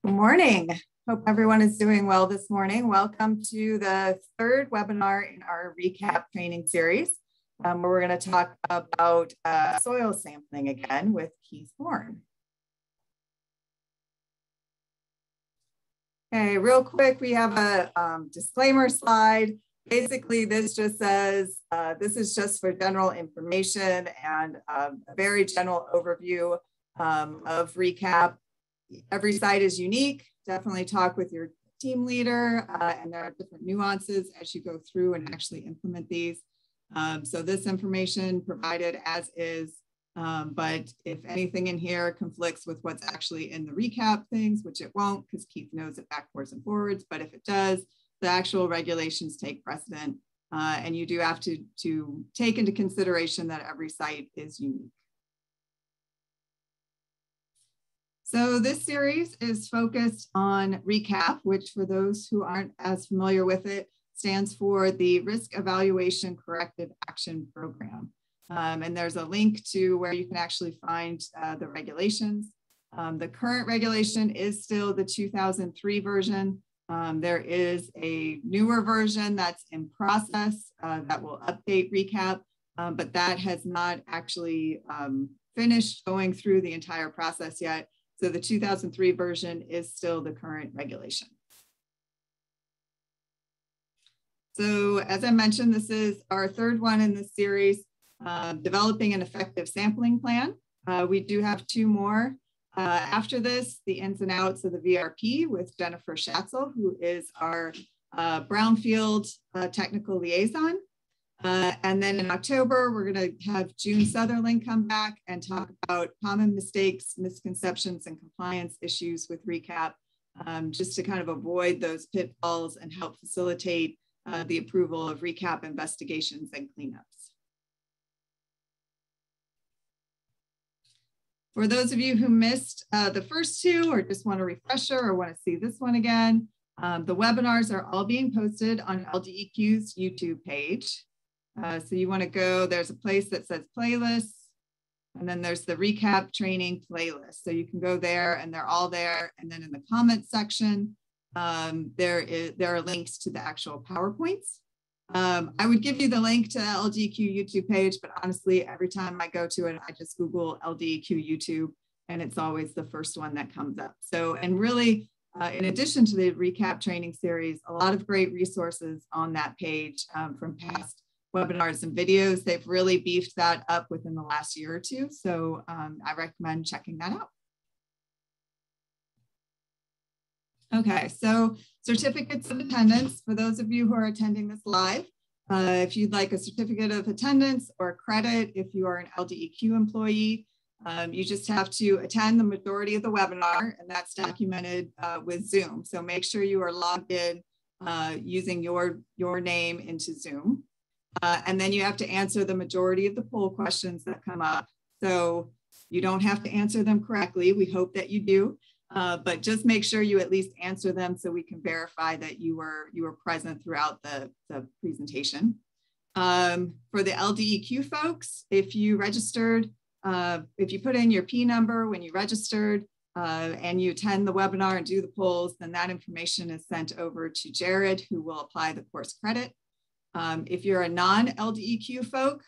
Good morning. Hope everyone is doing well this morning. Welcome to the third webinar in our recap training series, where we're going to talk about soil sampling again with Keith Horn. Okay, real quick, we have a disclaimer slide. Basically, this just says, this is just for general information and a very general overview of recap. Every site is unique. Definitely talk with your team leader, and there are different nuances as you go through and actually implement these. So this information provided as is, but if anything in here conflicts with what's actually in the recap things, which it won't because Keith knows it backwards and forwards, but if it does, the actual regulations take precedent, and you do have to take into consideration that every site is unique. So this series is focused on RECAP, which for those who aren't as familiar with it, stands for the Risk Evaluation Corrective Action Program. And there's a link to where you can actually find the regulations. The current regulation is still the 2003 version. There is a newer version that's in process that will update RECAP, but that has not actually finished going through the entire process yet. So the 2003 version is still the current regulation. So as I mentioned, this is our third one in this series, developing an effective sampling plan. We do have two more. After this, the ins and outs of the VRP with Jennifer Schatzel, who is our Brownfield technical liaison. And then in October, we're going to have June Sutherland come back and talk about common mistakes, misconceptions, and compliance issues with RECAP, just to kind of avoid those pitfalls and help facilitate the approval of RECAP investigations and cleanups. For those of you who missed the first two or just want a refresher or want to see this one again, the webinars are all being posted on LDEQ's YouTube page. So you want to go, there's a place that says playlists, and then there's the recap training playlist. So you can go there and they're all there. And then in the comments section, there are links to the actual PowerPoints. I would give you the link to the LDEQ YouTube page, but honestly, every time I go to it, I just Google LDEQ YouTube, and it's always the first one that comes up. So, and really, in addition to the recap training series, a lot of great resources on that page from past webinars and videos. They've really beefed that up within the last year or two. So I recommend checking that out. Okay, so certificates of attendance for those of you who are attending this live. If you'd like a certificate of attendance or credit, if you are an LDEQ employee, you just have to attend the majority of the webinar, and that's documented with Zoom. So make sure you are logged in using your name into Zoom. And then you have to answer the majority of the poll questions that come up. So you don't have to answer them correctly. We hope that you do, but just make sure you at least answer them so we can verify that you were present throughout the presentation. For the LDEQ folks, if you registered, if you put in your P number when you registered and you attend the webinar and do the polls, then that information is sent over to Jared, who will apply the course credit. If you're a non-LDEQ folk,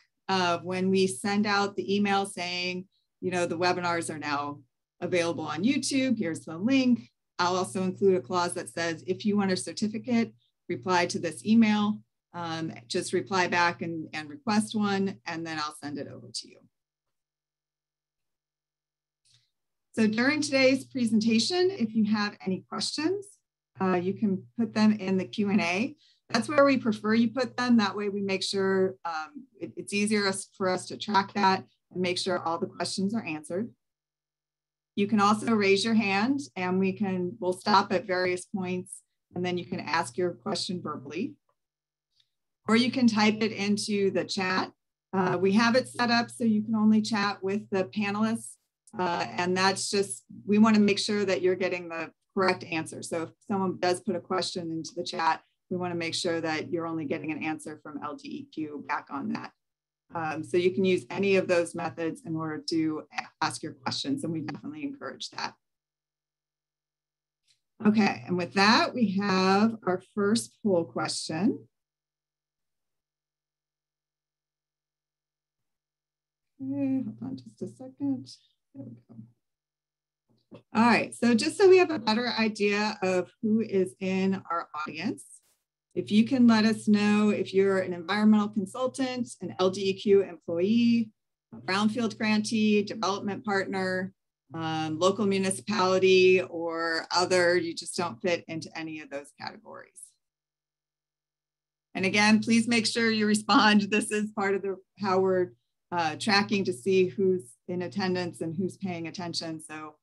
when we send out the email saying, you know, the webinars are now available on YouTube, here's the link. I'll also include a clause that says, if you want a certificate, reply to this email, just reply back and request one, and then I'll send it over to you. So during today's presentation, if you have any questions, you can put them in the Q&A. That's where we prefer you put them. That way we make sure it's easier for us to track that and make sure all the questions are answered. You can also raise your hand and we'll stop at various points and then you can ask your question verbally. Or you can type it into the chat. We have it set up so you can only chat with the panelists. And that's just, we want to make sure that you're getting the correct answer. So if someone does put a question into the chat, we want to make sure that you're only getting an answer from LDEQ back on that. So you can use any of those methods in order to ask your questions, and we definitely encourage that. Okay, and with that, we have our first poll question. Okay, hold on just a second. There we go. All right, so just so we have a better idea of who is in our audience, if you can let us know if you're an environmental consultant, an LDEQ employee, a brownfield grantee, development partner, local municipality, or other, you just don't fit into any of those categories. And again, please make sure you respond. This is part of how we're tracking to see who's in attendance and who's paying attention. So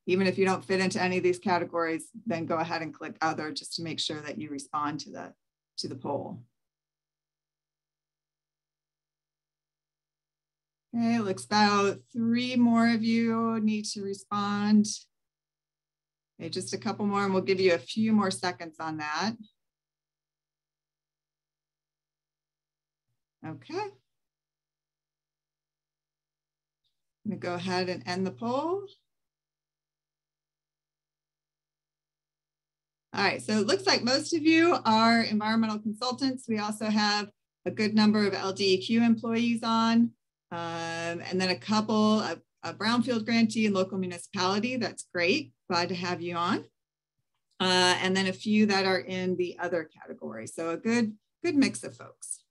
even if you don't fit into any of these categories, then go ahead and click other just to make sure that you respond to the poll. Okay, looks about 3 more of you need to respond. Okay, just a couple more and we'll give you a few more seconds on that. Okay. I'm gonna go ahead and end the poll. All right, so it looks like most of you are environmental consultants. We also have a good number of LDEQ employees on, and then a couple of a brownfield grantee and local municipality. That's great, glad to have you on. And then a few that are in the other category. So a good mix of folks.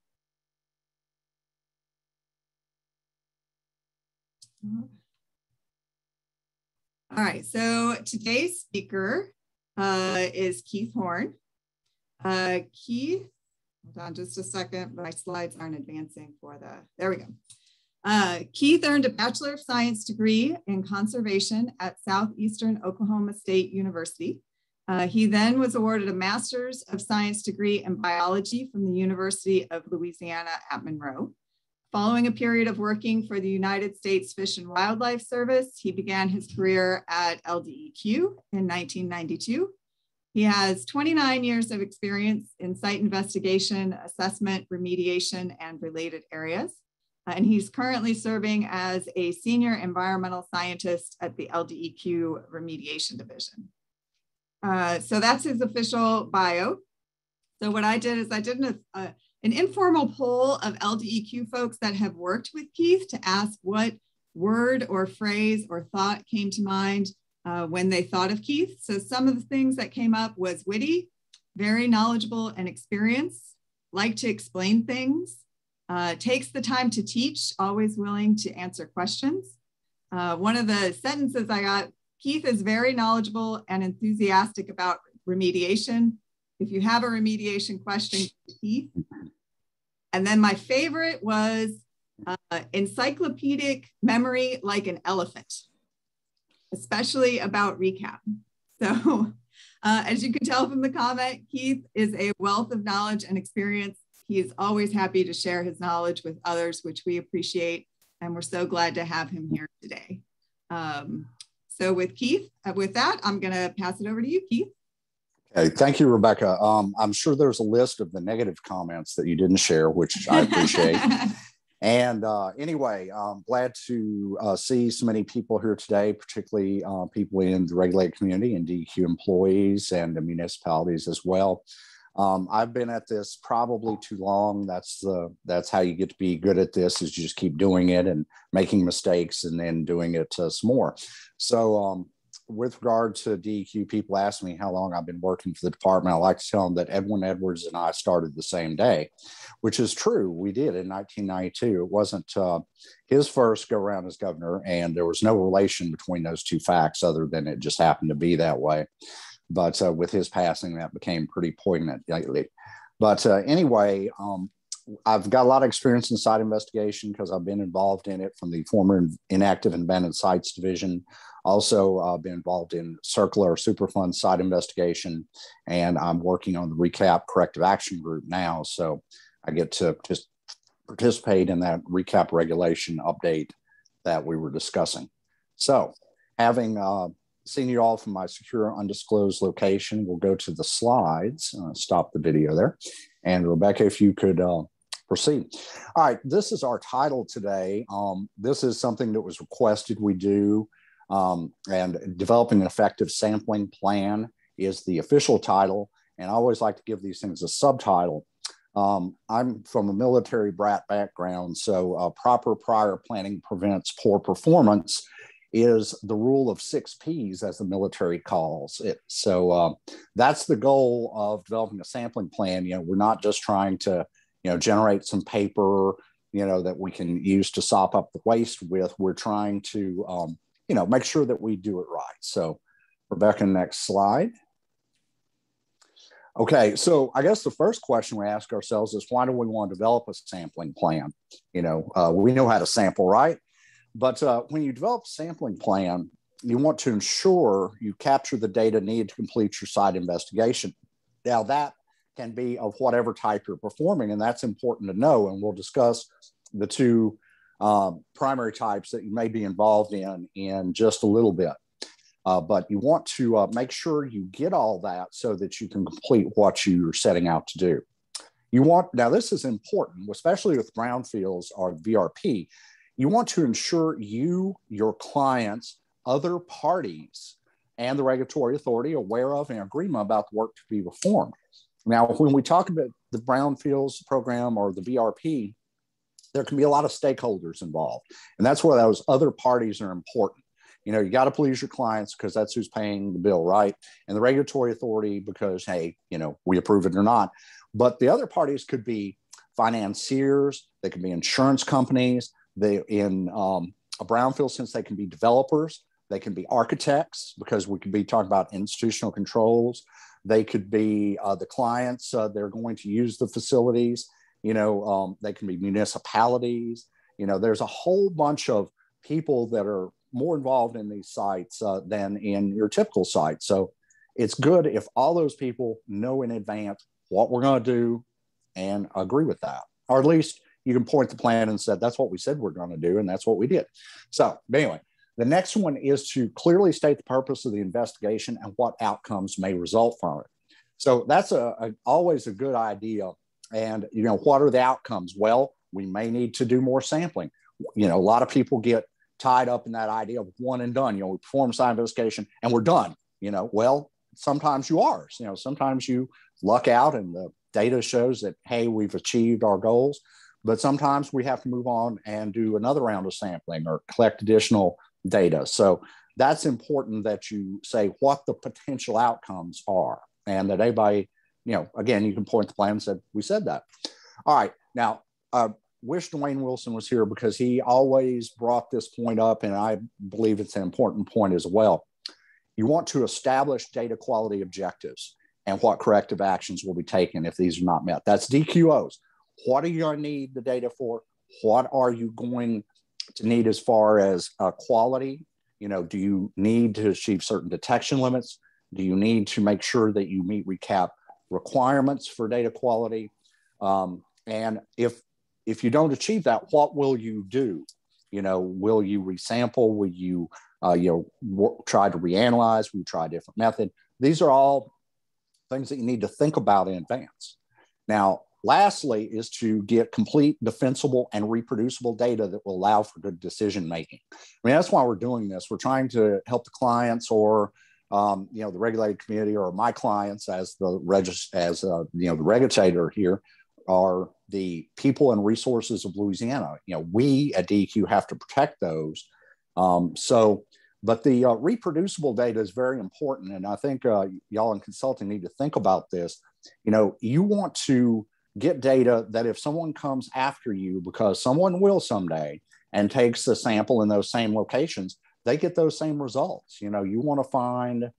All right, so today's speaker is Keith Horn. Keith, hold on just a second, my slides aren't advancing for there we go. Keith earned a Bachelor of Science degree in conservation at Southeastern Oklahoma State University. He then was awarded a Master's of Science degree in biology from the University of Louisiana at Monroe. Following a period of working for the United States Fish and Wildlife Service, he began his career at LDEQ in 1992. He has 29 years of experience in site investigation, assessment, remediation, and related areas. And he's currently serving as a senior environmental scientist at the LDEQ Remediation Division. So that's his official bio. So what I did is I did an informal poll of LDEQ folks that have worked with Keith to ask what word or phrase or thought came to mind when they thought of Keith. So some of the things that came up was witty, very knowledgeable and experienced, like to explain things, takes the time to teach, always willing to answer questions. One of the sentences I got, Keith is very knowledgeable and enthusiastic about remediation. If you have a remediation question, Keith. And then my favorite was encyclopedic memory like an elephant, especially about recap. So as you can tell from the comment, Keith is a wealth of knowledge and experience. He is always happy to share his knowledge with others, which we appreciate. And we're so glad to have him here today. So with Keith, with that, I'm gonna pass it over to you, Keith. Okay, thank you, Rebecca. I'm sure there's a list of the negative comments that you didn't share, which I appreciate. And anyway, I'm glad to see so many people here today, particularly people in the regulated community and DEQ employees and the municipalities as well. I've been at this probably too long. That's how you get to be good at this, is you just keep doing it and making mistakes and then doing it some more. So with regard to DEQ, people ask me how long I've been working for the department. I like to tell them that Edwin Edwards and I started the same day, which is true. We did in 1992. It wasn't his first go around as governor, and there was no relation between those two facts other than it just happened to be that way. But with his passing, that became pretty poignant lately. But anyway, I've got a lot of experience in site investigation because I've been involved in it from the former Inactive and Abandoned Sites Division. Also been involved in circular Superfund site investigation, and I'm working on the Recap Corrective Action Group now. So I get to just participate in that recap regulation update that we were discussing. So having seen you all from my secure undisclosed location, we'll go to the slides, stop the video there. And Rebecca, if you could proceed. All right, this is our title today. This is something that was requested we do And developing an effective sampling plan is the official title. And I always like to give these things a subtitle. I'm from a military brat background, so proper prior planning prevents poor performance is the rule of 6 Ps, as the military calls it. So that's the goal of developing a sampling plan. We're not just trying to, generate some paper, that we can use to sop up the waste with. We're trying to, make sure that we do it right. So Rebecca, next slide. Okay, so I guess the first question we ask ourselves is, why do we want to develop a sampling plan? We know how to sample, right? But when you develop a sampling plan, you want to ensure you capture the data needed to complete your site investigation. Now, that can be of whatever type you're performing, and that's important to know. And we'll discuss the 2 primary types that you may be involved in just a little bit. But you want to make sure you get all that so that you can complete what you're setting out to do. Now this is important, especially with brownfields or VRP. You want to ensure you, your clients, other parties, and the regulatory authority are aware of and agreement about the work to be performed. Now, when we talk about the brownfields program or the VRP, there can be a lot of stakeholders involved. And that's where those other parties are important. You got to please your clients because that's who's paying the bill, right? And the regulatory authority because, hey, we approve it or not. But the other parties could be financiers, they could be insurance companies. In a brownfield sense, they can be developers, they can be architects because we could be talking about institutional controls. They could be the clients, they're going to use the facilities. They can be municipalities. There's a whole bunch of people that are more involved in these sites than in your typical site. So it's good if all those people know in advance what we're going to do and agree with that. Or at least you can point the plan and say, that's what we said we're going to do, and that's what we did. So anyway, the next one is to clearly state the purpose of the investigation and what outcomes may result from it. So that's always a good idea. And, what are the outcomes? Well, we may need to do more sampling. A lot of people get tied up in that idea of one and done. We perform site investigation and we're done. Well, sometimes you are. Sometimes you luck out and the data shows that, hey, we've achieved our goals. But sometimes we have to move on and do another round of sampling or collect additional data. So that's important that you say what the potential outcomes are and that everybody, again, you can point the plan and say, we said that. All right. Now, wish Dwayne Wilson was here because he always brought this point up, and I believe it's an important point as well. You want to establish data quality objectives and what corrective actions will be taken if these are not met. That's DQOs. What are you going to need the data for? What are you going to need as far as quality? Do you need to achieve certain detection limits? Do you need to make sure that you meet recap requirements for data quality? And if you don't achieve that, what will you do? Will you resample? Will you, try to reanalyze? Will you try a different method? These are all things that you need to think about in advance. Now, lastly is to get complete, defensible, and reproducible data that will allow for good decision-making. That's why we're doing this. We're trying to help the clients or, the regulated community or my clients as the regulator here are the people and resources of Louisiana. We at DEQ have to protect those. But the reproducible data is very important. And I think y'all in consulting need to think about this. You want to get data that if someone comes after you, because someone will someday, and takes the sample in those same locations, they get those same results. You want to find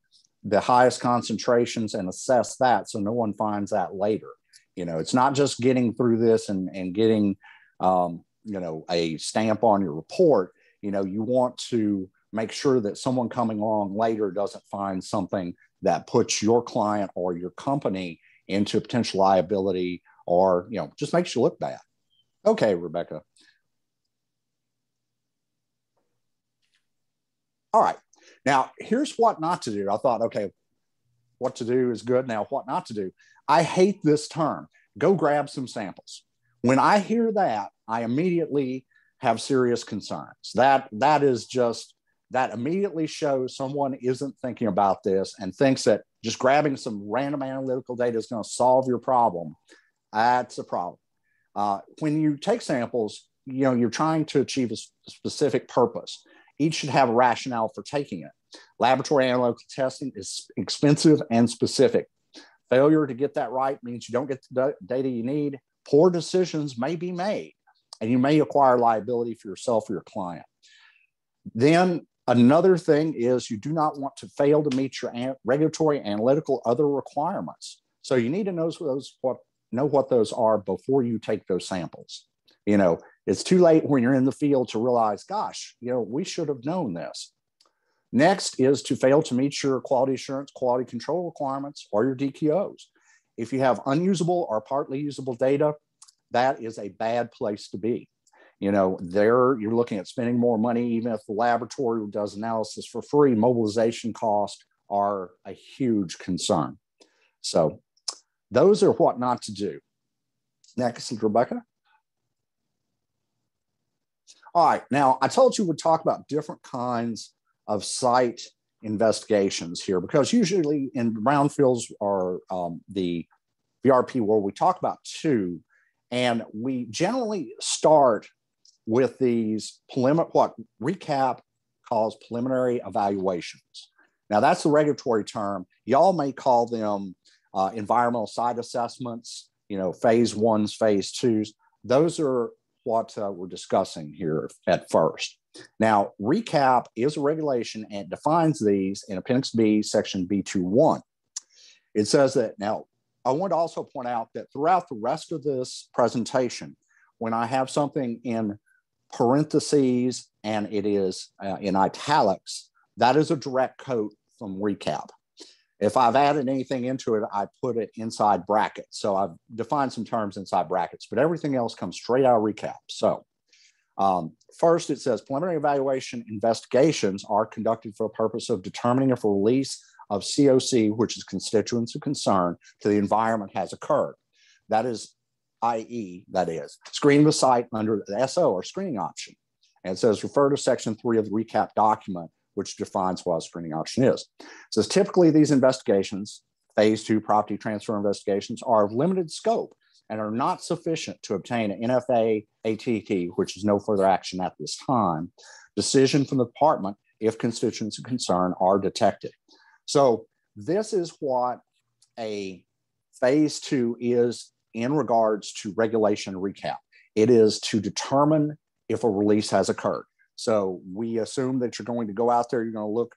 the highest concentrations and assess that so no one finds that later. It's not just getting through this and getting, a stamp on your report. You want to make sure that someone coming along later doesn't find something that puts your client or your company into potential liability or, just makes you look bad. Okay, Rebecca. All right. Now, here's what not to do. I thought, okay, what to do is good. Now, what not to do. I hate this term. Go grab some samples. When I hear that, I immediately have serious concerns. That is just that immediately shows someone isn't thinking about this and thinks that just grabbing some random analytical data is going to solve your problem. That's a problem. When you take samples, you're trying to achieve a specific purpose. Each should have a rationale for taking it. Laboratory analytical testing is expensive and specific. Failure to get that right means you don't get the data you need. Poor decisions may be made, and you may acquire liability for yourself or your client. Then another thing is you do not want to fail to meet your regulatory, analytical, other requirements. So you need to know what those are before you take those samples. It's too late when you're in the field to realize, gosh, we should have known this. Next is to fail to meet your quality assurance, quality control requirements, or your DQOs. If you have unusable or partly usable data, that is a bad place to be. There you're looking at spending more money, even if the laboratory does analysis for free. Mobilization costs are a huge concern. So those are what not to do. Next is Rebecca. All right, now I told you we'd talk about different kinds of site investigations here, because usually in brownfields or the VRP world, we talk about two, and we generally start with these what Recap calls preliminary evaluations. Now that's the regulatory term. Y'all may call them environmental site assessments, phase ones, phase twos. Those are what we're discussing here at first. Now, Recap is a regulation and defines these in Appendix B, Section B21. It says that, now, I want to also point out that throughout the rest of this presentation, when I have something in parentheses and it is in italics, that is a direct quote from Recap. If I've added anything into it, I put it inside brackets. So I've defined some terms inside brackets, but everything else comes straight out of Recap. So first, it says preliminary evaluation investigations are conducted for the purpose of determining if a release of QOC, which is constituents of concern, to the environment has occurred. That is, i.e., screening the site under the SO or screening option. And it says refer to Section 3 of the Recap document, which defines what a screening option is. It says typically these investigations, phase 2 property transfer investigations, are of limited scope and are not sufficient to obtain an NFA ATT, which is no further action at this time, decision from the department if constituents of concern are detected. So this is what a phase 2 is in regards to regulation Recap. It is to determine if a release has occurred. So we assume that you're going to go out there, you're going to look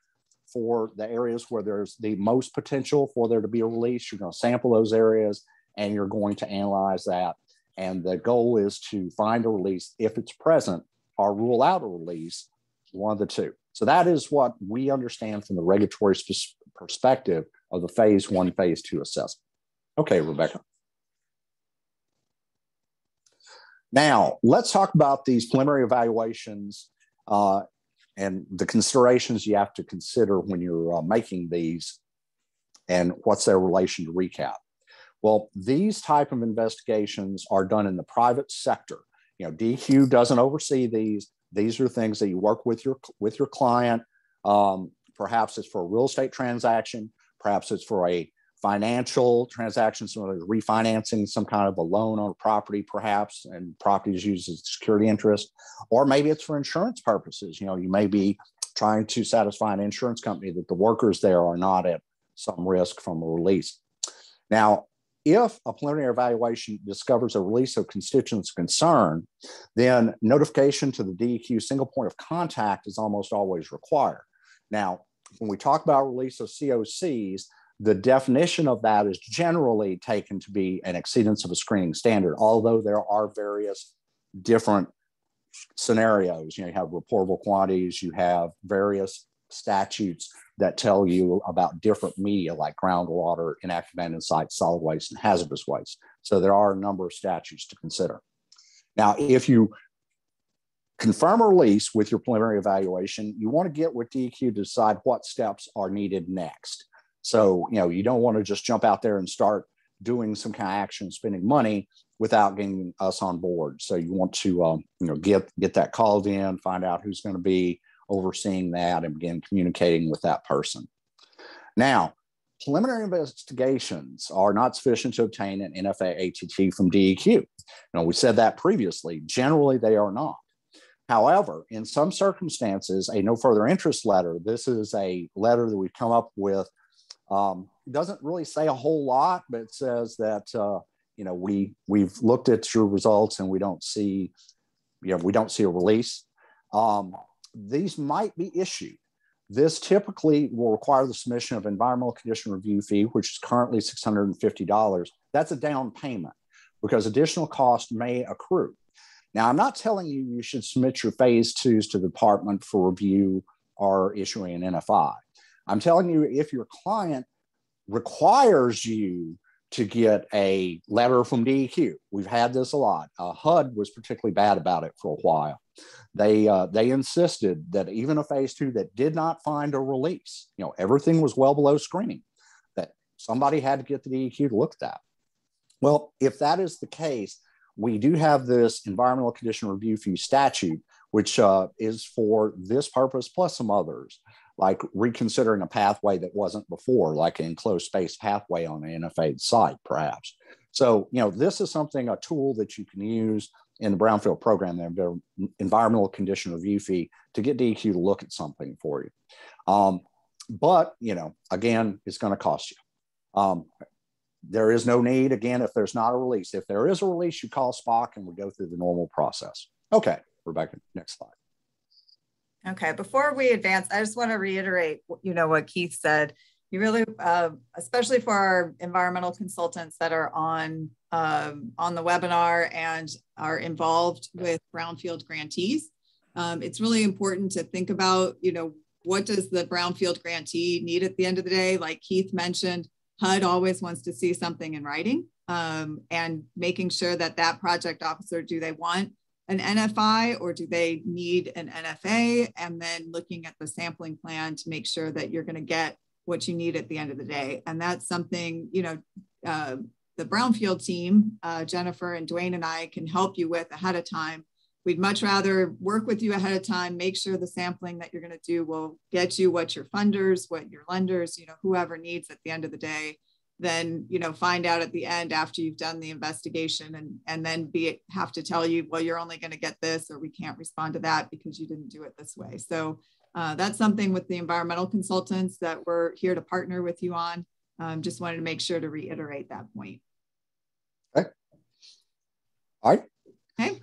for the areas where there's the most potential for there to be a release. You're going to sample those areas and you're going to analyze that. And the goal is to find a release if it's present, or rule out a release, one of the two. So that is what we understand from the regulatory perspective of the phase 1, phase 2 assessment. Okay, Rebecca. Now, let's talk about these preliminary evaluations and the considerations you have to consider when you're making these and what's their relation to Recap. Well, these type of investigations are done in the private sector. DEQ doesn't oversee these. These are things that you work with your client. Perhaps it's for a real estate transaction. Perhaps it's for a financial transaction, so refinancing some kind of a loan on a property, perhaps, and property is used as security interest. Or maybe it's for insurance purposes. You may be trying to satisfy an insurance company that the workers there are not at some risk from a release. Now, if a preliminary evaluation discovers a release of constituents of concern, then notification to the DEQ single point of contact is almost always required. Now, when we talk about release of QOCs, the definition of that is generally taken to be an exceedance of a screening standard, although there are various different scenarios. You have reportable quantities, you have various statutes that tell you about different media like groundwater, inactive abandoned sites, solid waste, and hazardous waste. So there are a number of statutes to consider. Now, if you confirm a release with your preliminary evaluation, you want to get with DEQ to decide what steps are needed next. So, you don't want to just jump out there and start doing some kind of action, spending money without getting us on board. So you want to, get that called in, find out who's going to be overseeing that and begin communicating with that person. Now, preliminary investigations are not sufficient to obtain an NFA ATT from DEQ. Now, we said that previously. Generally, they are not. However, in some circumstances, a no further interest letter, this is a letter that we've come up with, doesn't really say a whole lot, but it says that, we've looked at your results and we don't see a release. These might be issued. This typically will require the submission of environmental condition review fee, which is currently $650. That's a down payment because additional cost may accrue. Now, I'm not telling you you should submit your phase twos to the department for review or issuing an NFI. I'm telling you, if your client requires you to get a letter from DEQ, we've had this a lot. HUD was particularly bad about it for a while. They insisted that even a phase two that did not find a release, everything was well below screening, that somebody had to get the DEQ to look at that. Well, if that is the case, we do have this environmental condition review fee statute, which is for this purpose plus some others, like reconsidering a pathway that wasn't before, like an enclosed space pathway on an NFA site, perhaps. So, this is something, a tool that you can use in the brownfield program, their environmental condition review fee, to get DEQ to look at something for you. But, again, it's going to cost you. There is no need, again, if there's not a release. If there is a release, you call SPOC and we go through the normal process. Okay, Rebecca, next slide. Okay, before we advance, I just want to reiterate, what Keith said. You really, especially for our environmental consultants that are on the webinar and are involved with brownfield grantees, it's really important to think about, what does the brownfield grantee need at the end of the day? Like Keith mentioned, HUD always wants to see something in writing, and making sure that that project officer, do they want an NFI or do they need an NFA? And then looking at the sampling plan to make sure that you're going to get what you need at the end of the day. And that's something, the brownfield team, Jennifer and Dwayne and I can help you with ahead of time. We'd much rather work with you ahead of time, make sure the sampling that you're going to do will get you what your funders, what your lenders, whoever needs at the end of the day, then, find out at the end after you've done the investigation and then have to tell you, well, you're only going to get this, or we can't respond to that because you didn't do it this way. So that's something with the environmental consultants that we're here to partner with you on. Just wanted to make sure to reiterate that point. Okay. All right. Okay.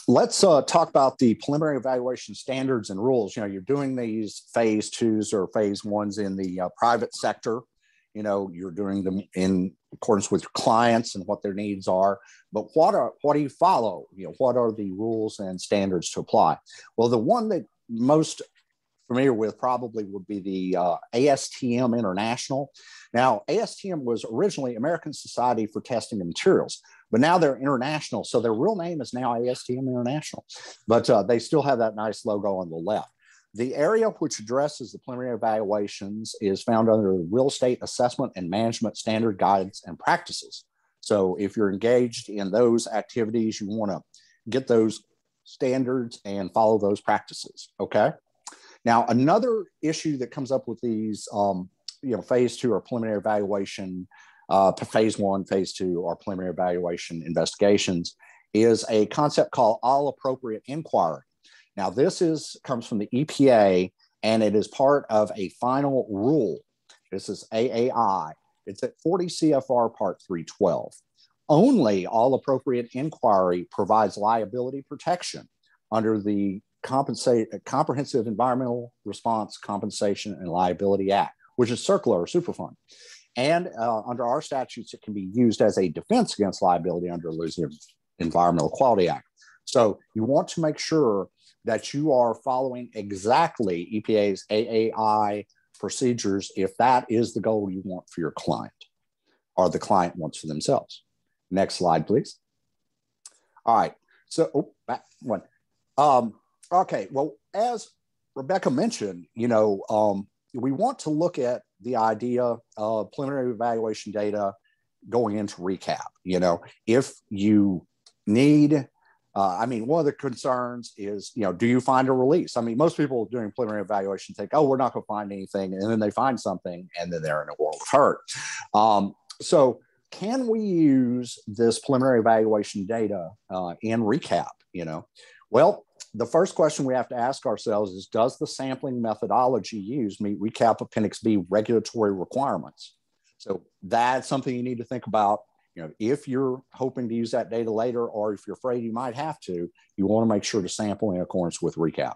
Let's talk about the preliminary evaluation standards and rules. You're doing these phase twos or phase ones in the private sector. You're doing them in accordance with your clients and what their needs are. But what do you follow? What are the rules and standards to apply? Well, the one that most familiar with probably would be the ASTM International. Now, ASTM was originally American Society for Testing of Materials, but now they're international. So their real name is now ASTM International, but they still have that nice logo on the left. The area which addresses the preliminary evaluations is found under the Real Estate Assessment and Management Standard Guidance and Practices. So if you're engaged in those activities, you want to get those standards and follow those practices, okay? Now, another issue that comes up with these, phase two or preliminary evaluation, phase one, phase two, or preliminary evaluation investigations is a concept called all appropriate inquiry. Now, this comes from the EPA, and it is part of a final rule. This is AAI. It's at 40 CFR Part 312. Only all appropriate inquiry provides liability protection under the Comprehensive Environmental Response Compensation and Liability Act, which is circular or Superfund. And under our statutes, it can be used as a defense against liability under the Louisiana Environmental Quality Act. So you want to make sure that you are following exactly EPA's AAI procedures if that is the goal you want for your client or the client wants for themselves. Next slide, please. All right. So, back one. Okay. Well, as Rebecca mentioned, we want to look at the idea of preliminary evaluation data going into recap. If you need I mean, one of the concerns is, do you find a release? I mean, most people doing preliminary evaluation think, oh, we're not going to find anything. And then they find something and then they're in a world of hurt. So can we use this preliminary evaluation data in Recap? Well, the first question we have to ask ourselves is, does the sampling methodology used meet Recap Appendix B regulatory requirements? So that's something you need to think about. If you're hoping to use that data later, or if you're afraid you might have to, you want to make sure to sample in accordance with Recap.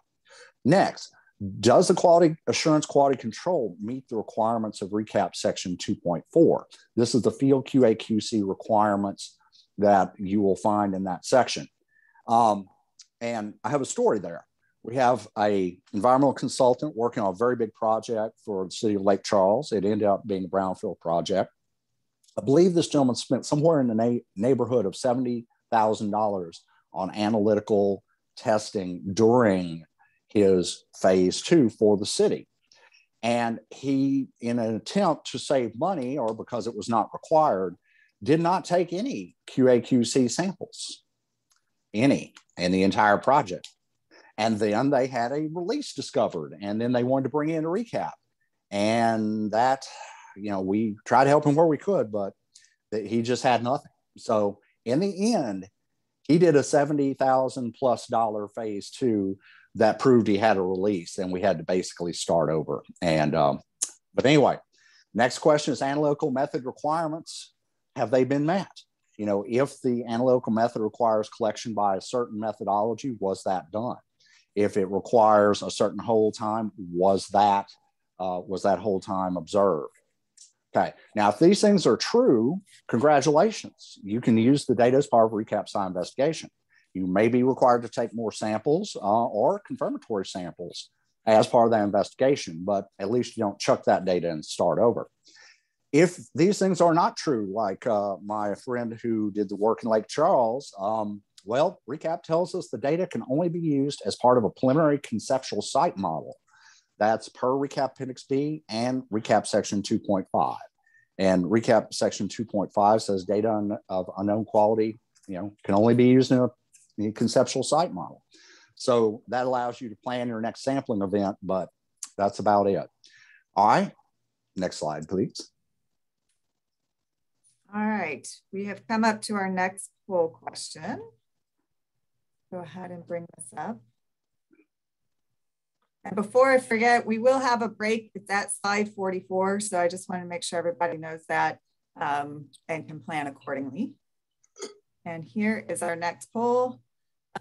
Next, does the quality assurance quality control meet the requirements of Recap section 2.4? This is the field QA/QC requirements that you will find in that section. And I have a story there. We have an environmental consultant working on a very big project for the city of Lake Charles. It ended up being a brownfield project. I believe this gentleman spent somewhere in the neighborhood of $70,000 on analytical testing during his phase 2 for the city. And he, in an attempt to save money, or because it was not required, did not take any QA/QC samples, any, in the entire project. And then they had a release discovered, and then they wanted to bring in a Recap. And that, we tried to help him where we could, but he just had nothing. So in the end, he did a $70,000+ phase 2 that proved he had a release, and we had to basically start over. And but anyway, next question is analytical method requirements. Have they been met? If the analytical method requires collection by a certain methodology, was that done? If it requires a certain hold time, was that hold time observed? Okay, now if these things are true, congratulations. You can use the data as part of Recapsci investigation. You may be required to take more samples or confirmatory samples as part of that investigation, but at least you don't chuck that data and start over. If these things are not true, like my friend who did the work in Lake Charles, well, Recap tells us the data can only be used as part of a preliminary conceptual site model. That's per Recap Appendix B and Recap Section 2.5. And Recap Section 2.5 says data of unknown quality, can only be used in a conceptual site model. So that allows you to plan your next sampling event, but that's about it. All right, next slide, please. All right, we have come up to our next poll question. Go ahead and bring this up. And before I forget, we will have a break. It's at slide 44. So I just want to make sure everybody knows that and can plan accordingly. And here is our next poll.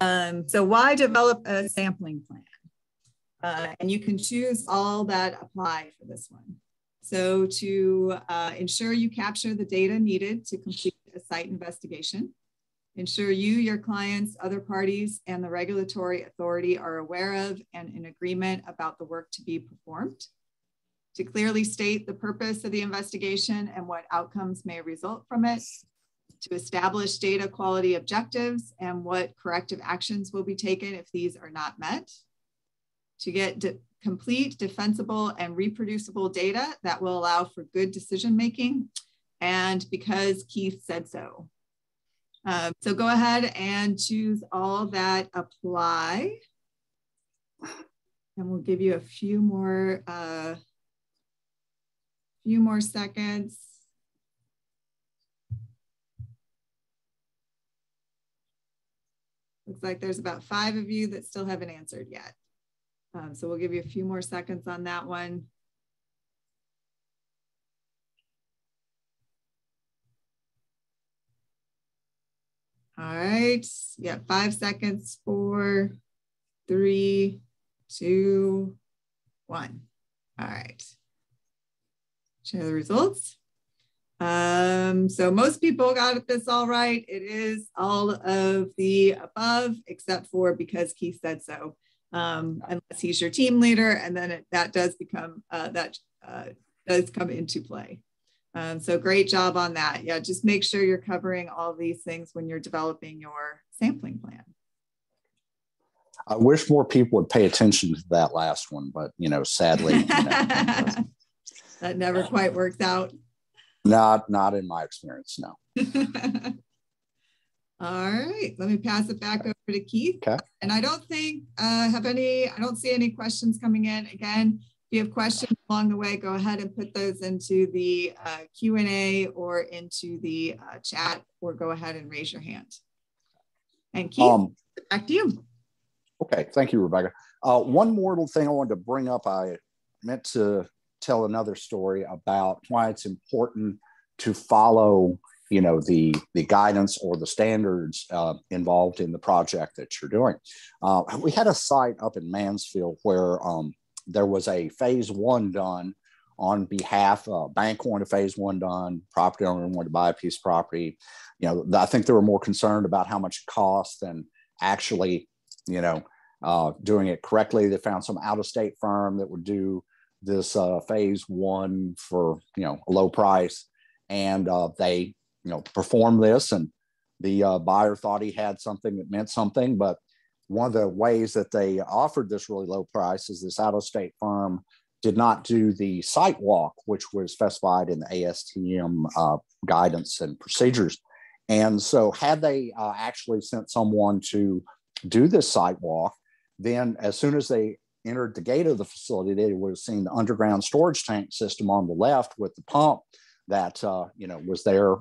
So why develop a sampling plan? And you can choose all that apply for this one. So to ensure you capture the data needed to complete a site investigation, ensure you, your clients, other parties, and the regulatory authority are aware of and in agreement about the work to be performed, to clearly state the purpose of the investigation and what outcomes may result from it, to establish data quality objectives and what corrective actions will be taken if these are not met, to get complete, defensible, and reproducible data that will allow for good decision-making, and because Keith said so. So go ahead and choose all that apply. And we'll give you a few more seconds. Looks like there's about 5 of you that still haven't answered yet. So we'll give you a few more seconds on that one. All right, yeah, 5 seconds, 4, 3, 2, 1. All right, share the results. So most people got this all right. It is all of the above, except for because Keith said so, unless he's your team leader, and then that does become, does come into play. So great job on that. Yeah, just make sure you're covering all these things when you're developing your sampling plan. I wish more people would pay attention to that last one, but sadly, that never quite works out. Not in my experience, no. All right, let me pass it back over to Keith. Okay. And I don't think I don't see any questions coming in. Again, if you have questions along the way, go ahead and put those into the Q&A or into the chat, or go ahead and raise your hand. And Keith, back to you. Okay, thank you, Rebecca. One more little thing I wanted to bring up. I meant to tell another story about why it's important to follow, you know, the guidance or the standards involved in the project that you're doing. We had a site up in Mansfield where there was a phase one done on behalf of bank wanted phase one done, property owner wanted to buy a piece of property. You know, I think they were more concerned about how much it cost than actually, you know, doing it correctly. They found some out-of-state firm that would do this phase one for, you know, a low price. And they, you know, performed this, and the buyer thought he had something that meant something. But one of the ways that they offered this really low price is this out-of-state firm did not do the site walk, which was specified in the ASTM guidance and procedures. And so had they actually sent someone to do this site walk, then as soon as they entered the gate of the facility, they would have seen the underground storage tank system on the left with the pump that, you know, was there.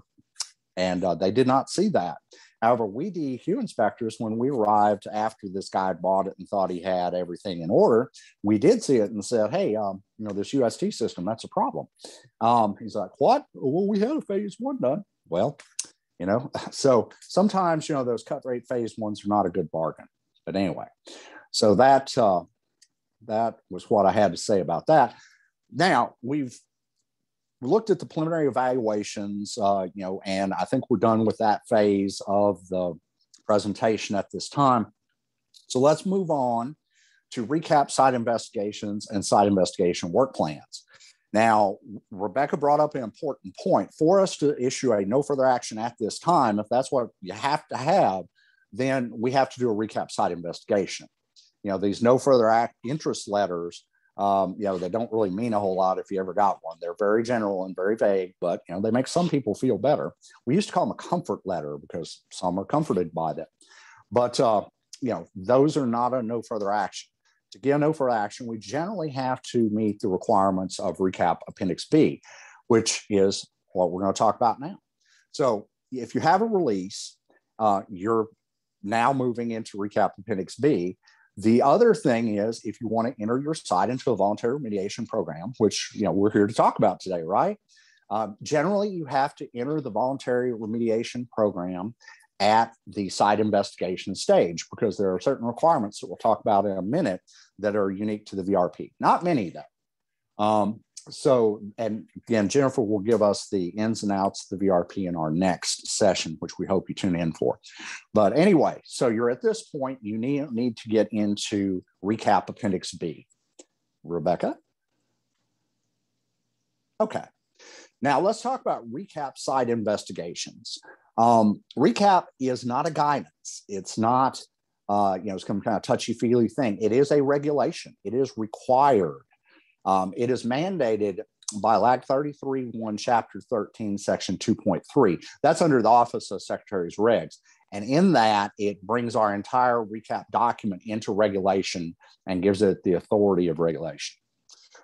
And they did not see that. However, we DEQ inspectors, when we arrived after this guy had bought it and thought he had everything in order, we did see it and said, hey, you know, this UST system, that's a problem. He's like, what? Well, we had a phase one done. Well, you know, so sometimes, you know, those cut rate phase ones are not a good bargain. But anyway, so that was what I had to say about that. Now, we've looked at the preliminary evaluations, you know, and I think we're done with that phase of the presentation at this time. So let's move on to recap site investigations and site investigation work plans. Now, Rebecca brought up an important point. For us to issue a no further action at this time, if that's what you have to have, then we have to do a recap site investigation. You know, these no further interest letters, you know, they don't really mean a whole lot if you ever got one. They're very general and very vague, but, you know, they make some people feel better. We used to call them a comfort letter because some are comforted by them. But, you know, those are not a no further action. To get a no further action, we generally have to meet the requirements of Recap Appendix B, which is what we're going to talk about now. So if you have a release, you're now moving into Recap Appendix B. The other thing is, if you want to enter your site into a voluntary remediation program, which, you know, we're here to talk about today, right? Generally, you have to enter the voluntary remediation program at the site investigation stage, because there are certain requirements that we'll talk about in a minute that are unique to the VRP. Not many, though. So, and again, Jennifer will give us the ins and outs of the VRP in our next session, which we hope you tune in for. But anyway, so you're at this point, you need to get into Recap Appendix B. Rebecca? Okay. Now let's talk about recap site investigations. Recap is not a guidance. It's not, you know, it's some kind of touchy-feely thing. It is a regulation. It is required. It is mandated by LAG 33.1, Chapter 13, Section 2.3. That's under the Office of Secretary's Regs. And in that, it brings our entire recap document into regulation and gives it the authority of regulation.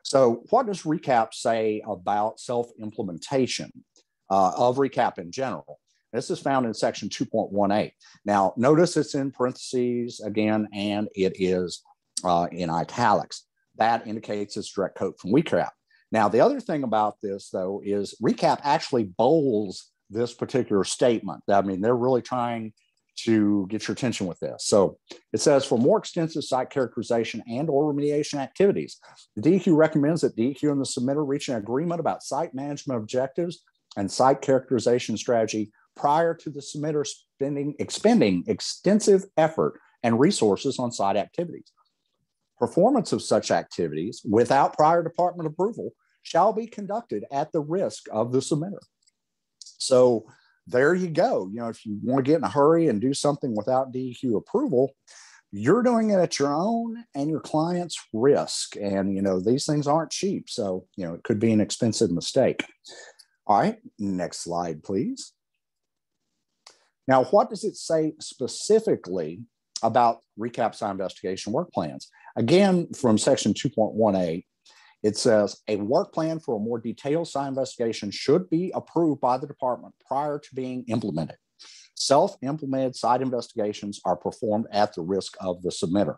So what does recap say about self-implementation of recap in general? This is found in Section 2.18. Now, notice it's in parentheses again, and it is in italics. That indicates it's direct quote from Recap. Now, the other thing about this, though, is Recap actually bolds this particular statement. I mean, they're really trying to get your attention with this. So it says, for more extensive site characterization and or remediation activities, the DEQ recommends that DEQ and the submitter reach an agreement about site management objectives and site characterization strategy prior to the submitter expending extensive effort and resources on site activities. Performance of such activities without prior department approval shall be conducted at the risk of the submitter. So there you go. You know, if you want to get in a hurry and do something without DEQ approval, you're doing it at your own and your client's risk. And, you know, these things aren't cheap. So, you know, it could be an expensive mistake. All right, next slide, please. Now, what does it say specifically about recap site investigation work plans? Again, from section 2.18, it says a work plan for a more detailed site investigation should be approved by the department prior to being implemented. Self-implemented site investigations are performed at the risk of the submitter.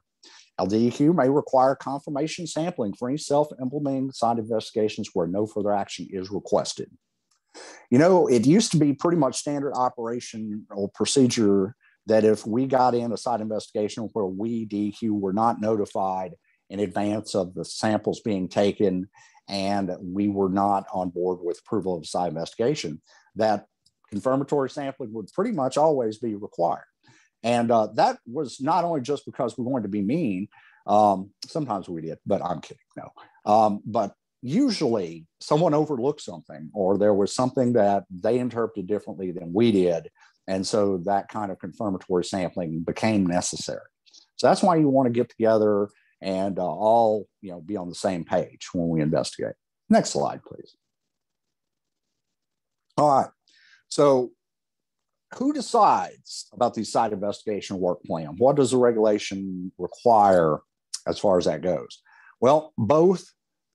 LDEQ may require confirmation sampling for any self-implementing site investigations where no further action is requested. You know, it used to be pretty much standard operation or procedure that if we got in a site investigation where we, DEQ, were not notified in advance of the samples being taken and we were not on board with approval of the site investigation, that confirmatory sampling would pretty much always be required. And that was not only just because we wanted to be mean, sometimes we did, but I'm kidding, no. But usually someone overlooked something or there was something that they interpreted differently than we did. And so that kind of confirmatory sampling became necessary. So that's why you want to get together and all, you know, be on the same page when we investigate. Next slide, please. All right. So who decides about the site investigation work plan? What does the regulation require as far as that goes? Well, both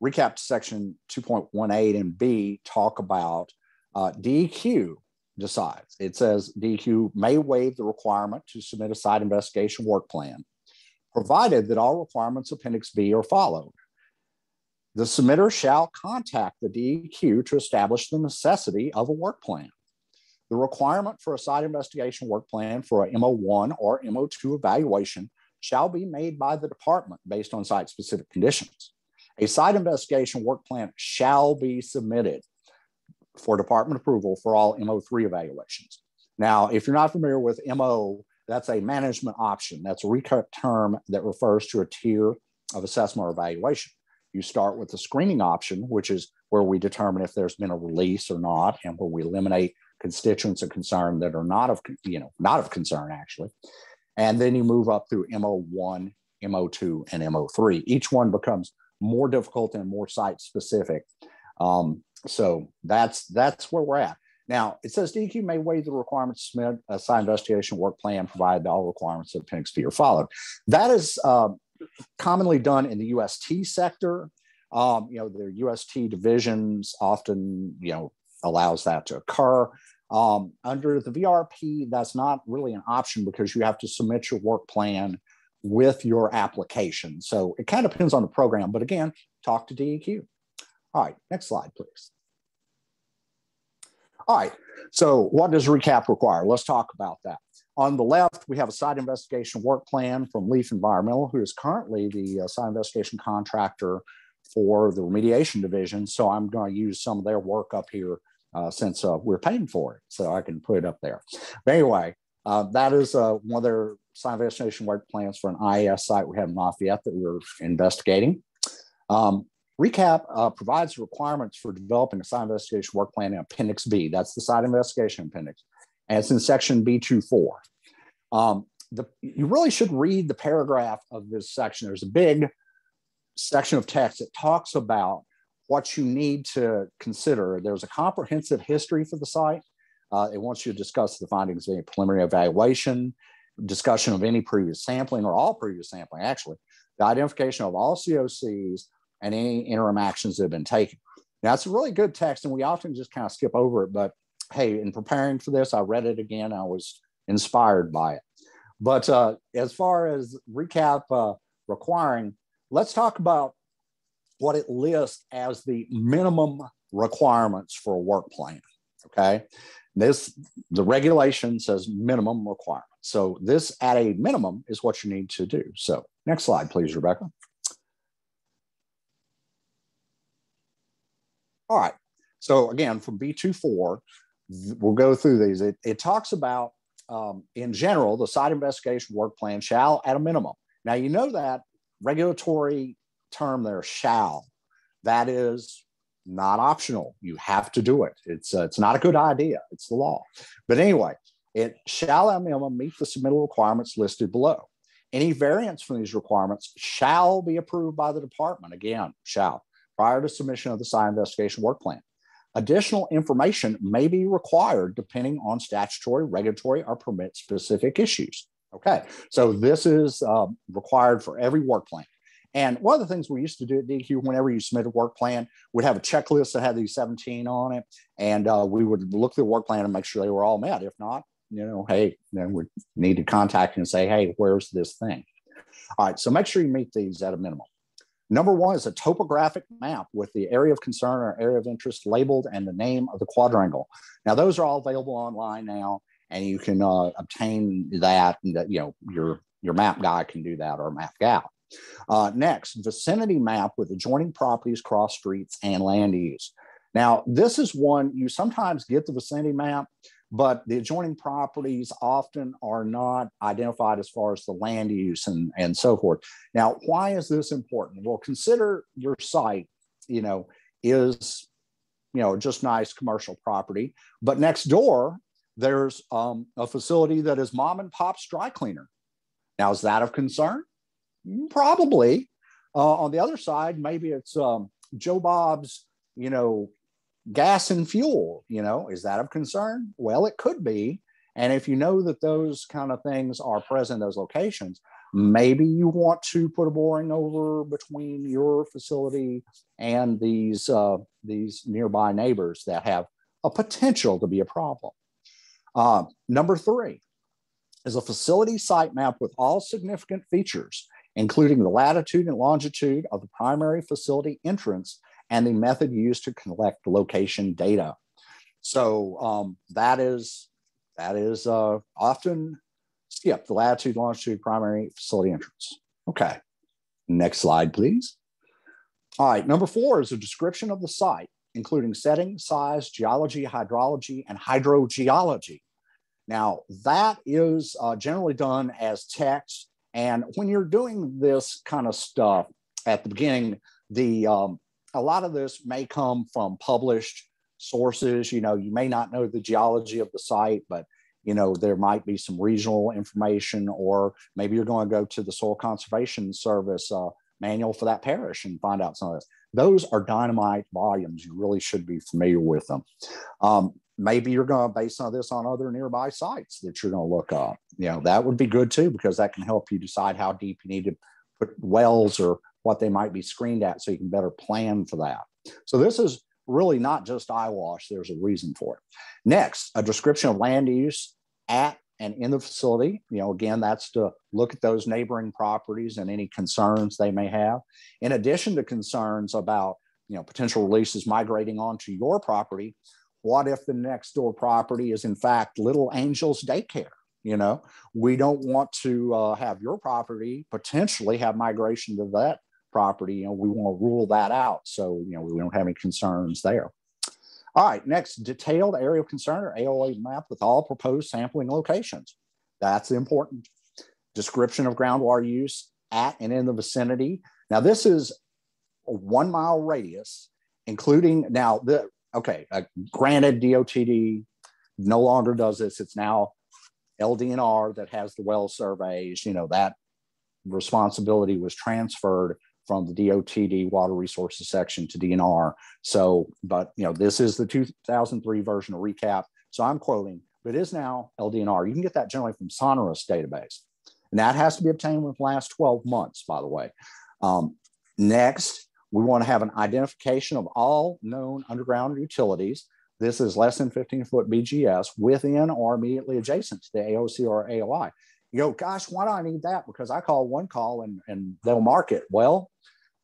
Recap section 2.18 and B talk about DEQ decides. It says DEQ may waive the requirement to submit a site investigation work plan, provided that all requirements of Appendix B are followed. The submitter shall contact the DEQ to establish the necessity of a work plan. The requirement for a site investigation work plan for a MO1 or MO2 evaluation shall be made by the department based on site-specific conditions. A site investigation work plan shall be submitted for department approval for all MO3 evaluations. Now, if you're not familiar with MO, that's a management option. That's a recurrent term that refers to a tier of assessment or evaluation. You start with the screening option, which is where we determine if there's been a release or not, and where we eliminate constituents of concern that are not of concern, actually. And then you move up through MO1, MO2, and MO3. Each one becomes more difficult and more site specific. So that's where we're at. Now, it says DEQ may waive the requirement to submit a site investigation work plan provided that all requirements of Appendix B are followed. That is commonly done in the UST sector. You know, the UST divisions often, you know, allows that to occur. Under the VRP, that's not really an option because you have to submit your work plan with your application. So it kind of depends on the program, but again, talk to DEQ. All right, next slide, please. All right, so what does Recap require? Let's talk about that. On the left, we have a site investigation work plan from Leaf Environmental, who is currently the site investigation contractor for the remediation division. So I'm going to use some of their work up here since we're paying for it, so I can put it up there. But anyway, that is one of their site investigation work plans for an IAS site we have in Lafayette that we're investigating. Recap provides requirements for developing a site investigation work plan in Appendix B. That's the site investigation appendix. And it's in section B24. You really should read the paragraph of this section. There's a big section of text that talks about what you need to consider. There's a comprehensive history for the site. It wants you to discuss the findings of any preliminary evaluation, discussion of any previous sampling or all previous sampling, actually, the identification of all COCs and any interim actions that have been taken. Now, it's a really good text, and we often just kind of skip over it, but hey, in preparing for this, I read it again. I was inspired by it. But as far as Recap requiring, let's talk about what it lists as the minimum requirements for a work plan, okay? The regulation says minimum requirements. So this at a minimum is what you need to do. So next slide, please, Rebecca. All right, so again, from B24, we'll go through these. It talks about, in general, the site investigation work plan shall at a minimum. Now, you know that regulatory term there, shall. That is not optional. You have to do it. It's not a good idea. It's the law. But anyway, it shall at a minimum meet the submittal requirements listed below. Any variance from these requirements shall be approved by the department. Again, shall, prior to submission of the site investigation work plan. Additional information may be required depending on statutory, regulatory, or permit-specific issues. Okay, so this is required for every work plan. And one of the things we used to do at DEQ, whenever you submit a work plan, we'd have a checklist that had these 17 on it, and we would look through the work plan and make sure they were all met. If not, hey, then we need to contact you and say, hey, where's this thing? All right, so make sure you meet these at a minimum. Number one is a topographic map with the area of concern or area of interest labeled and the name of the quadrangle. Now, those are all available online now, and you can obtain that, and that, your map guy can do that, or map gal. Next, vicinity map with adjoining properties, cross streets, and land use. Now, this is one you sometimes get the vicinity map, but the adjoining properties often are not identified as far as the land use and so forth. Now, why is this important? Well, consider your site, is, just nice commercial property, but next door, there's a facility that is mom and pop's dry cleaner. Now, is that of concern? Probably. On the other side, maybe it's Joe Bob's, gas and fuel, is that of concern? Well, it could be. And if you know that those kind of things are present in those locations, maybe you want to put a boring over between your facility and these nearby neighbors that have a potential to be a problem. Number three is a facility site map with all significant features, including the latitude and longitude of the primary facility entrance and the method used to collect location data. So that is often skipped, the latitude, longitude, primary facility entrance. Okay, next slide, please. All right, number four is a description of the site, including setting, size, geology, hydrology, and hydrogeology. Now, that is generally done as text. And when you're doing this kind of stuff at the beginning, a lot of this may come from published sources. You may not know the geology of the site, but there might be some regional information, or maybe you're going to go to the Soil Conservation Service manual for that parish and find out some of this. Those are dynamite volumes. You really should be familiar with them. Maybe you're going to base some of this on other nearby sites that you're going to look up. That would be good too, because that can help you decide how deep you need to put wells or what they might be screened at, so you can better plan for that. So this is really not just eyewash. There's a reason for it. Next, a description of land use at and in the facility. Again, that's to look at those neighboring properties and any concerns they may have. In addition to concerns about, potential releases migrating onto your property, what if the next door property is in fact Little Angel's daycare? We don't want to have your property potentially have migration to that property. We want to rule that out, so we don't have any concerns there. All right, next, detailed area of concern or AOA map with all proposed sampling locations. That's important. Description of groundwater use at and in the vicinity. Now, this is a 1 mile radius, including granted, DOTD no longer does this. It's now LDNR that has the well surveys. That responsibility was transferred from the DOTD Water Resources section to DNR. So, but this is the 2003 version of Recap. So I'm quoting, but it is now LDNR. You can get that generally from Sonorous database. And that has to be obtained within the last 12 months, by the way. Next, we want to have an identification of all known underground utilities. This is less than 15-foot BGS within or immediately adjacent to the AOC or AOI. Gosh, why do I need that? Because I call one call and they'll mark it. Well,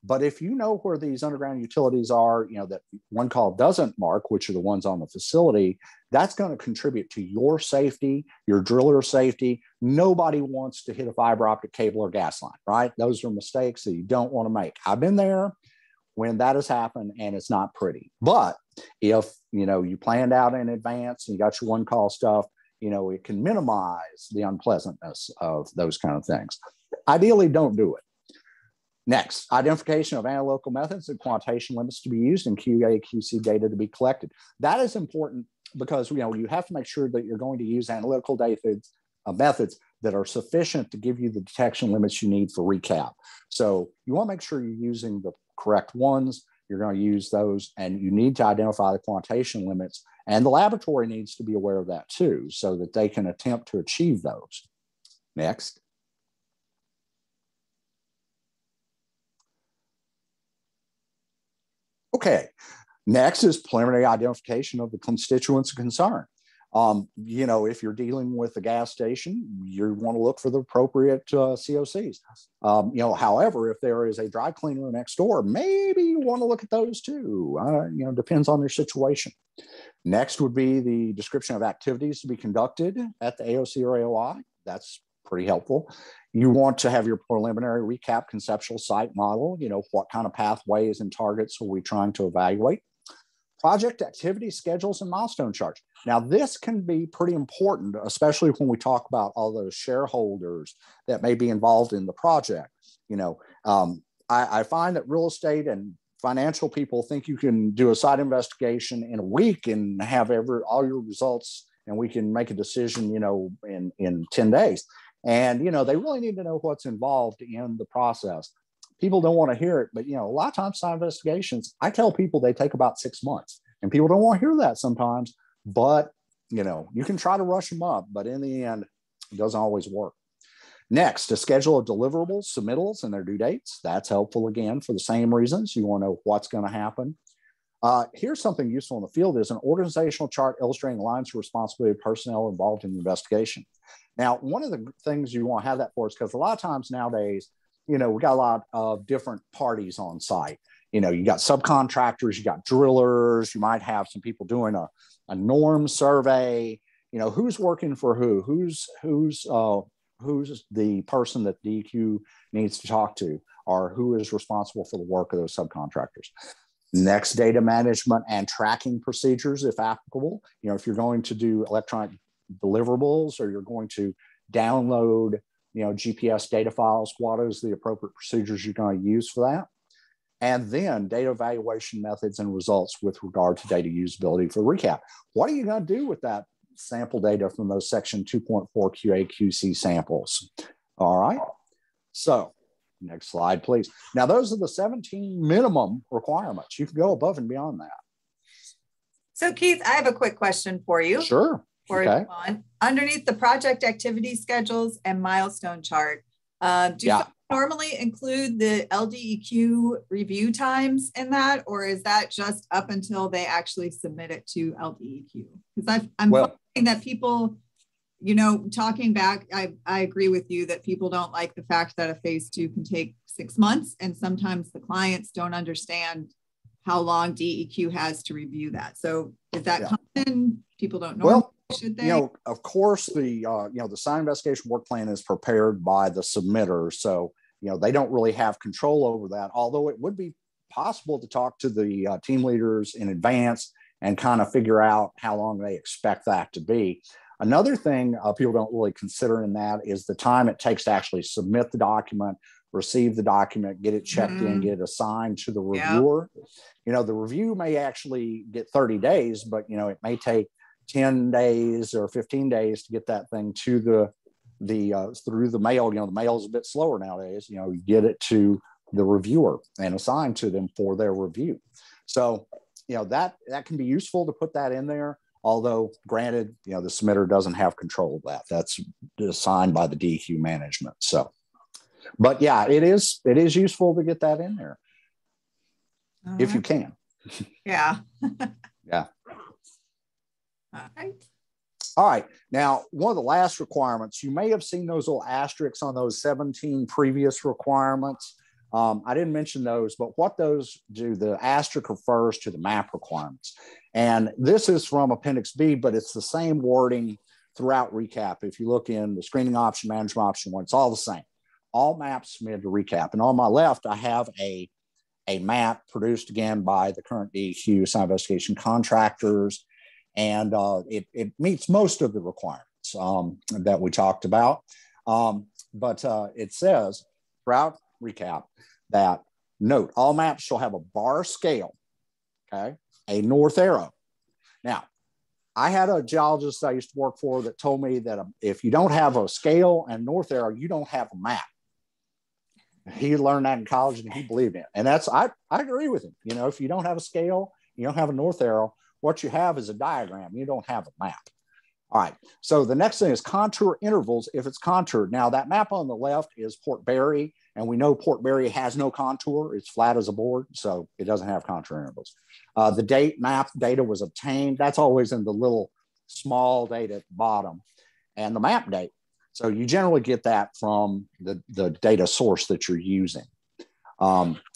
but if you know where these underground utilities are, that one call doesn't mark, which are the ones on the facility, that's going to contribute to your safety, your driller safety. Nobody wants to hit a fiber optic cable or gas line, right? Those are mistakes that you don't want to make. I've been there when that has happened, and it's not pretty. But if you planned out in advance and you got your one call stuff, it can minimize the unpleasantness of those kind of things. Ideally, don't do it. Next, identification of analytical methods and quantitation limits to be used and Qaqc data to be collected. That is important because you have to make sure that you're going to use analytical methods that are sufficient to give you the detection limits you need for recap. So you want to make sure you're using the correct ones. you're going to use those, and you need to identify the quantitation limits, and the laboratory needs to be aware of that too, so that they can attempt to achieve those. Next. Okay, next is preliminary identification of the constituents of concern. You know, if you're dealing with a gas station, you want to look for the appropriate COCs. You know, however, if there is a dry cleaner next door, maybe you want to look at those too. You know, depends on their situation. Next would be the description of activities to be conducted at the AOC or AOI. That's pretty helpful. You want to have your preliminary recap conceptual site model. You know, what kind of pathways and targets are we trying to evaluate? Project activity schedules and milestone charts. Now, this can be pretty important, especially when we talk about all those shareholders that may be involved in the project. You know, I find that real estate and financial people think you can do a site investigation in a week and have all your results, and we can make a decision, you know, in 10 days. And, you know, they really need to know what's involved in the process. People don't want to hear it, but, you know, a lot of times site investigations, I tell people they take about 6 months, and people don't want to hear that sometimes, but, you know, you can try to rush them up, but in the end, it doesn't always work. Next, a schedule of deliverables, submittals, and their due dates. That's helpful again for the same reasons. You want to know what's going to happen. Here's something useful in the field is an organizational chart illustrating lines of responsibility of personnel involved in the investigation. Now, one of the things you want to have that for is because a lot of times nowadays, you know, we got a lot of different parties on site. You know, you got subcontractors, you got drillers, you might have some people doing a norm survey. You know, who's working for who? Who's the person that DEQ needs to talk to, or who is responsible for the work of those subcontractors. Next, data management and tracking procedures, if applicable. You know, if you're going to do electronic deliverables or you're going to download, you know, GPS data files, what is the appropriate procedures you're going to use for that? And then data evaluation methods and results with regard to data usability for recap. What are you going to do with that sample data from those section 2.4 QA/QC samples? All right. So next slide, please. Now, those are the 17 minimum requirements. You can go above and beyond that. So Keith, I have a quick question for you. Sure. Okay. Underneath the project activity schedules and milestone chart, do you normally include the LDEQ review times in that, or is that just up until they actually submit it to LDEQ? Because I'm finding that people, you know, talking back, I agree with you that people don't like the fact that a phase 2 can take 6 months, and sometimes the clients don't understand how long DEQ has to review that. So is that common? People don't know. Well, should they? You know, of course, the site investigation work plan is prepared by the submitter, so you know they don't really have control over that. Although it would be possible to talk to the team leaders in advance and kind of figure out how long they expect that to be. Another thing people don't really consider in that is the time it takes to actually submit the document, receive the document, get it checked in, get it assigned to the reviewer. You know, the review may actually get 30 days, but, you know, it may take 10 days or 15 days to get that thing to through the mail. You know, the mail is a bit slower nowadays. You know, you get it to the reviewer and assigned to them for their review. So, you know, that can be useful to put that in there. Although, granted, you know, the submitter doesn't have control of that. That's assigned by the DEQ management. So, but yeah, it is useful to get that in there if you can. Yeah. Yeah. All right. All right. Now, one of the last requirements, you may have seen those little asterisks on those 17 previous requirements. I didn't mention those, but what those do, the asterisk refers to the map requirements. And this is from Appendix B, but it's the same wording throughout Recap. If you look in the screening option, management option 1, it's all the same. All maps submitted to Recap. And on my left, I have a map produced again by the current DEQ site investigation contractors. And it meets most of the requirements that we talked about. But it says throughout Recap that, note, all maps shall have a bar scale, okay, a north arrow. Now, I had a geologist I used to work for that told me that if you don't have a scale and north arrow, you don't have a map. he learned that in college and he believed in it. And that's, I agree with him. You know, if you don't have a scale, you don't have a north arrow, what you have is a diagram. You don't have a map. All right. So the next thing is contour intervals if it's contoured. Now that map on the left is Port Barry, and we know Port Barry has no contour. It's flat as a board, so it doesn't have contour intervals. The date map data was obtained. That's always in the little small data at the bottom, and the map date. So you generally get that from the data source that you're using.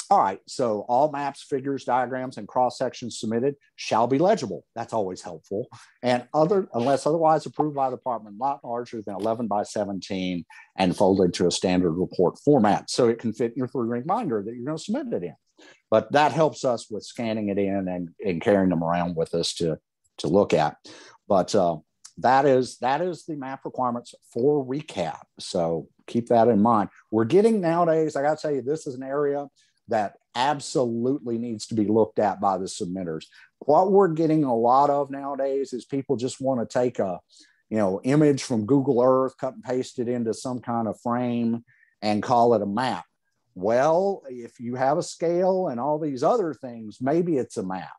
All right, so all maps, figures, diagrams, and cross-sections submitted shall be legible. That's always helpful. And unless otherwise approved by the department, not larger than 11 by 17 and folded to a standard report format. So it can fit in your 3-ring binder that you're going to submit it in. But that helps us with scanning it in and carrying them around with us to look at. But that is the map requirements for recap. So keep that in mind. We're getting nowadays, I got to tell you, this is an area that absolutely needs to be looked at by the submitters. What we're getting a lot of nowadays is people just want to take a, image from Google Earth, cut and paste it into some kind of frame and call it a map. Well, if you have a scale and all these other things, maybe it's a map.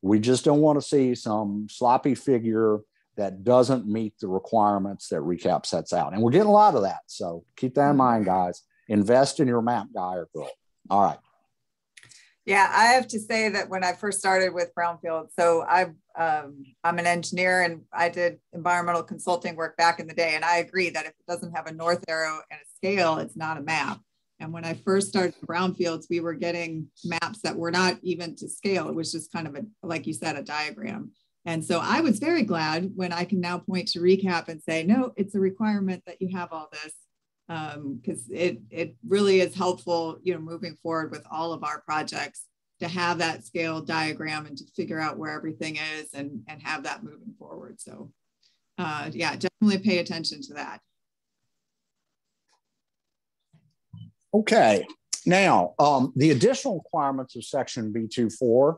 We just don't want to see some sloppy figure that doesn't meet the requirements that Recap sets out. And we're getting a lot of that. So keep that in mind, guys. Invest in your map guy or girl. All right. Yeah, I have to say that when I first started with brownfield, so I'm an engineer and I did environmental consulting work back in the day. And I agree that if it doesn't have a north arrow and a scale, it's not a map. And when I first started brownfields, we were getting maps that were not even to scale. It was just kind of like you said, a diagram. And so I was very glad when I can now point to Recap and say, no, it's a requirement that you have all this. Because it really is helpful, moving forward with all of our projects to have that scale diagram and to figure out where everything is and have that moving forward. So yeah, definitely pay attention to that. Okay. Now, the additional requirements of section B24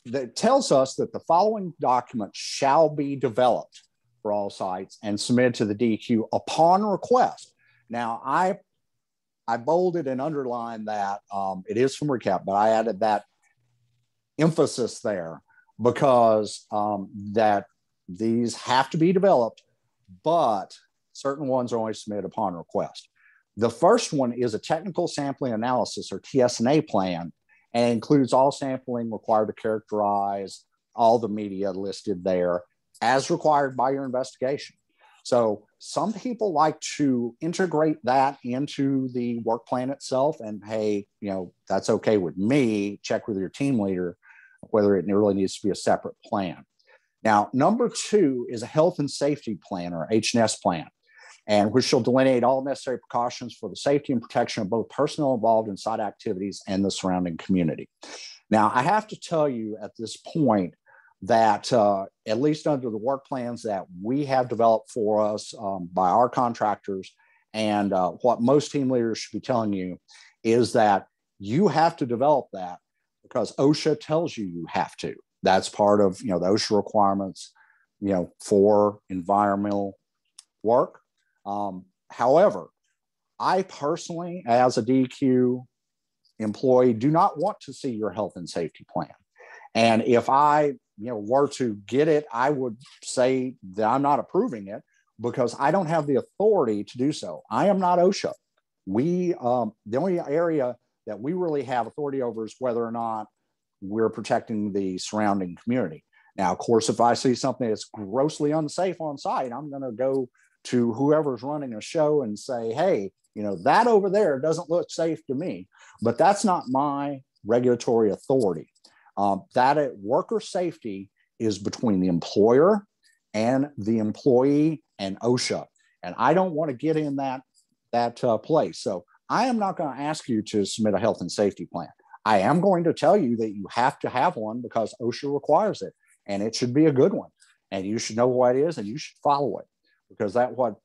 that tells us that the following documents shall be developed for all sites and submitted to the DEQ upon request. Now, I bolded and underlined that it is from Recap, but I added that emphasis there because that these have to be developed, but certain ones are only submitted upon request. The first one is a technical sampling analysis or TS&A plan, and includes all sampling required to characterize all the media listed there as required by your investigation. So some people like to integrate that into the work plan itself and, hey, that's okay with me. Check with your team leader whether it really needs to be a separate plan. Now, number 2 is a health and safety plan or H&S plan, and which shall delineate all necessary precautions for the safety and protection of both personnel involved in site activities and the surrounding community. Now, I have to tell you at this point that at least under the work plans that we have developed for us by our contractors, and what most team leaders should be telling you is that you have to develop that because OSHA tells you have to. That's part of the OSHA requirements for environmental work. However, I personally, as a DEQ employee, do not want to see your health and safety plan. And if I were to get it, I would say that I'm not approving it because I don't have the authority to do so. I am not OSHA. The only area that we really have authority over is whether or not we're protecting the surrounding community. Now, of course, if I see something that's grossly unsafe on site, I'm going to go to whoever's running a show and say, hey, that over there doesn't look safe to me, but that's not my regulatory authority. That worker safety is between the employer and the employee and OSHA. And I don't want to get in that place. So I am not going to ask you to submit a health and safety plan. I am going to tell you that you have to have one because OSHA requires it, and it should be a good one. And you should know what it is and you should follow it because that's what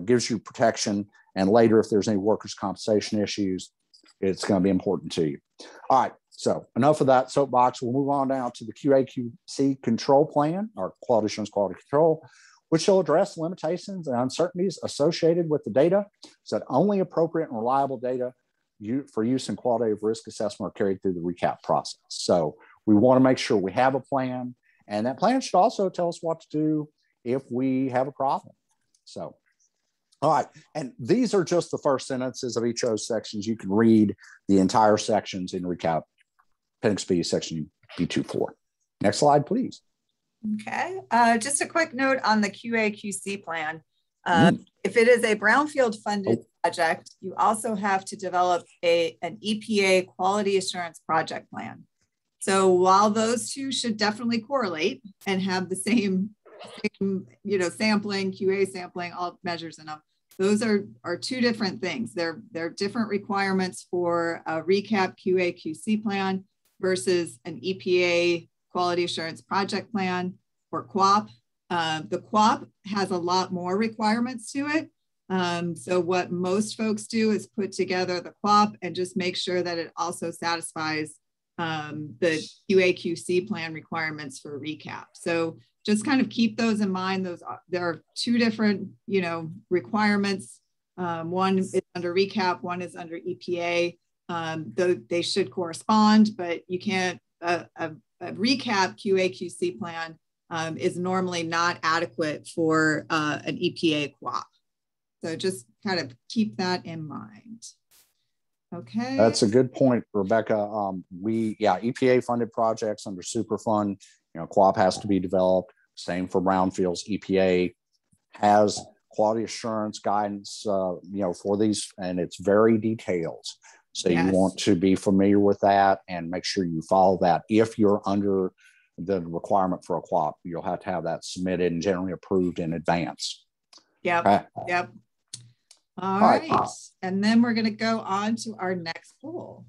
gives you protection. And later, if there's any workers' compensation issues, it's going to be important to you. All right. So enough of that soapbox. We'll move on now to the QAQC control plan, or quality assurance quality control, which shall address limitations and uncertainties associated with the data, so that only appropriate and reliable data for use in qualitative risk assessment are carried through the recap process. So we want to make sure we have a plan, and that plan should also tell us what to do if we have a problem. So, all right, and these are just the first sentences of each of those sections. You can read the entire sections in recap, Appendix B, section B24. Next slide, please. Okay, just a quick note on the QA/QC plan. If it is a brownfield funded project, you also have to develop an EPA quality assurance project plan. So while those two should definitely correlate and have the same sampling, QA sampling, all measures in them, those are two different things. They're different requirements for a recap QA/QC plan versus an EPA quality assurance project plan, or QAP. The QAP has a lot more requirements to it. So what most folks do is put together the QAP and just make sure that it also satisfies the QA/QC plan requirements for recap. So just kind of keep those in mind. There are two different requirements. One is under recap, one is under EPA. Though they should correspond, but you can't. A recap QA/QC plan is normally not adequate for an EPA QAP. So just kind of keep that in mind. Okay. That's a good point, Rebecca. EPA funded projects under Superfund, QAP has to be developed. Same for brownfields. EPA has quality assurance guidance, for these, and it's very detailed. So yes, you want to be familiar with that and make sure you follow that. If you're under the requirement for a QAP, you'll have to have that submitted and generally approved in advance. Yep. Okay. Yep. All right. And then we're going to go on to our next poll.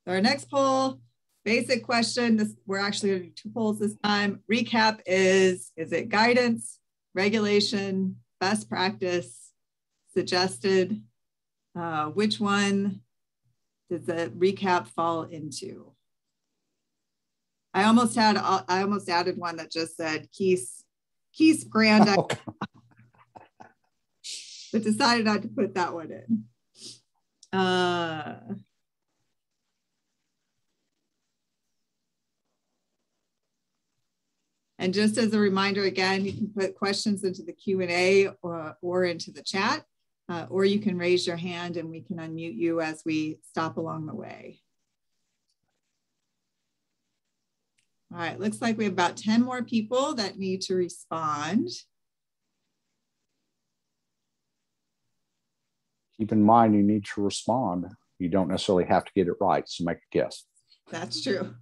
So our next poll, basic question. We're actually going to do two polls this time. Recap is it guidance, regulation, best practice, suggested? Which one does the recap fall into? I almost added one that just said Keith's grand, but decided not to put that one in. And just as a reminder, again, you can put questions into the Q&A or into the chat. Or you can raise your hand and we can unmute you as we stop along the way. All right, looks like we have about 10 more people that need to respond. Keep in mind, you need to respond. You don't necessarily have to get it right, so make a guess. That's true.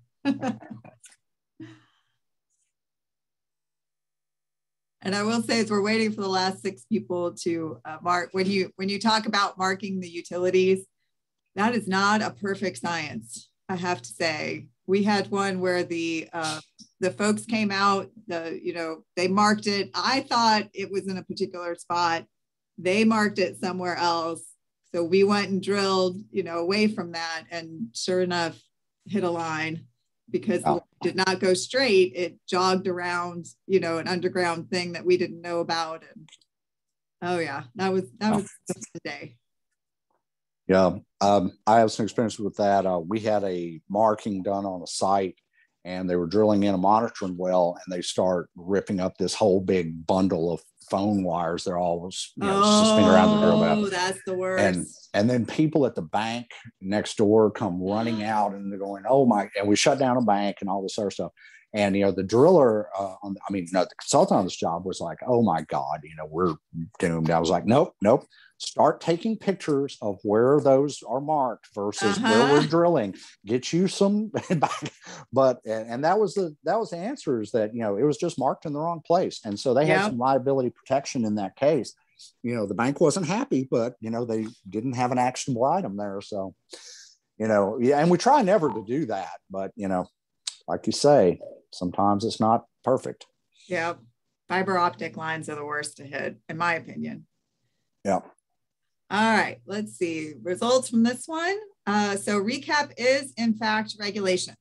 And I will say, as we're waiting for the last 6 people to mark, when you talk about marking the utilities, that is not a perfect science, I have to say. We had one where the folks came out, they marked it. I thought it was in a particular spot. They marked it somewhere else. So we went and drilled, away from that, and sure enough, hit a line. Because it did not go straight, it jogged around, an underground thing that we didn't know about. And oh yeah, that was the day. Yeah, I have some experience with that. We had a marking done on a site, and they were drilling in a monitoring well, and they start ripping up this whole big bundle of phone wires. They're all suspended around the drill bit. Oh, that's the worst. And then people at the bank next door come running out, and they're going, "Oh my!" And we shut down a bank and all this other stuff. And the driller, the consultant on this job was like, "Oh my God, we're doomed." I was like, "Nope. Start taking pictures of where those are marked versus where we're drilling. Get you some." But that was the answer, is that it was just marked in the wrong place, and so they had some liability protection in that case. The bank wasn't happy, but they didn't have an actionable item there. So and we try never to do that, but like you say, sometimes it's not perfect. Yeah, fiber optic lines are the worst to hit, in my opinion. Yeah. All right, let's see results from this one. So recap is in fact regulation.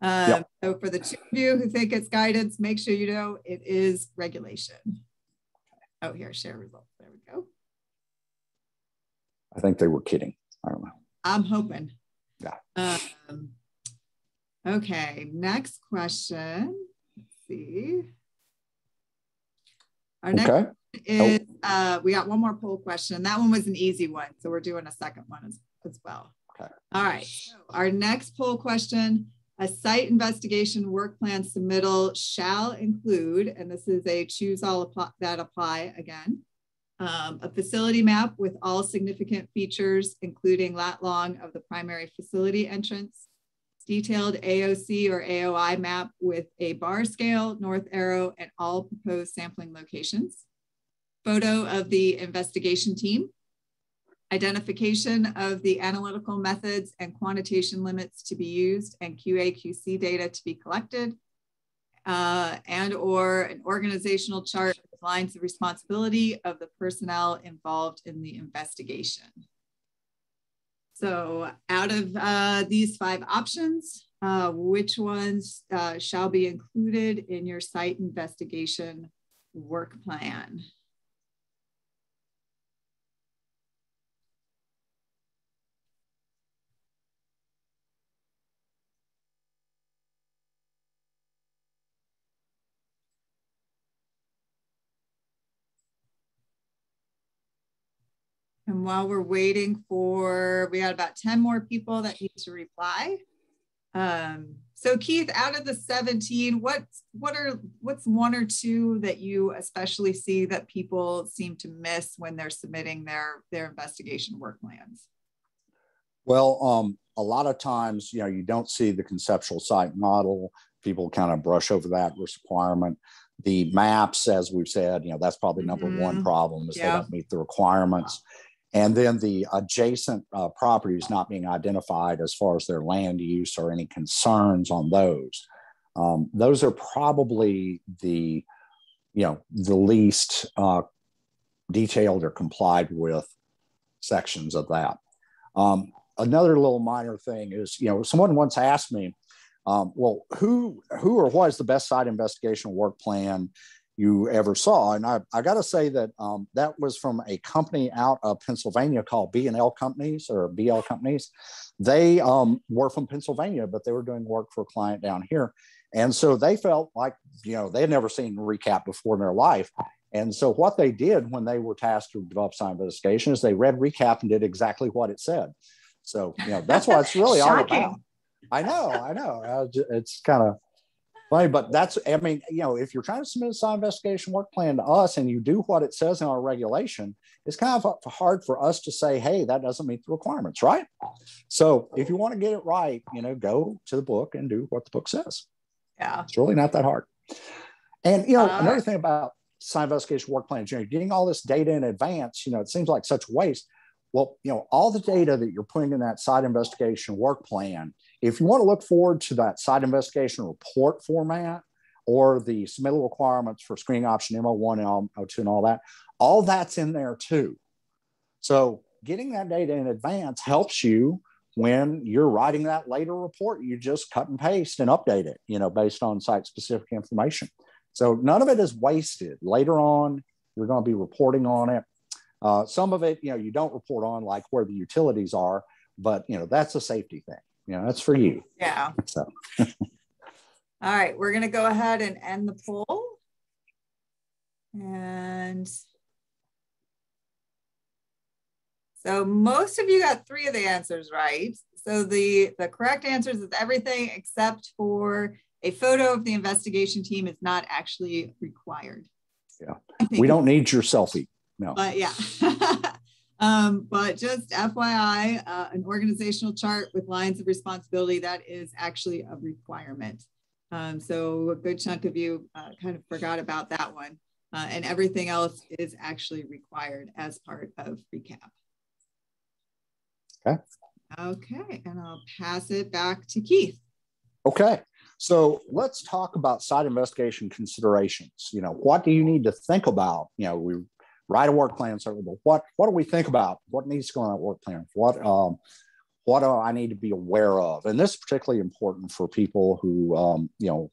So for the two of you who think it's guidance, make sure you know it is regulation. Oh, here, share results. There we go. I think they were kidding. I don't know. I'm hoping. Yeah. Okay, next question. Let's see. Our next is, we got one more poll question. That one was an easy one. So we're doing a second one as well. Okay. All right. So our next poll question, a site investigation work plan submittal shall include, and this is a choose all apply again, a facility map with all significant features, including lat long of the primary facility entrance, detailed AOC or AOI map with a bar scale, north arrow, and all proposed sampling locations, photo of the investigation team, identification of the analytical methods and quantitation limits to be used and QA/QC data to be collected, and or an organizational chart with lines of responsibility of the personnel involved in the investigation. So out of these 5 options, which ones shall be included in your site investigation work plan? And while we're waiting for, we got about 10 more people that need to reply. So Keith, out of the 17, what's 1 or 2 that you especially see that people seem to miss when they're submitting their investigation work plans? Well, a lot of times, you don't see the conceptual site model. People kind of brush over that requirement. The maps, as we've said, that's probably number 1 problem is they don't meet the requirements. And then the adjacent properties not being identified as far as their land use or any concerns on those. Those are probably the least detailed or complied with sections of that. Another little minor thing is, someone once asked me, well, who or what is the best site investigation work plan you ever saw? And I got to say that that was from a company out of Pennsylvania called B&L Companies or BL Companies. They were from Pennsylvania, but they were doing work for a client down here. And so they felt like, they had never seen Recap before in their life. And so what they did when they were tasked to develop site investigation is they read Recap and did exactly what it said. So, that's what it's really all about. I know. It's kind of funny, but that's, if you're trying to submit a site investigation work plan to us and you do what it says in our regulation, it's kind of hard for us to say, hey, that doesn't meet the requirements, right? So if you want to get it right, go to the book and do what the book says. Yeah. It's really not that hard. And, another thing about site investigation work plans, you're getting all this data in advance, it seems like such waste. Well, all the data that you're putting in that site investigation work plan, if you want to look forward to that site investigation report format or the submittal requirements for screening option M01 and M02 and all that's in there too. So getting that data in advance helps you when you're writing that later report. You just cut and paste and update it, based on site specific information. So none of it is wasted. Later on, you're going to be reporting on it. Some of it, you don't report on, like where the utilities are, but that's a safety thing. That's for you. Yeah. So. All right, we're going to go ahead and end the poll. And so most of you got 3 of the answers right. So the correct answers is everything except for a photo of the investigation team is not actually required. Yeah, we don't need your selfie. No. But yeah. But just FYI, an organizational chart with lines of responsibility, that is actually a requirement. So a good chunk of you kind of forgot about that one. And everything else is actually required as part of Recap. Okay. Okay, and I'll pass it back to Keith. Okay, so let's talk about site investigation considerations. What do you need to think about? We write a work plan, so what do we think about? What needs to go on that work plan? What what do I need to be aware of? And this is particularly important for people who, you know,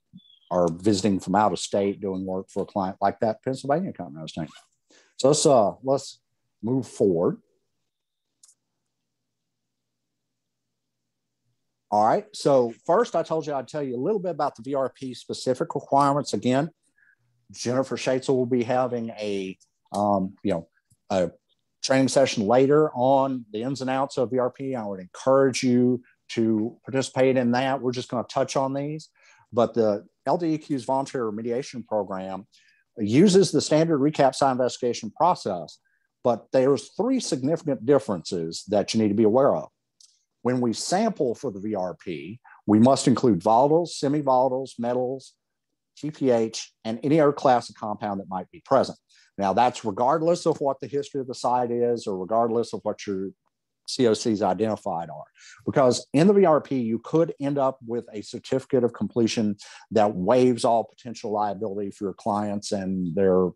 are visiting from out of state doing work for a client like that Pennsylvania company I was thinking. So let's move forward. All right, so first I told you I'd tell you a little bit about the VRP specific requirements. Again, Jennifer Schatzel will be having a, a training session later on the ins and outs of VRP. I would encourage you to participate in that. We're just going to touch on these, but the LDEQ's voluntary remediation program uses the standard Recapsci investigation process, but there's 3 significant differences that you need to be aware of. When we sample for the VRP, we must include volatiles, semi-volatiles, metals, TPH, and any other class of compound that might be present. Now, that's regardless of what the history of the site is or regardless of what your COCs identified are. Because in the VRP, you could end up with a certificate of completion that waives all potential liability for your clients and their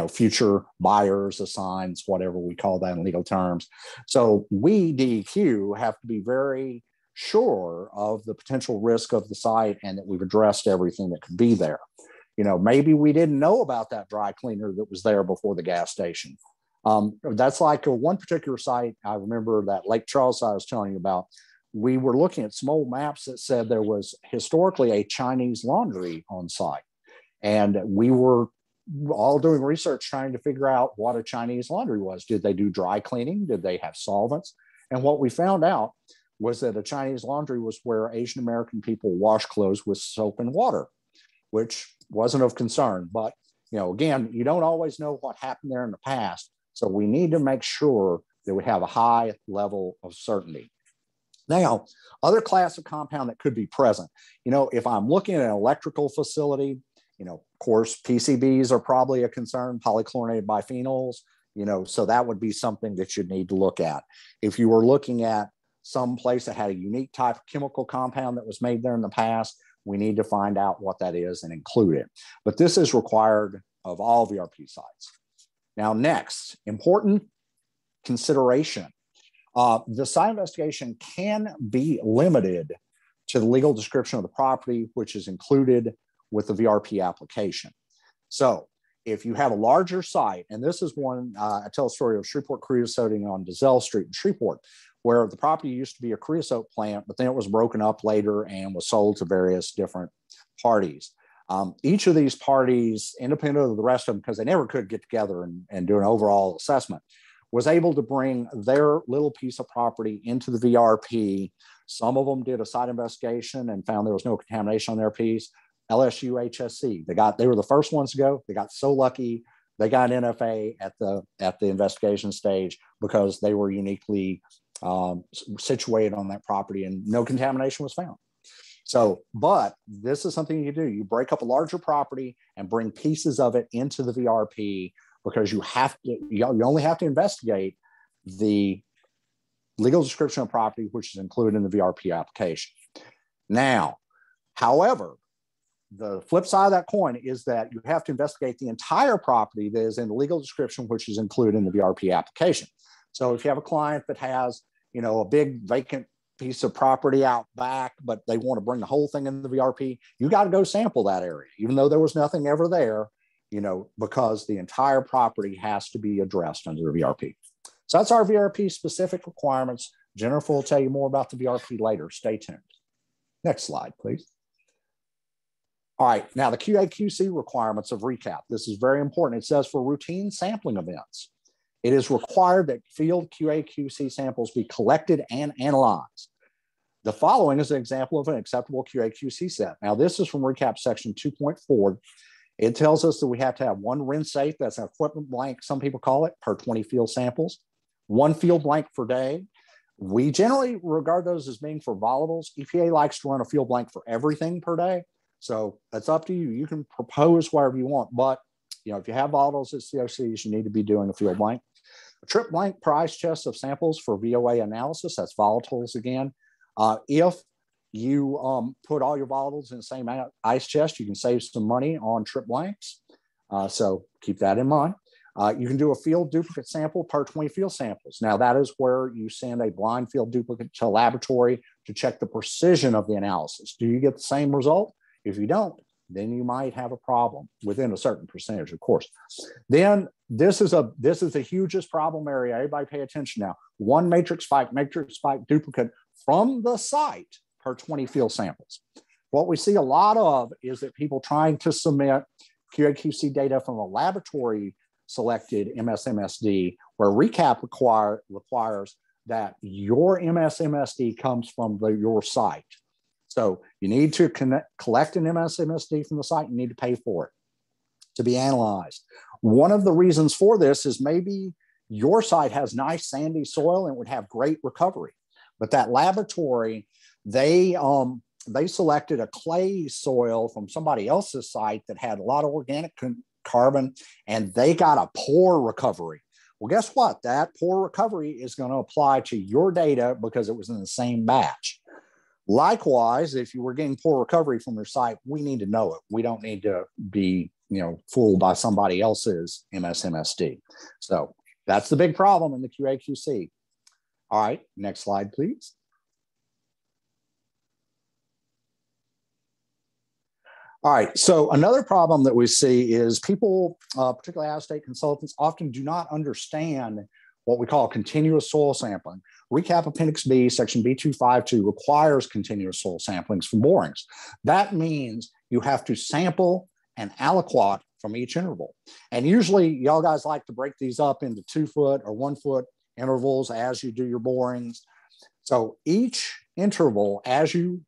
future buyers, assigns, whatever we call that in legal terms. So we, DEQ, have to be very sure of the potential risk of the site and that we've addressed everything that could be there. Maybe we didn't know about that dry cleaner that was there before the gas station. That's like one particular site. I remember that Lake Charles I was telling you about. We were looking at some old maps that said there was historically a Chinese laundry on site. And we were all doing research trying to figure out what a Chinese laundry was. Did they do dry cleaning? Did they have solvents? And what we found out was that a Chinese laundry was where Asian American people wash clothes with soap and water, which wasn't of concern. But, again, you don't always know what happened there in the past. So we need to make sure that we have a high level of certainty. Now, other class of compound that could be present, if I'm looking at an electrical facility, of course, PCBs are probably a concern, polychlorinated biphenyls, so that would be something that you'd need to look at. If you were looking at some place that had a unique type of chemical compound that was made there in the past, we need to find out what that is and include it. But this is required of all VRP sites. Now, next, important consideration. The site investigation can be limited to the legal description of the property, which is included with the VRP application. So if you have a larger site, and this is one, I tell a story of Shreveport creosoting on Dazelle Street in Shreveport, where the property used to be a creosote plant, but then it was broken up later and was sold to various different parties. Each of these parties, independent of the rest of them, because they never could get together and do an overall assessment, was able to bring their little piece of property into the VRP. Some of them did a site investigation and found there was no contamination on their piece. LSU HSC, they were the first ones to go. They got so lucky. They got an NFA at the investigation stage because they were uniquely situated on that property and no contamination was found. So, but this is something you do. You break up a larger property and bring pieces of it into the VRP because you only have to investigate the legal description of property, which is included in the VRP application. Now, however, the flip side of that coin is that you have to investigate the entire property that is in the legal description, which is included in the VRP application. So if you have a client that has, a big vacant piece of property out back, but they want to bring the whole thing in the VRP, you got to go sample that area, even though there was nothing ever there, because the entire property has to be addressed under the VRP. So that's our VRP specific requirements. Jennifer will tell you more about the VRP later. Stay tuned. Next slide, please. All right, now the QA/QC requirements of Recap. This is very important. It says for routine sampling events, it is required that field QA/QC samples be collected and analyzed. The following is an example of an acceptable QA/QC set. Now, this is from Recap section 2.4. It tells us that we have to have one rinse safe, that's an equipment blank, some people call it, per 20 field samples, one field blank per day. We generally regard those as being for volatiles. EPA likes to run a field blank for everything per day. So that's up to you. You can propose whatever you want, but if you have volatiles at COCs, you need to be doing a field blank. A trip blank per ice chest of samples for VOA analysis, that's volatiles again. If you put all your volatiles in the same ice chest, you can save some money on trip blanks. So keep that in mind. You can do a field duplicate sample per 20 field samples. Now, that is where you send a blind field duplicate to a laboratory to check the precision of the analysis. Do you get the same result? If you don't, then you might have a problem within a certain percentage, of course. Then this is the hugest problem area. Everybody pay attention now. One matrix spike duplicate from the site per 20 field samples. What we see a lot of is that people trying to submit QA/QC data from a laboratory selected MSMSD, where Recap requires that your MSMSD comes from your site. So you need to collect an MSMSD from the site. You need to pay for it to be analyzed. One of the reasons for this is maybe your site has nice sandy soil and would have great recovery, but that laboratory, they selected a clay soil from somebody else's site that had a lot of organic carbon, and they got a poor recovery. Well, guess what? That poor recovery is going to apply to your data because it was in the same batch. Likewise, if you were getting poor recovery from your site, we need to know it. We don't need to be, fooled by somebody else's MSMSD. So that's the big problem in the QA/QC. All right, next slide, please. All right, so another problem that we see is people, particularly out-of-state consultants, often do not understand what we call continuous soil sampling. Recap Appendix B, Section B252 requires continuous soil samplings from borings. That means you have to sample an aliquot from each interval. And usually y'all guys like to break these up into 2 foot or 1 foot intervals as you do your borings. So each interval, as you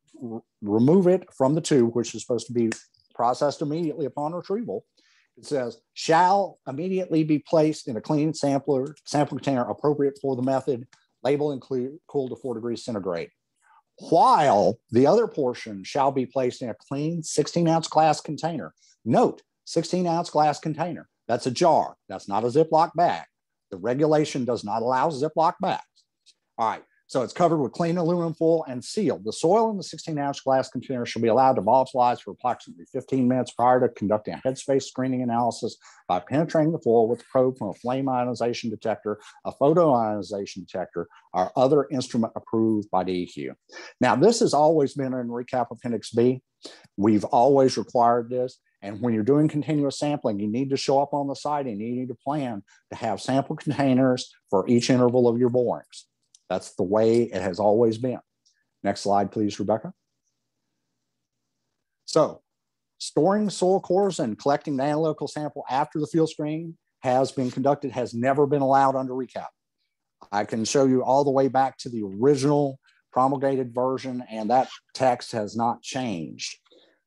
remove it from the tube, which is supposed to be processed immediately upon retrieval, it says, shall immediately be placed in a clean sample container appropriate for the method, label and cool to 4 degrees centigrade. While the other portion shall be placed in a clean 16-ounce glass container. Note, 16-ounce glass container. That's a jar. That's not a Ziploc bag. The regulation does not allow Ziploc bags. All right. So it's covered with clean aluminum foil and sealed. The soil in the 16-ounce glass container shall be allowed to volatilize for approximately 15 minutes prior to conducting a headspace screening analysis by penetrating the foil with a probe from a flame ionization detector, a photoionization detector, or other instrument approved by DEQ. Now, this has always been in Recap Appendix B. We've always required this. And when you're doing continuous sampling, you need to show up on the site and you need to plan to have sample containers for each interval of your borings. That's the way it has always been. Next slide, please, Rebecca. So storing soil cores and collecting the analytical sample after the field screening has been conducted, has never been allowed under Recap. I can show you all the way back to the original promulgated version, and that text has not changed.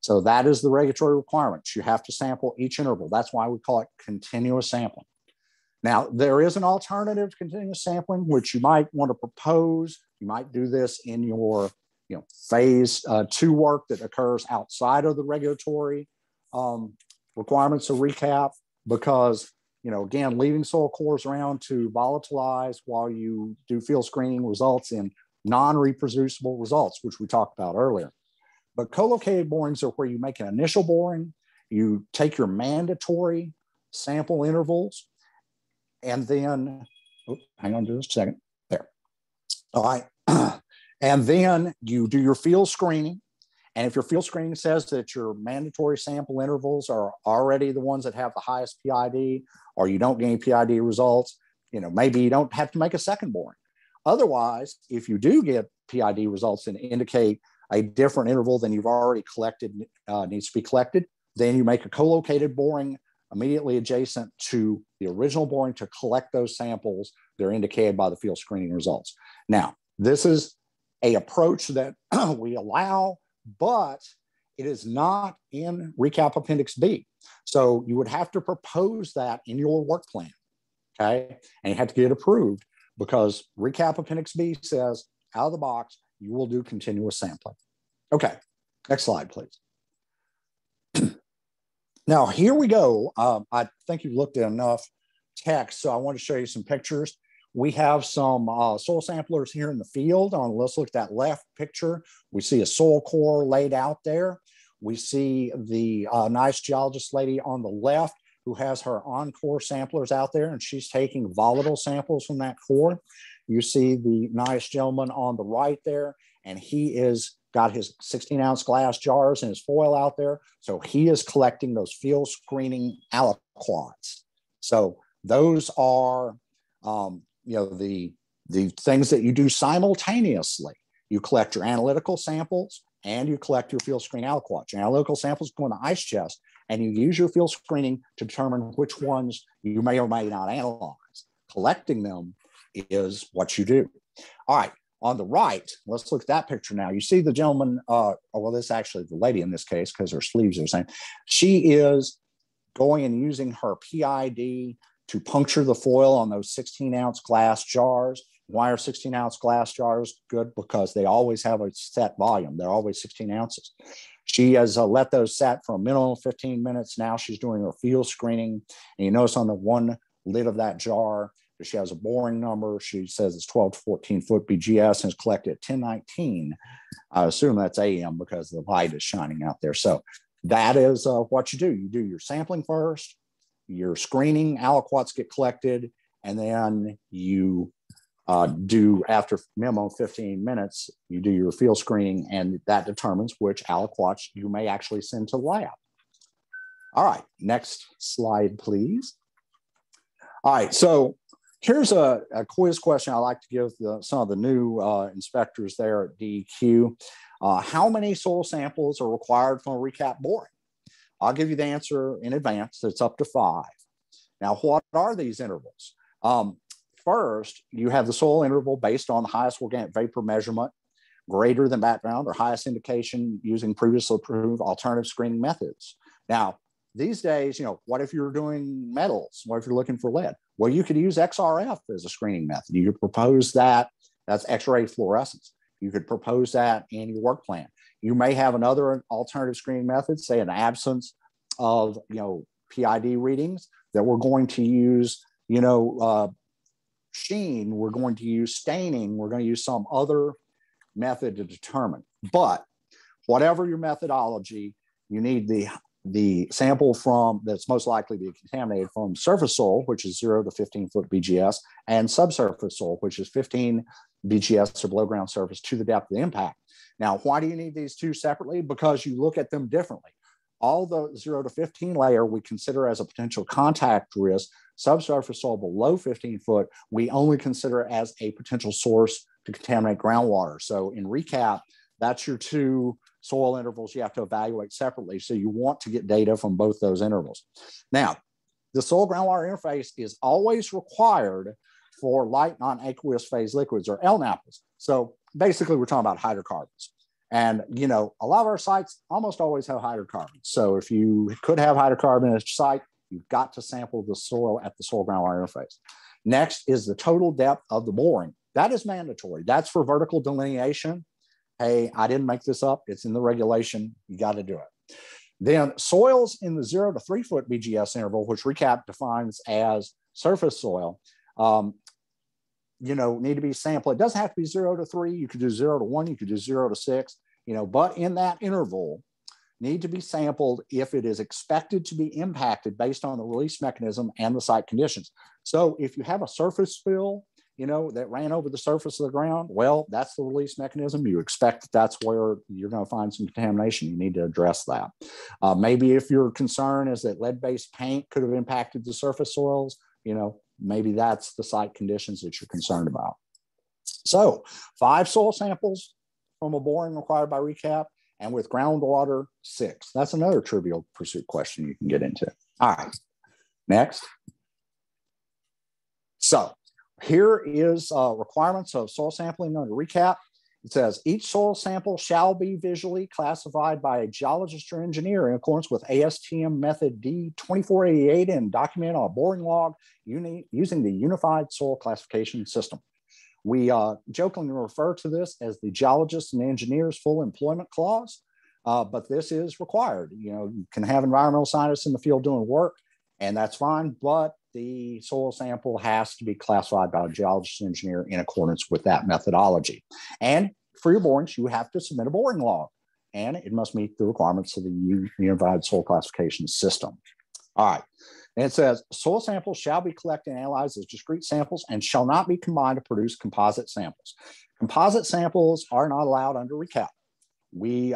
So that is the regulatory requirement. You have to sample each interval. That's why we call it continuous sampling. Now, there is an alternative to continuous sampling, which you might want to propose. You might do this in your phase 2 work that occurs outside of the regulatory requirements of Recap, because, again, leaving soil cores around to volatilize while you do field screening results in non-reproducible results, which we talked about earlier. But co-located borings are where you make an initial boring, you take your mandatory sample intervals, and then, hang on just a second, there. All right. And then you do your field screening. And if your field screening says that your mandatory sample intervals are already the ones that have the highest PID, or you don't get any PID results, maybe you don't have to make a second boring. Otherwise, if you do get PID results and indicate a different interval than you've already collected needs to be collected, then you make a co-located boring immediately adjacent to the original boring to collect those samples that are indicated by the field screening results. Now, this is an approach that we allow, but it is not in Recap Appendix B. So you would have to propose that in your work plan, okay? And you have to get it approved, because Recap Appendix B says, out of the box, you will do continuous sampling. Okay, next slide, please. Now, here we go. I think you've looked at enough text, so I want to show you some pictures. We have some soil samplers here in the field. Let's look at that left picture. We see a soil core laid out there. We see the nice geologist lady on the left who has her on-core samplers out there, and she's taking volatile samples from that core. You see the nice gentleman on the right there, and he is got his 16-ounce glass jars and his foil out there. So he is collecting those field screening aliquots. So those are, the things that you do simultaneously. You collect your analytical samples and you collect your field screen aliquots. Your analytical samples go in the ice chest, and you use your field screening to determine which ones you may or may not analyze. Collecting them is what you do. All right, on the right, let's look at that picture now. You see the gentleman, well, this is actually the lady in this case because her sleeves are the same. She is going and using her PID to puncture the foil on those 16-ounce glass jars. Why are 16-ounce glass jars good? Because they always have a set volume. They're always 16 ounces. She has let those set for a minimum of 15 minutes. Now she's doing her field screening. And you notice on the one lid of that jar, she has a boring number. She says it's 12 to 14 foot BGS and is collected at 10:19. I assume that's AM because the light is shining out there. So that is what you do. You do your sampling first, your screening, aliquots get collected, and then you do, after minimum 15 minutes, you do your field screening, and that determines which aliquots you may actually send to the lab. All right, next slide, please. All right, so here's a quiz question I like to give some of the new inspectors there at DEQ. How many soil samples are required from a recap boring? I'll give you the answer in advance. It's up to 5. Now, what are these intervals? First, you have the soil interval based on the highest organic vapor measurement, greater than background, or highest indication using previously approved alternative screening methods. Now, these days, what if you're doing metals? What if you're looking for lead? Well, you could use XRF as a screening method. You could propose that. That's X-ray fluorescence. You could propose that in your work plan. You may have another alternative screening method, say an absence of, PID readings, that we're going to use, sheen, we're going to use staining, we're going to use some other method to determine. But whatever your methodology, you need the sample from that's most likely to be contaminated from surface soil, which is 0 to 15 foot BGS, and subsurface soil, which is 15 BGS or below ground surface to the depth of the impact. Now, why do you need these two separately? Because you look at them differently. All the 0 to 15 layer we consider as a potential contact risk. Subsurface soil below 15 foot, we only consider as a potential source to contaminate groundwater. So in recap, that's your two soil intervals you have to evaluate separately. So you want to get data from both those intervals. Now, the soil groundwater interface is always required for light non-aqueous phase liquids, or LNAPs. So basically we're talking about hydrocarbons. And, a lot of our sites almost always have hydrocarbons. So if you could have hydrocarbon at your site, you've got to sample the soil at the soil groundwater interface. Next is the total depth of the boring. That is mandatory. That's for vertical delineation. Hey, I didn't make this up. It's in the regulation. You got to do it. Then soils in the 0 to 3 foot BGS interval, which Recap defines as surface soil, need to be sampled. It doesn't have to be 0 to 3. You could do 0 to 1. You could do 0 to 6. But in that interval, need to be sampled if it is expected to be impacted based on the release mechanism and the site conditions. So if you have a surface spill, that ran over the surface of the ground, well, that's the release mechanism. You expect that's where you're going to find some contamination. You need to address that. Maybe if your concern is that lead-based paint could have impacted the surface soils, maybe that's the site conditions that you're concerned about. So 5 soil samples from a boring required by Recap, and with groundwater, 6. That's another trivial pursuit question you can get into. All right, next. So here is requirements of soil sampling under Recap. It says each soil sample shall be visually classified by a geologist or engineer in accordance with ASTM method D2488 and documented on a boring log using the Unified Soil Classification System. We jokingly refer to this as the geologist and engineer's full employment clause, but this is required. You can have environmental scientists in the field doing work, and that's fine, but the soil sample has to be classified by a geologist and engineer in accordance with that methodology. And for your borings, you have to submit a boring log, and it must meet the requirements of the Unified Soil Classification System. All right. And it says, soil samples shall be collected and analyzed as discrete samples and shall not be combined to produce composite samples. Composite samples are not allowed under Recap. We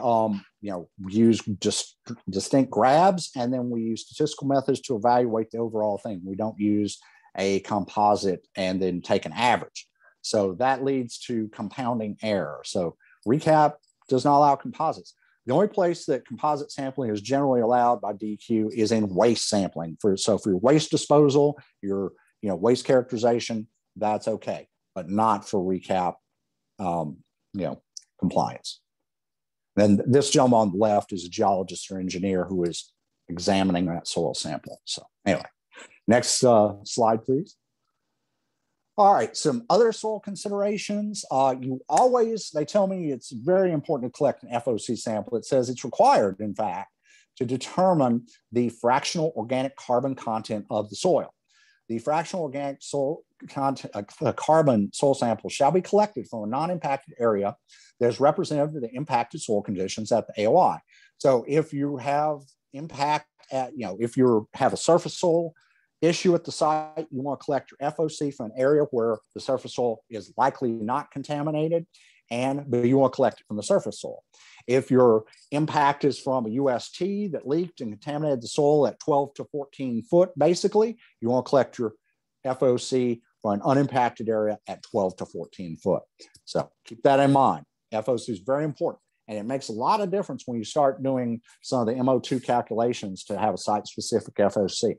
use just distinct grabs, and then we use statistical methods to evaluate the overall thing. We don't use a composite and then take an average. So that leads to compounding error. So Recap does not allow composites. The only place that composite sampling is generally allowed by DEQ is in waste sampling. So for your waste disposal, your waste characterization, that's okay, but not for Recap compliance. Then this gentleman on the left is a geologist or engineer who is examining that soil sample. So anyway, next slide, please. All right, some other soil considerations. They tell me it's very important to collect an FOC sample. It says it's required, in fact, to determine the fractional organic carbon content of the soil. The fractional organic soil content, carbon soil sample shall be collected from a non-impacted area that is representative of the impacted soil conditions at the AOI. So if you have impact at, if you have a surface soil issue at the site, you want to collect your FOC from an area where the surface soil is likely not contaminated, but you want to collect it from the surface soil. If your impact is from a UST that leaked and contaminated the soil at 12 to 14 foot, basically, you want to collect your FOC from an unimpacted area at 12 to 14 foot. So keep that in mind. FOC is very important. And it makes a lot of difference when you start doing some of the MO2 calculations to have a site-specific FOC.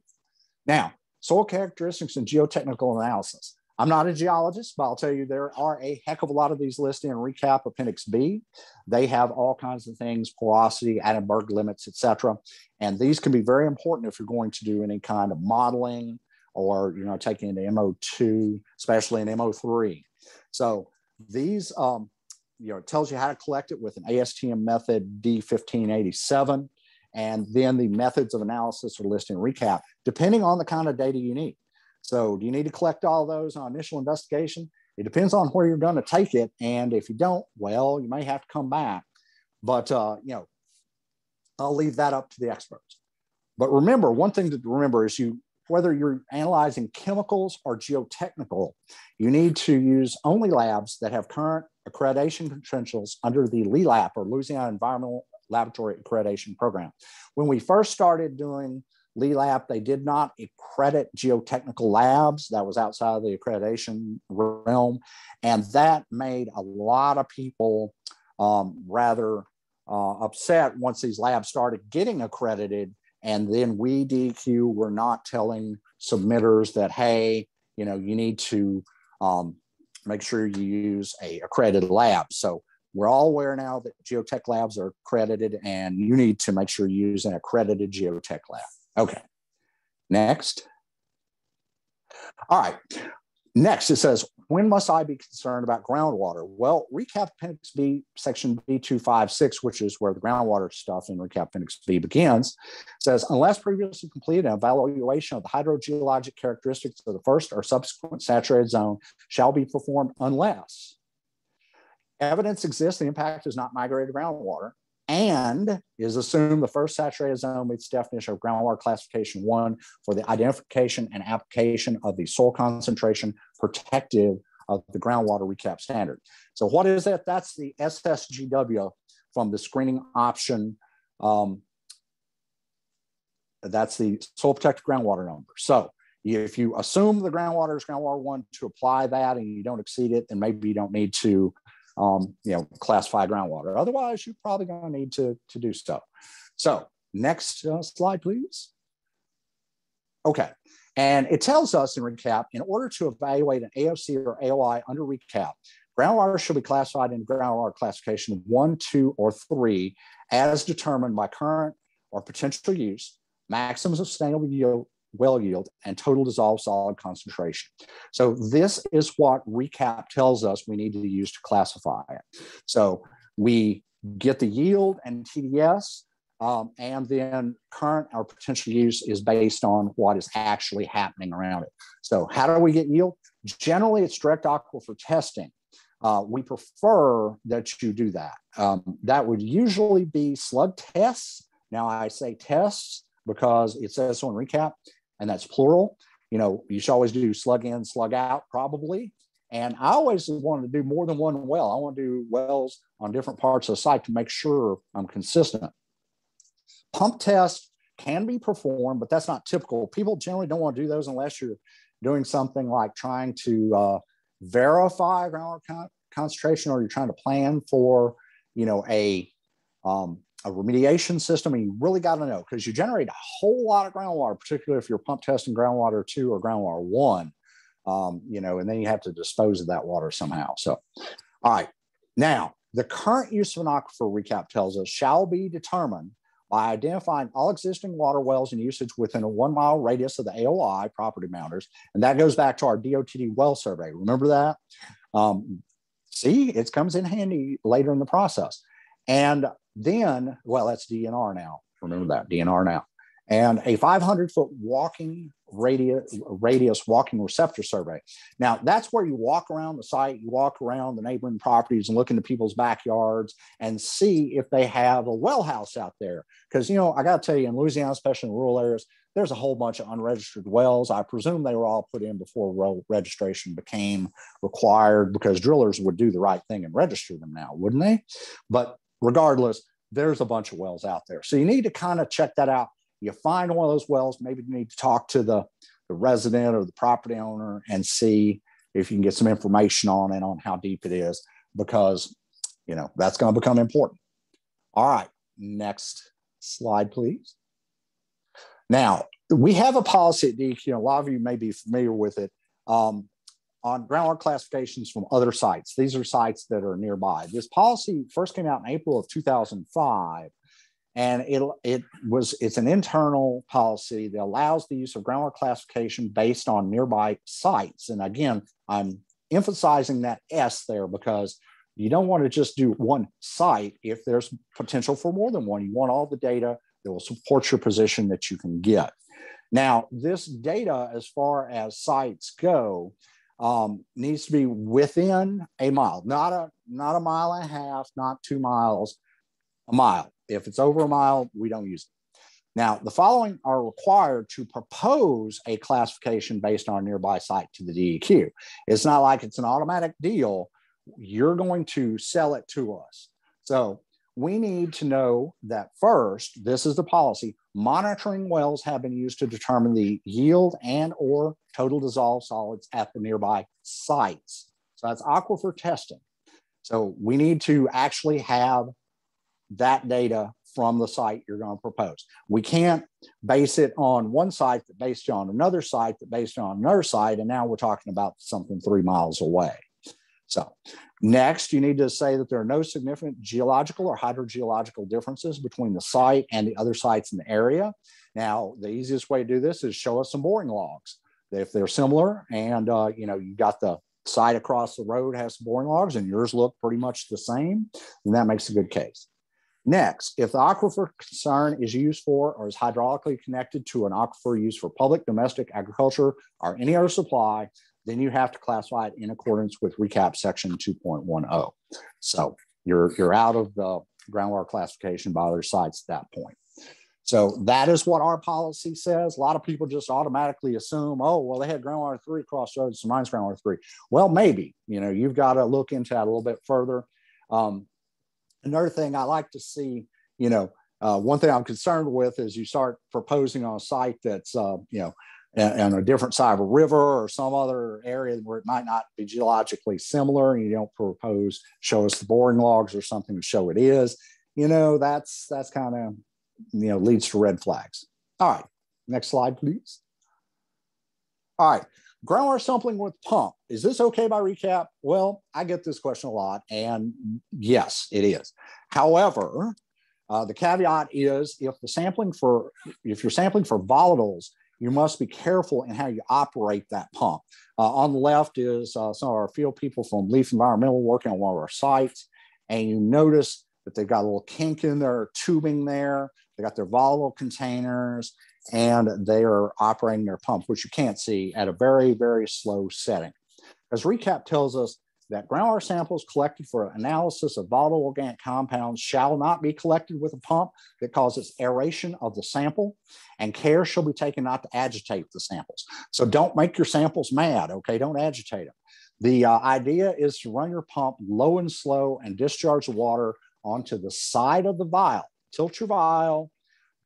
Now, soil characteristics and geotechnical analysis. I'm not a geologist, but I'll tell you there are a heck of a lot of these listed in Recap Appendix B. They have all kinds of things, porosity, Attenberg limits, etc. And these can be very important if you're going to do any kind of modeling or taking into MO2, especially in MO3. So these, it tells you how to collect it with an ASTM method D1587. And then the methods of analysis are listed in Recap, depending on the kind of data you need. So do you need to collect all those on initial investigation? It depends on where you're going to take it. And if you don't, well, you may have to come back. But, I'll leave that up to the experts. But remember, one thing to remember is whether you're analyzing chemicals or geotechnical, you need to use only labs that have current accreditation credentials under the LELAP, or Louisiana Environmental Laboratory Accreditation Program. When we first started doing LELAP, they did not accredit geotechnical labs. That was outside of the accreditation realm. And that made a lot of people rather upset once these labs started getting accredited. And then we, DEQ, were not telling submitters that, hey, you need to make sure you use a accredited lab. So we're all aware now that geotech labs are accredited, and you need to make sure you use an accredited geotech lab. Okay, next. All right, next it says, when must I be concerned about groundwater? Well, Recap Appendix B, section B256, which is where the groundwater stuff in Recap Appendix B begins, says, unless previously completed, an evaluation of the hydrogeologic characteristics of the first or subsequent saturated zone shall be performed unless evidence exists the impact is not migrated to groundwater and is assumed the first saturated zone meets the definition of groundwater classification 1 for the identification and application of the soil concentration protective of the groundwater recap standard. So what is that? That's the SSGW from the screening option. That's the soil protected groundwater number. So if you assume the groundwater is groundwater 1 to apply that and you don't exceed it, then maybe you don't need to classify groundwater. Otherwise, you're probably going to need to do so. So next slide, please. Okay. And it tells us in Recap, in order to evaluate an AOC or AOI under Recap, groundwater should be classified in groundwater classification 1, 2, or 3 as determined by current or potential use, maximum sustainable yield, well yield, and total dissolved solid concentration. So this is what Recap tells us we need to use to classify it. So we get the yield and TDS, and then current or potential use is based on what is actually happening around it. So how do we get yield? Generally, it's direct aquifer testing. We prefer that you do that. That would usually be slug tests. Now I say tests because it says so in Recap. and that's plural. You know, you should always do slug in, slug out, probably. And I always want to do more than one well. I want to do wells on different parts of the site to make sure I'm consistent. Pump tests can be performed, but that's not typical. People generally don't want to do those unless you're doing something like trying to verify groundwater concentration, or you're trying to plan for, you know, a remediation system. And you really got to know, because you generate a whole lot of groundwater, particularly if you're pump testing groundwater 2 or groundwater 1, you know, and then you have to dispose of that water somehow. So, all right. Now, the current use of an aquifer, recap tells us, shall be determined by identifying all existing water wells in usage within a 1 mile radius of the AOI property boundaries. And that goes back to our DOTD well survey. Remember that? See, it comes in handy later in the process. And then, well, that's DNR now. Remember that, DNR now. And a 500-foot walking radius walking receptor survey. Now, that's where you walk around the site, you walk around the neighboring properties and look into people's backyards and see if they have a well house out there. Because, you know, I got to tell you, in Louisiana, especially in rural areas, there's a whole bunch of unregistered wells. I presume they were all put in before well registration became required, because drillers would do the right thing and register them now, wouldn't they? But regardless, there's a bunch of wells out there. So you need to kind of check that out. You find one of those wells, maybe you need to talk to the resident or the property owner and see if you can get some information on it, on how deep it is, because, you know, that's going to become important. All right, next slide, please. Now, we have a policy at DEQ, a lot of you may be familiar with it, on groundwater classifications from other sites. These are sites that are nearby. This policy first came out in April of 2005. And it's an internal policy that allows the use of groundwater classification based on nearby sites. And again, I'm emphasizing that S there, because you don't want to just do one site if there's potential for more than one. You want all the data that will support your position that you can get. Now, this data, as far as sites go, needs to be within a mile, not a mile and a half, not 2 miles, a mile. If it's over a mile, we don't use it. Now, the following are required to propose a classification based on a nearby site to the DEQ. It's not like it's an automatic deal. You're going to sell it to us. So we need to know that first, this is the policy, monitoring wells have been used to determine the yield and or total dissolved solids at the nearby sites. So that's aquifer testing. So we need to actually have that data from the site you're going to propose. We can't base it on one site that based on another site that based on another site, and now we're talking about something 3 miles away. So next, you need to say that there are no significant geological or hydrogeological differences between the site and the other sites in the area. Now, the easiest way to do this is show us some boring logs. If they're similar and you know, you got the site across the road has some boring logs and yours look pretty much the same, then that makes a good case. Next, if the aquifer concern is used for or is hydraulically connected to an aquifer used for public, domestic, agriculture, or any other supply, then you have to classify it in accordance with Recap section 2.10. So you're out of the groundwater classification by other sites at that point. So that is what our policy says. A lot of people just automatically assume, oh, well, they had groundwater 3 across the road, so mine's groundwater 3. Well, maybe, you know, you've got to look into that a little bit further. Another thing I like to see, you know, one thing I'm concerned with is you start proposing on a site that's, you know, on a different side of a river or some other area where it might not be geologically similar, and you don't propose, show us the boring logs or something to show it is, you know, that's kind of, you know, leads to red flags. All right, next slide, please. All right. Groundwater sampling with pump. Is this okay by Recap? Well, I get this question a lot, and yes, it is. However, the caveat is if you're sampling for volatiles, you must be careful in how you operate that pump. On the left is some of our field people from Leaf Environmental working on one of our sites, and you notice that they've got a little kink in their tubing there. They got their volatile containers, and they are operating their pump, which you can't see, at a very, very slow setting. As Recap tells us, that groundwater samples collected for analysis of volatile organic compounds shall not be collected with a pump that causes aeration of the sample, and care shall be taken not to agitate the samples. So don't make your samples mad, okay? Don't agitate them. The idea is to run your pump low and slow and discharge the water onto the side of the vial. Tilt your vial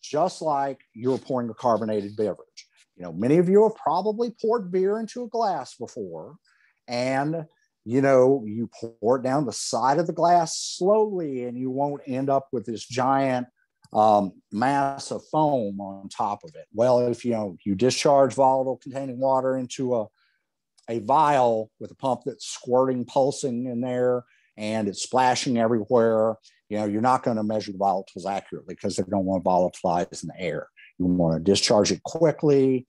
just like you're pouring a carbonated beverage. You know, many of you have probably poured beer into a glass before, and you know, you pour it down the side of the glass slowly, and you won't end up with this giant mass of foam on top of it. Well, if you discharge volatile containing water into a vial with a pump that's squirting, pulsing in there, and it's splashing everywhere, you're not going to measure the volatiles accurately because they don't want to volatilize in the air. You want to discharge it quickly,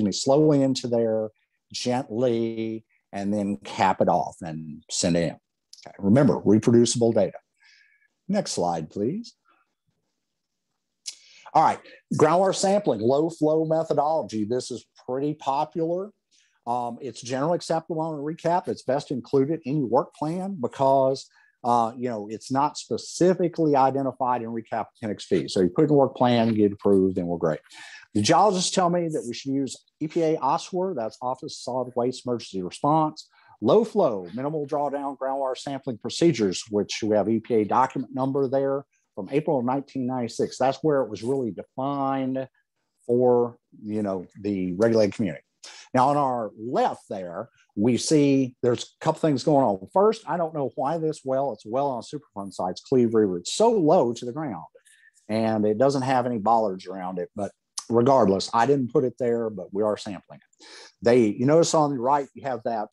slowly into there, gently, and then cap it off and send it in. Okay. Remember, reproducible data. Next slide, please. All right, groundwater sampling, low flow methodology. This is pretty popular. It's generally acceptable on a recap. It's best included in your work plan because it's not specifically identified in recap appendix fee. So you put it in the work plan, get it approved, and we're great. The geologists tell me that we should use EPA OSWR, that's Office of Solid Waste Emergency Response, low flow, minimal drawdown groundwater sampling procedures, which we have EPA document number there from April of 1996. That's where it was really defined for, the regulated community. Now on our left there, we see there's a couple things going on. First, I don't know why this well, it's a well on a Superfund site, it's Cleve River. It's so low to the ground and it doesn't have any bollards around it, but regardless, I didn't put it there, but we are sampling it. You notice on the right, you have that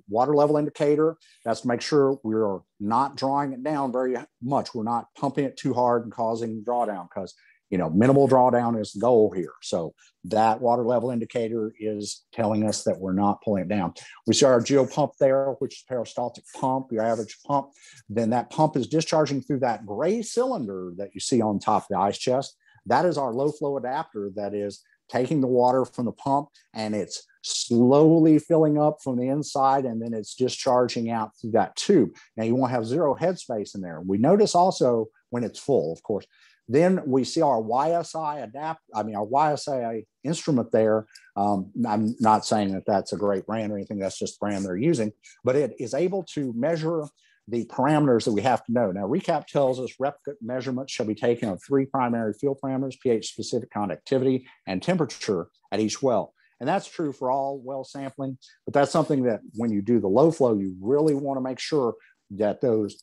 water level indicator. That's to make sure we're not drawing it down very much. We're not pumping it too hard and causing drawdown because, minimal drawdown is the goal here. So that water level indicator is telling us that we're not pulling it down. We see our geo pump there, which is peristaltic pump, your average pump. Then that pump is discharging through that gray cylinder that you see on top of the ice chest. That is our low flow adapter that is taking the water from the pump and it's slowly filling up from the inside and then it's discharging out through that tube. Now you want to have zero headspace in there. We notice also when it's full, of course. Then we see our YSI our YSI instrument there. I'm not saying that that's a great brand or anything, that's just the brand they're using, but it is able to measure the parameters that we have to know. Now, Recap tells us replicate measurements shall be taken of 3 primary field parameters, pH-specific conductivity, and temperature at each well. And that's true for all well sampling, but that's something that when you do the low flow, you really want to make sure that those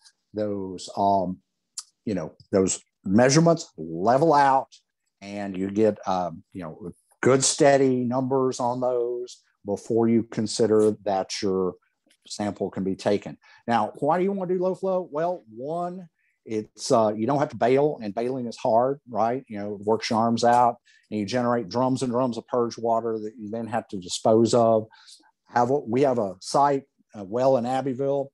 measurements level out and you get, good steady numbers on those before you consider that your sample can be taken. Now, why do you want to do low flow? Well, one, it's you don't have to bail, and bailing is hard, right? It works your arms out, and you generate drums and drums of purge water that you then have to dispose of. We have a site, a well in Abbeville,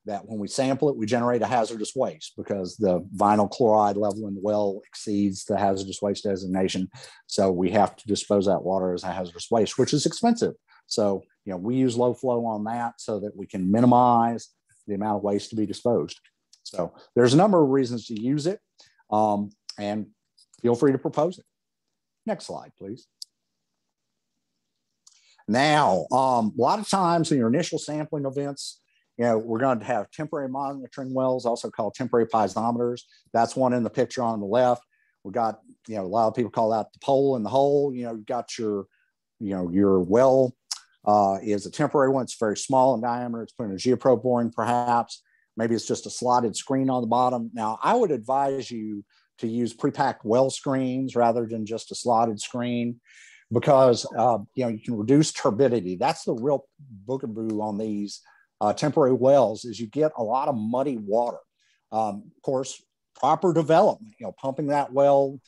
that when we sample it, we generate a hazardous waste because the vinyl chloride level in the well exceeds the hazardous waste designation. So we have to dispose of that water as a hazardous waste, which is expensive. So, we use low flow on that so that we can minimize the amount of waste to be disposed. So there's a number of reasons to use it, and feel free to propose it. Next slide, please. Now, a lot of times in your initial sampling events, we're going to have temporary monitoring wells, also called temporary piezometers. That's one in the picture on the left. We got, a lot of people call that the pole in the hole. You've got your well is a temporary one. It's very small in diameter. It's put in a geoprobe boring, perhaps. Maybe it's just a slotted screen on the bottom. Now, I would advise you to use pre-packed well screens rather than just a slotted screen because, you can reduce turbidity. That's the real boogaboo on these temporary wells is you get a lot of muddy water. Of course, proper development, pumping that well,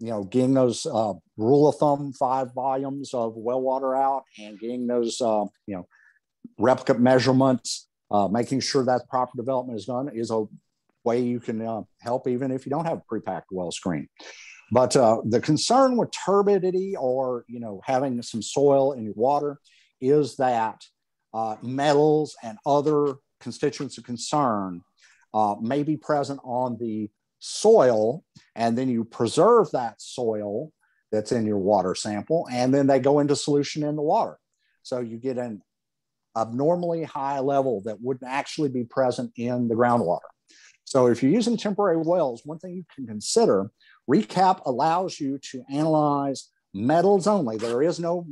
getting those rule of thumb 5 volumes of well water out and getting those, replicate measurements, making sure that proper development is done is a way you can help even if you don't have a pre-packed well screen. But the concern with turbidity or, having some soil in your water is that metals and other constituents of concern may be present on the soil, and then you preserve that soil that's in your water sample, and then they go into solution in the water. So you get an abnormally high level that wouldn't actually be present in the groundwater. So if you're using temporary wells, one thing you can consider, Recap allows you to analyze metals only. There is no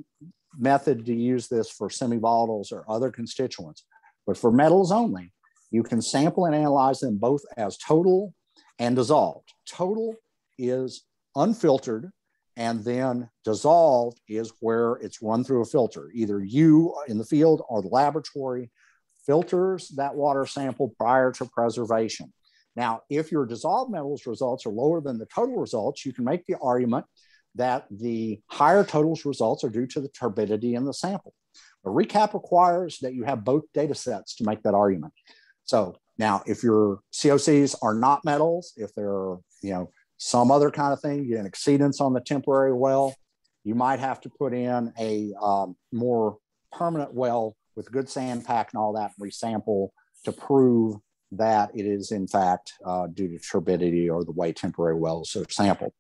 method to use this for semi-volatiles or other constituents, but for metals only, you can sample and analyze them both as total and dissolved. Total is unfiltered, and then dissolved is where it's run through a filter. Either you in the field or the laboratory filters that water sample prior to preservation. Now, if your dissolved metals results are lower than the total results, you can make the argument that the higher totals results are due to the turbidity in the sample. A Recap requires that you have both data sets to make that argument. So now, if your COCs are not metals, if they're some other kind of thing, you get an exceedance on the temporary well, you might have to put in a more permanent well with good sand pack and all that, and resample to prove that it is in fact due to turbidity or the way temporary wells are sampled.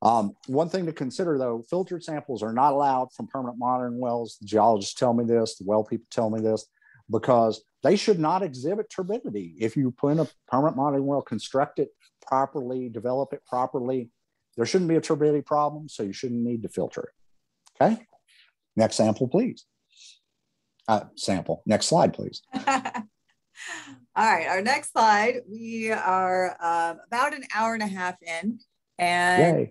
One thing to consider though, filtered samples are not allowed from permanent monitoring wells. The geologists tell me this, the well people tell me this, because they should not exhibit turbidity. If you put in a permanent monitoring well, construct it properly, develop it properly, there shouldn't be a turbidity problem, so you shouldn't need to filter it. Okay, next sample, please. Next slide, please. All right, our next slide, we are about an hour and a half in, and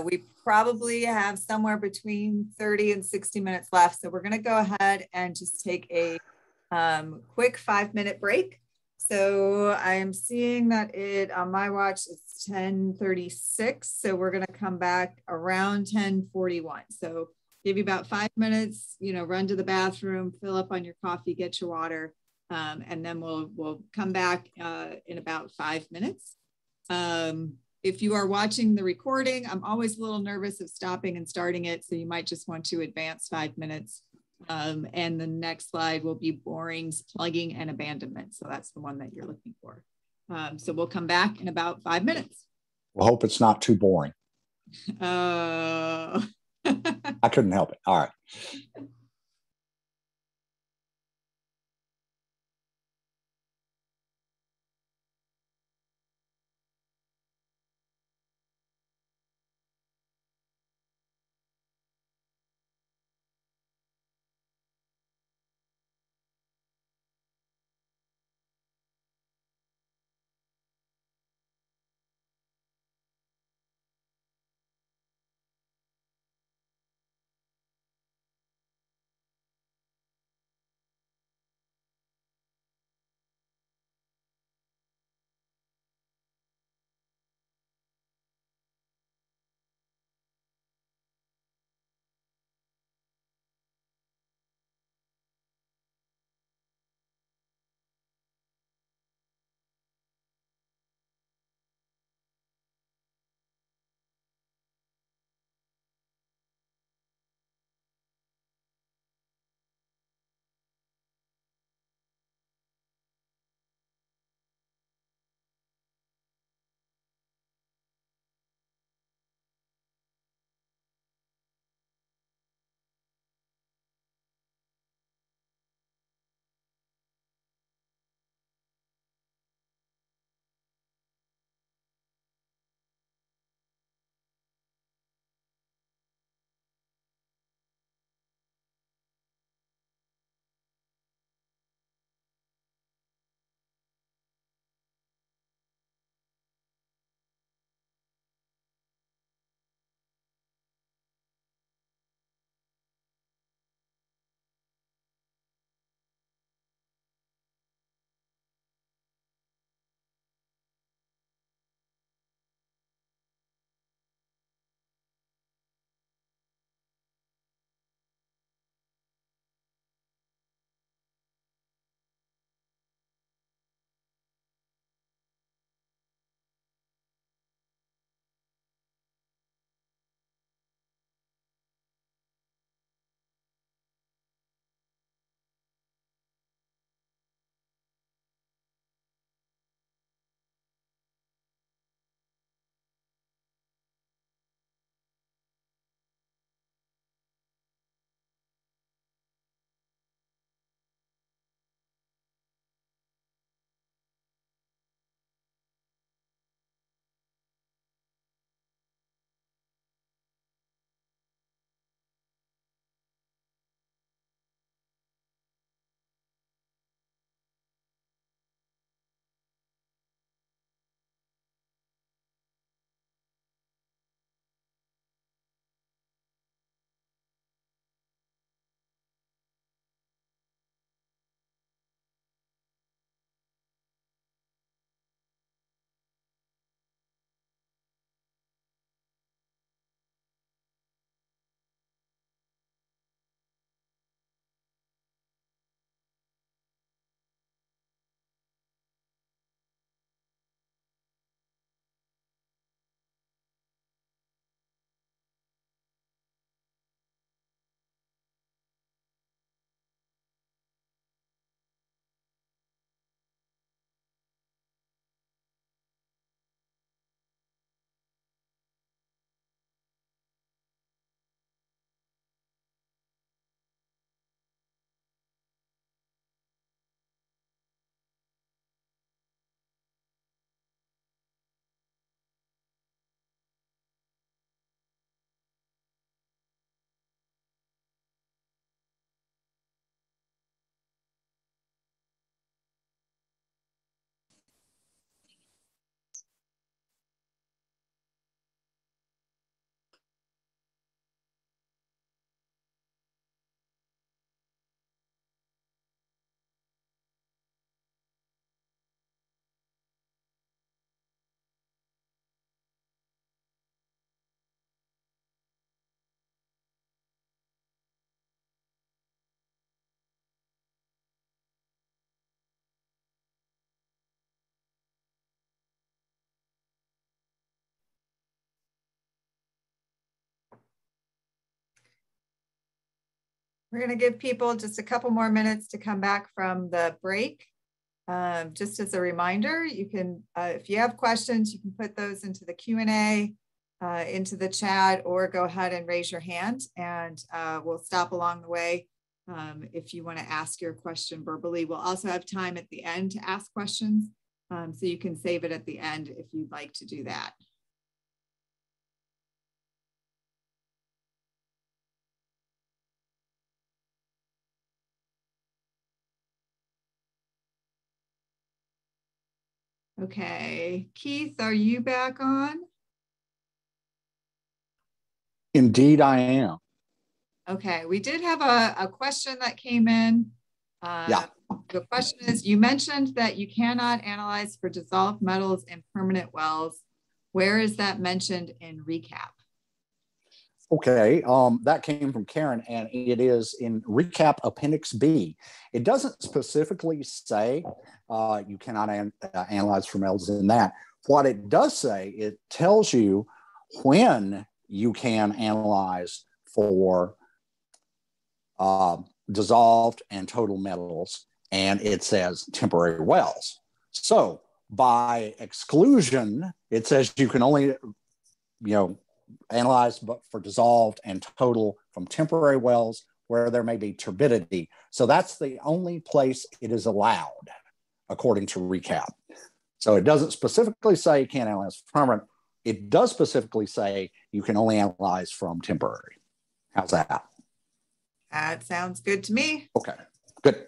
we probably have somewhere between 30 and 60 minutes left. So we're going to go ahead and just take a quick 5-minute break. So I'm seeing that on my watch, it's 10:36. So we're going to come back around 10:41. So give you about 5 minutes, run to the bathroom, fill up on your coffee, get your water. And then we'll come back in about 5 minutes. If you are watching the recording, I'm always a little nervous of stopping and starting it, so you might just want to advance 5 minutes. And the next slide will be borings, plugging, and abandonment. So that's the one that you're looking for. So we'll come back in about 5 minutes. We'll hope it's not too boring. I couldn't help it. All right. We're going to give people just a couple more minutes to come back from the break. Just as a reminder, you can, if you have questions, you can put those into the Q&A, into the chat, or go ahead and raise your hand, and we'll stop along the way if you want to ask your question verbally. We'll also have time at the end to ask questions, so you can save it at the end if you'd like to do that. Okay, Keith, are you back on? Indeed, I am. Okay, we did have a question that came in. Yeah. The question is, you mentioned that you cannot analyze for dissolved metals in permanent wells. Where is that mentioned in Recap? Okay, that came from Karen, and it is in Recap Appendix B. It doesn't specifically say you cannot analyze for metals in that. What it does say, it tells you when you can analyze for dissolved and total metals, and it says temporary wells. So by exclusion, it says you can only, analyze but for dissolved and total from temporary wells where there may be turbidity. So that's the only place it is allowed, according to Recap. So it doesn't specifically say you can't analyze for permanent. It does specifically say you can only analyze from temporary. How's that? That sounds good to me. Okay, good.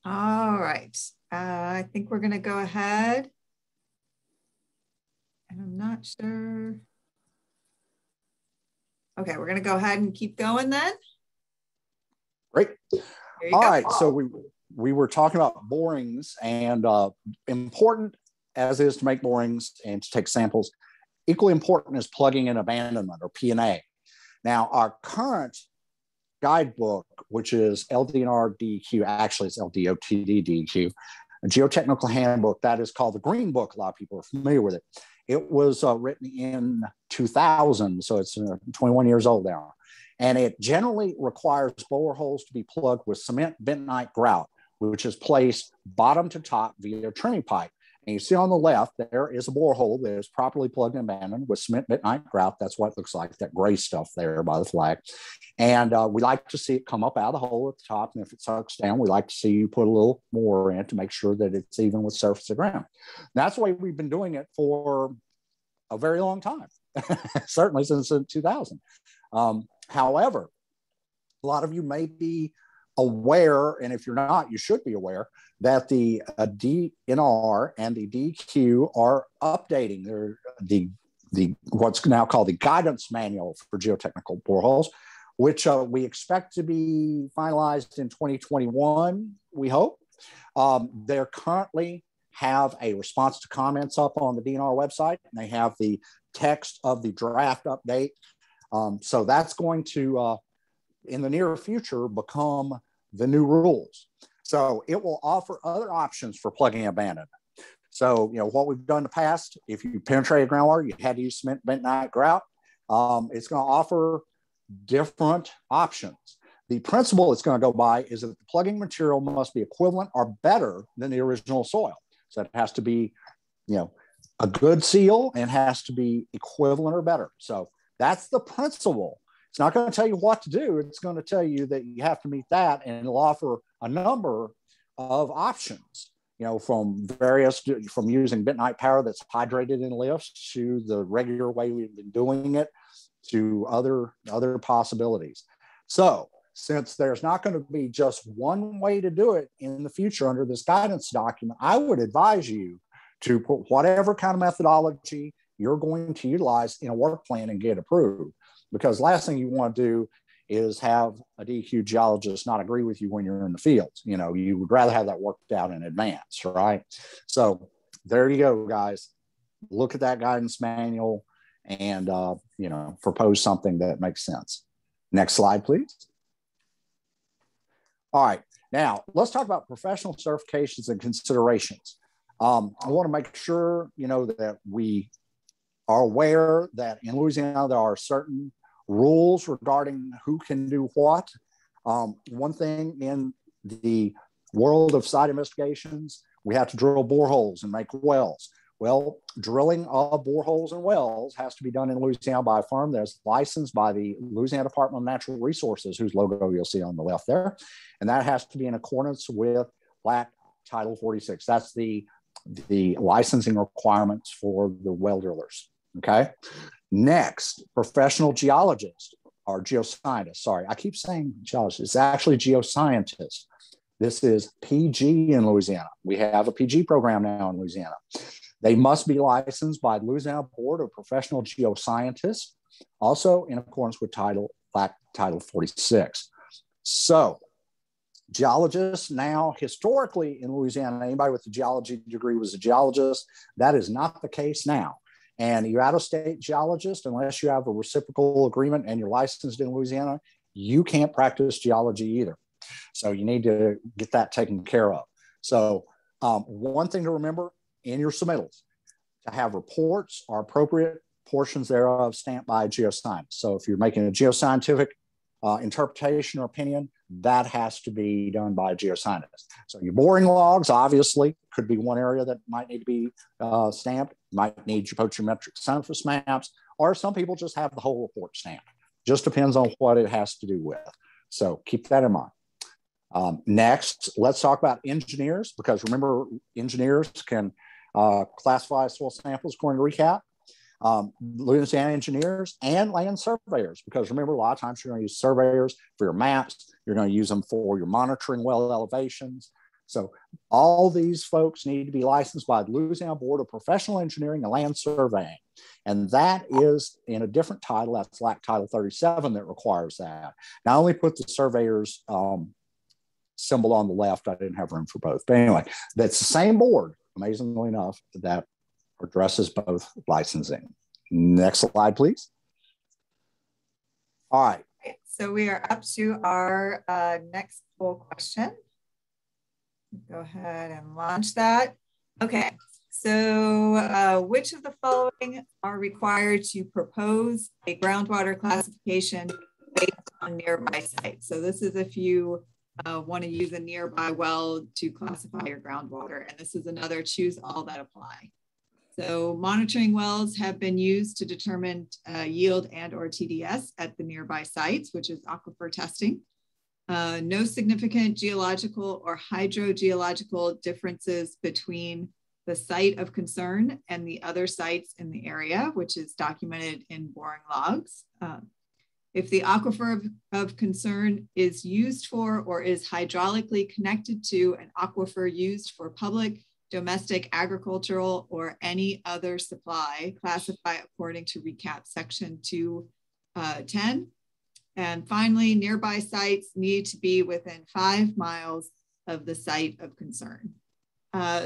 All right. I think we're going to go ahead. And I'm not sure. Okay, we're going to go ahead and keep going then. Great. All right, so we were talking about borings, and important as it is to make borings and to take samples, equally important is plugging in abandonment, or P&A. Now, our current guidebook, which is LDEQ, actually it's LDOTD-DEQ, a geotechnical handbook, that is called the Green Book. A lot of people are familiar with it. It was written in 2000, so it's 21 years old now. And it generally requires boreholes to be plugged with cement bentonite grout, which is placed bottom to top via a trimming pipe. And you see on the left, there is a borehole that is properly plugged and abandoned with cement bentonite grout. That's what it looks like, that gray stuff there by the flag. And we like to see it come up out of the hole at the top. And if it sucks down, we like to see you put a little more in to make sure that it's even with surface of ground. And that's the way we've been doing it for a very long time, certainly since 2000. However, a lot of you may be aware, and if you're not, you should be aware, that the DNR and the DEQ are updating the what's now called the guidance manual for geotechnical boreholes, which we expect to be finalized in 2021, we hope. They're currently have a response to comments up on the DNR website, and they have the text of the draft update. So that's going to, in the near future, become the new rules. So it will offer other options for plugging abandonment. So, what we've done in the past, if you penetrated groundwater, you had to use cement bentonite grout. It's going to offer different options. The principle it's going to go by is that the plugging material must be equivalent or better than the original soil. So it has to be, a good seal, and has to be equivalent or better. So that's the principle. It's not going to tell you what to do. It's going to tell you that you have to meet that, and it'll offer a number of options, from using bentonite powder that's hydrated in lifts to the regular way we've been doing it to other possibilities. So since there's not going to be just one way to do it in the future under this guidance document, I would advise you to put whatever kind of methodology you're going to utilize in a work plan and get approved. Because last thing you want to do is have a DEQ geologist not agree with you when you're in the field. You would rather have that worked out in advance, right? So there you go, guys. Look at that guidance manual and, propose something that makes sense. Next slide, please. All right, now let's talk about professional certifications and considerations. I want to make sure, that we are aware that in Louisiana, there are certain rules regarding who can do what. One thing in the world of site investigations, we have to drill boreholes and make wells. Well, drilling of boreholes and wells has to be done in Louisiana by a firm that's licensed by the Louisiana Department of Natural Resources, whose logo you'll see on the left there. And that has to be in accordance with LDEQ Title 46. That's the licensing requirements for the well drillers, okay? Next, professional geologists or geoscientists. Sorry, I keep saying geologists. It's actually geoscientists. This is PG in Louisiana. We have a PG program now in Louisiana. They must be licensed by the Louisiana Board of Professional Geoscientists, also in accordance with LDEQ Title 46. So, geologists now, historically in Louisiana, anybody with a geology degree was a geologist. That is not the case now. And you're out-of-state geologist, unless you have a reciprocal agreement and you're licensed in Louisiana, you can't practice geology either. So you need to get that taken care of. So one thing to remember in your submittals, to have reports or appropriate portions thereof stamped by a geoscientist. So if you're making a geoscientific interpretation or opinion, that has to be done by a geoscientist. So your boring logs, obviously, could be one area that might need to be stamped, might need your Photogrammetric surface maps, or some people just have the whole report stamped. Just depends on what it has to do with. So keep that in mind. Next, let's talk about engineers, because remember, engineers can classify soil samples according to Recap. Louisiana engineers and land surveyors, because remember, a lot of times you're going to use surveyors for your maps, you're going to use them for your monitoring well elevations. So all these folks need to be licensed by the Louisiana Board of Professional Engineering and Land Surveying. And that is in a different title, that's LDEQ Title 37 that requires that. Now, I only put the surveyors symbol on the left. I didn't have room for both. But anyway, that's the same board, amazingly enough, that addresses both licensing. Next slide, please. All right. So we are up to our next poll question. Go ahead and launch that. Okay. So which of the following are required to propose a groundwater classification based on nearby sites? So this is if you want to use a nearby well to classify your groundwater. And this is another choose all that apply. So monitoring wells have been used to determine yield and or TDS at the nearby sites, which is aquifer testing. No significant geological or hydrogeological differences between the site of concern and the other sites in the area, which is documented in boring logs. If the aquifer of concern is used for or is hydraulically connected to an aquifer used for public, domestic, agricultural, or any other supply, classify according to Recap section 210. And finally, nearby sites need to be within 5 miles of the site of concern.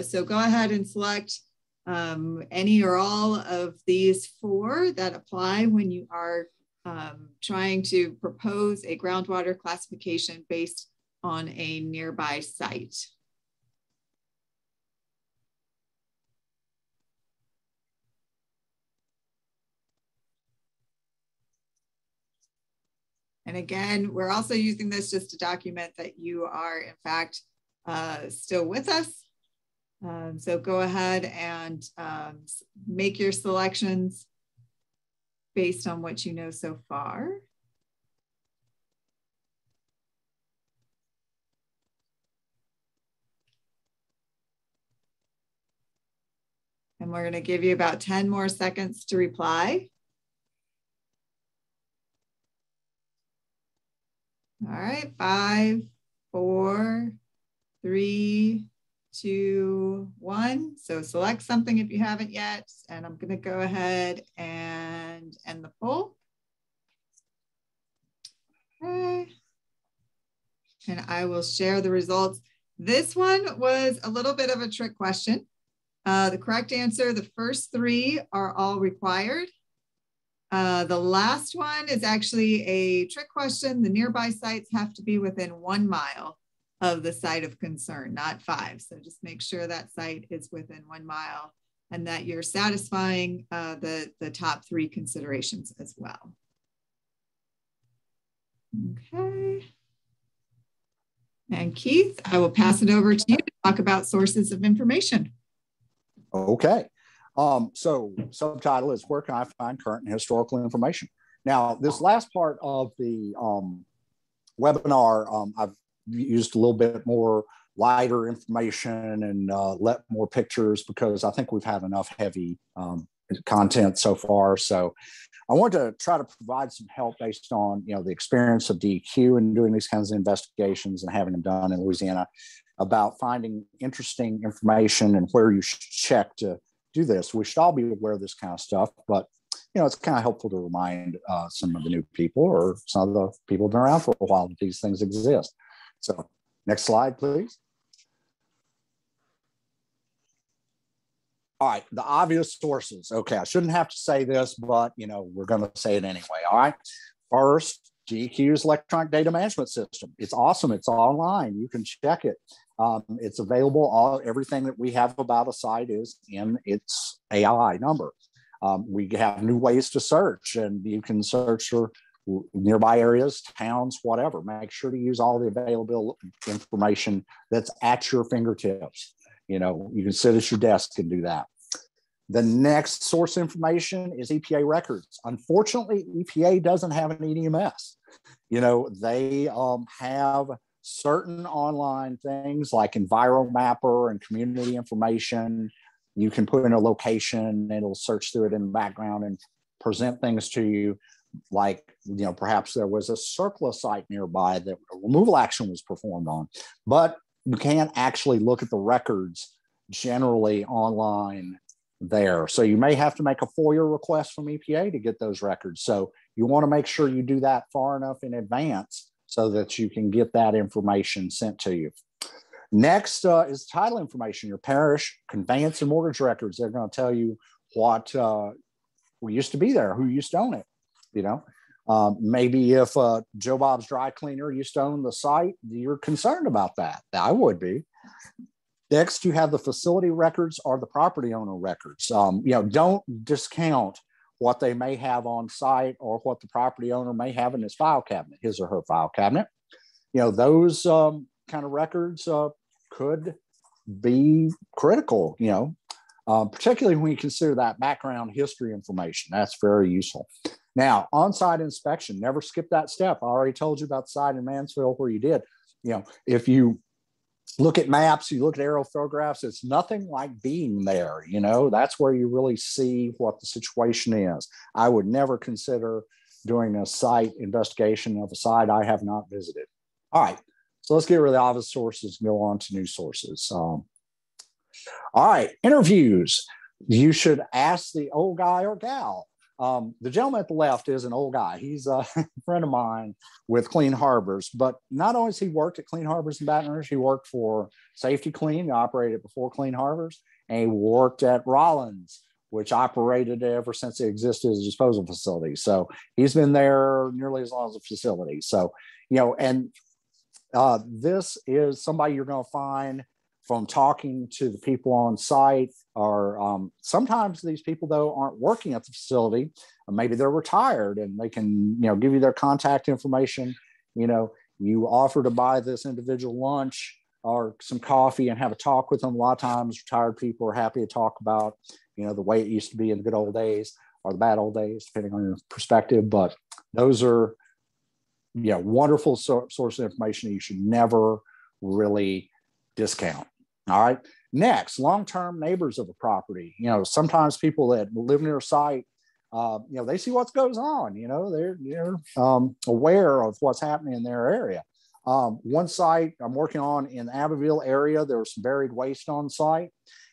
So go ahead and select any or all of these 4 that apply when you are trying to propose a groundwater classification based on a nearby site. And again, we're also using this just to document that you are in fact still with us. So go ahead and make your selections based on what you know so far. And we're going to give you about 10 more seconds to reply. All right, 5, 4, 3, 2, 1. So select something if you haven't yet. And I'm going to go ahead and end the poll. Okay. And I will share the results. This one was a little bit of a trick question. The correct answer, the first 3 are all required. The last one is actually a trick question. The nearby sites have to be within 1 mile of the site of concern, not 5. So just make sure that site is within 1 mile and that you're satisfying the top 3 considerations as well. Okay. And Keith, I will pass it over to you to talk about sources of information. Okay. So subtitle is Where Can I Find Current and Historical Information? Now, this last part of the webinar, I've used a little bit more lighter information and let more pictures because I think we've had enough heavy content so far. So I want to try to provide some help based on, you know, the experience of DEQ and doing these kinds of investigations and having them done in Louisiana about finding interesting information and where you should check to do this. We should all be aware of this kind of stuff, but you know, it's kind of helpful to remind some of the new people or some of the people who've been around for a while that these things exist. So next slide, please. All right, the obvious sources. Okay, I shouldn't have to say this, but you know, we're going to say it anyway. All right. First, DEQ's electronic data management system. It's awesome. It's online. You can check it. It's available. Everything that we have about a site is in its AI number. We have new ways to search, and you can search for nearby areas, towns, whatever. Make sure to use all the available information that's at your fingertips. You know, you can sit at your desk and do that. The next source information is EPA records. Unfortunately, EPA doesn't have an EDMS. You know, they have certain online things like EnviroMapper and community information. You can put in a location and it'll search through it in the background and present things to you. Like, you know, perhaps there was a CERCLA site nearby that a removal action was performed on, but you can't actually look at the records generally online there. So you may have to make a FOIA request from EPA to get those records. So you want to make sure you do that far enough in advance so that you can get that information sent to you. Next is title information, your parish, conveyance, and mortgage records. They're going to tell you what used to be there, who used to own it, you know. Maybe if Joe Bob's Dry Cleaner used to own the site, you're concerned about that. I would be. Next, you have the facility records or the property owner records. You know, don't discount what they may have on site or what the property owner may have in his file cabinet, his or her file cabinet. You know, those kind of records could be critical, you know, particularly when you consider that background history information. That's very useful. Now, on-site inspection, never skip that step. I already told you about the site in Mansfield where you did. You know, if you look at maps, you look at aerial photographs, it's nothing like being there. You know, that's where you really see what the situation is. I would never consider doing a site investigation of a site I have not visited. All right, so let's get rid of the obvious sources and go on to new sources. All right, interviews. You should ask the old guy or gal. The gentleman at the left is an old guy. He's a friend of mine with Clean Harbors, but not only has he worked at Clean Harbors in Baton Rouge, he worked for Safety Clean, he operated before Clean Harbors, and he worked at Rollins, which operated ever since it existed as a disposal facility. So he's been there nearly as long as the facility. So, you know, and this is somebody you're going to find from talking to the people on site, or sometimes these people, though, aren't working at the facility. Maybe they're retired and they can, you know, give you their contact information. You know, you offer to buy this individual lunch or some coffee and have a talk with them. A lot of times retired people are happy to talk about, you know, the way it used to be in the good old days or the bad old days, depending on your perspective. But those are, you know, wonderful source of information you should never really discount. All right. Next, long-term neighbors of a property. You know, sometimes people that live near a site, you know, they see what goes on. You know, they're aware of what's happening in their area. One site I'm working on in the Abbeville area, there was some buried waste on site.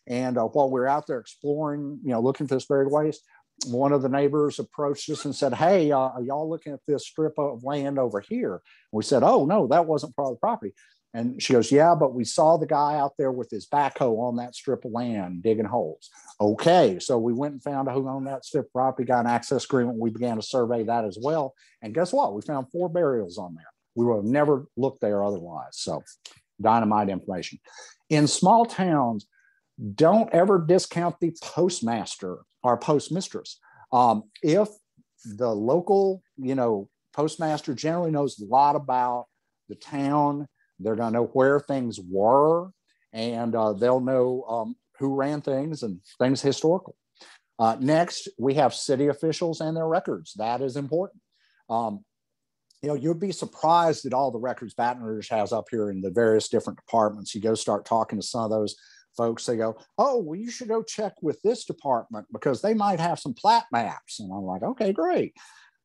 And while we were out there exploring, you know, looking for this buried waste, one of the neighbors approached us and said, "Hey, are y'all looking at this strip of land over here?" And we said, "Oh, no, that wasn't part of the property." And she goes, "Yeah, but we saw the guy out there with his backhoe on that strip of land digging holes." Okay, so we went and found out who owned that strip of property, got an access agreement. We began to survey that as well. And guess what? We found 4 burials on there. We would have never looked there otherwise. So dynamite information. In small towns, Don't ever discount the postmaster or postmistress. If the local, postmaster generally knows a lot about the town, they're going to know where things were, and they'll know who ran things and things historical. Next, we have city officials and their records. That is important. You'll be surprised at all the records Baton Rouge has up here in the various different departments. You go start talking to some of those folks, they go, oh, well, you should go check with this department because they might have some plat maps. And I'm like, okay, great.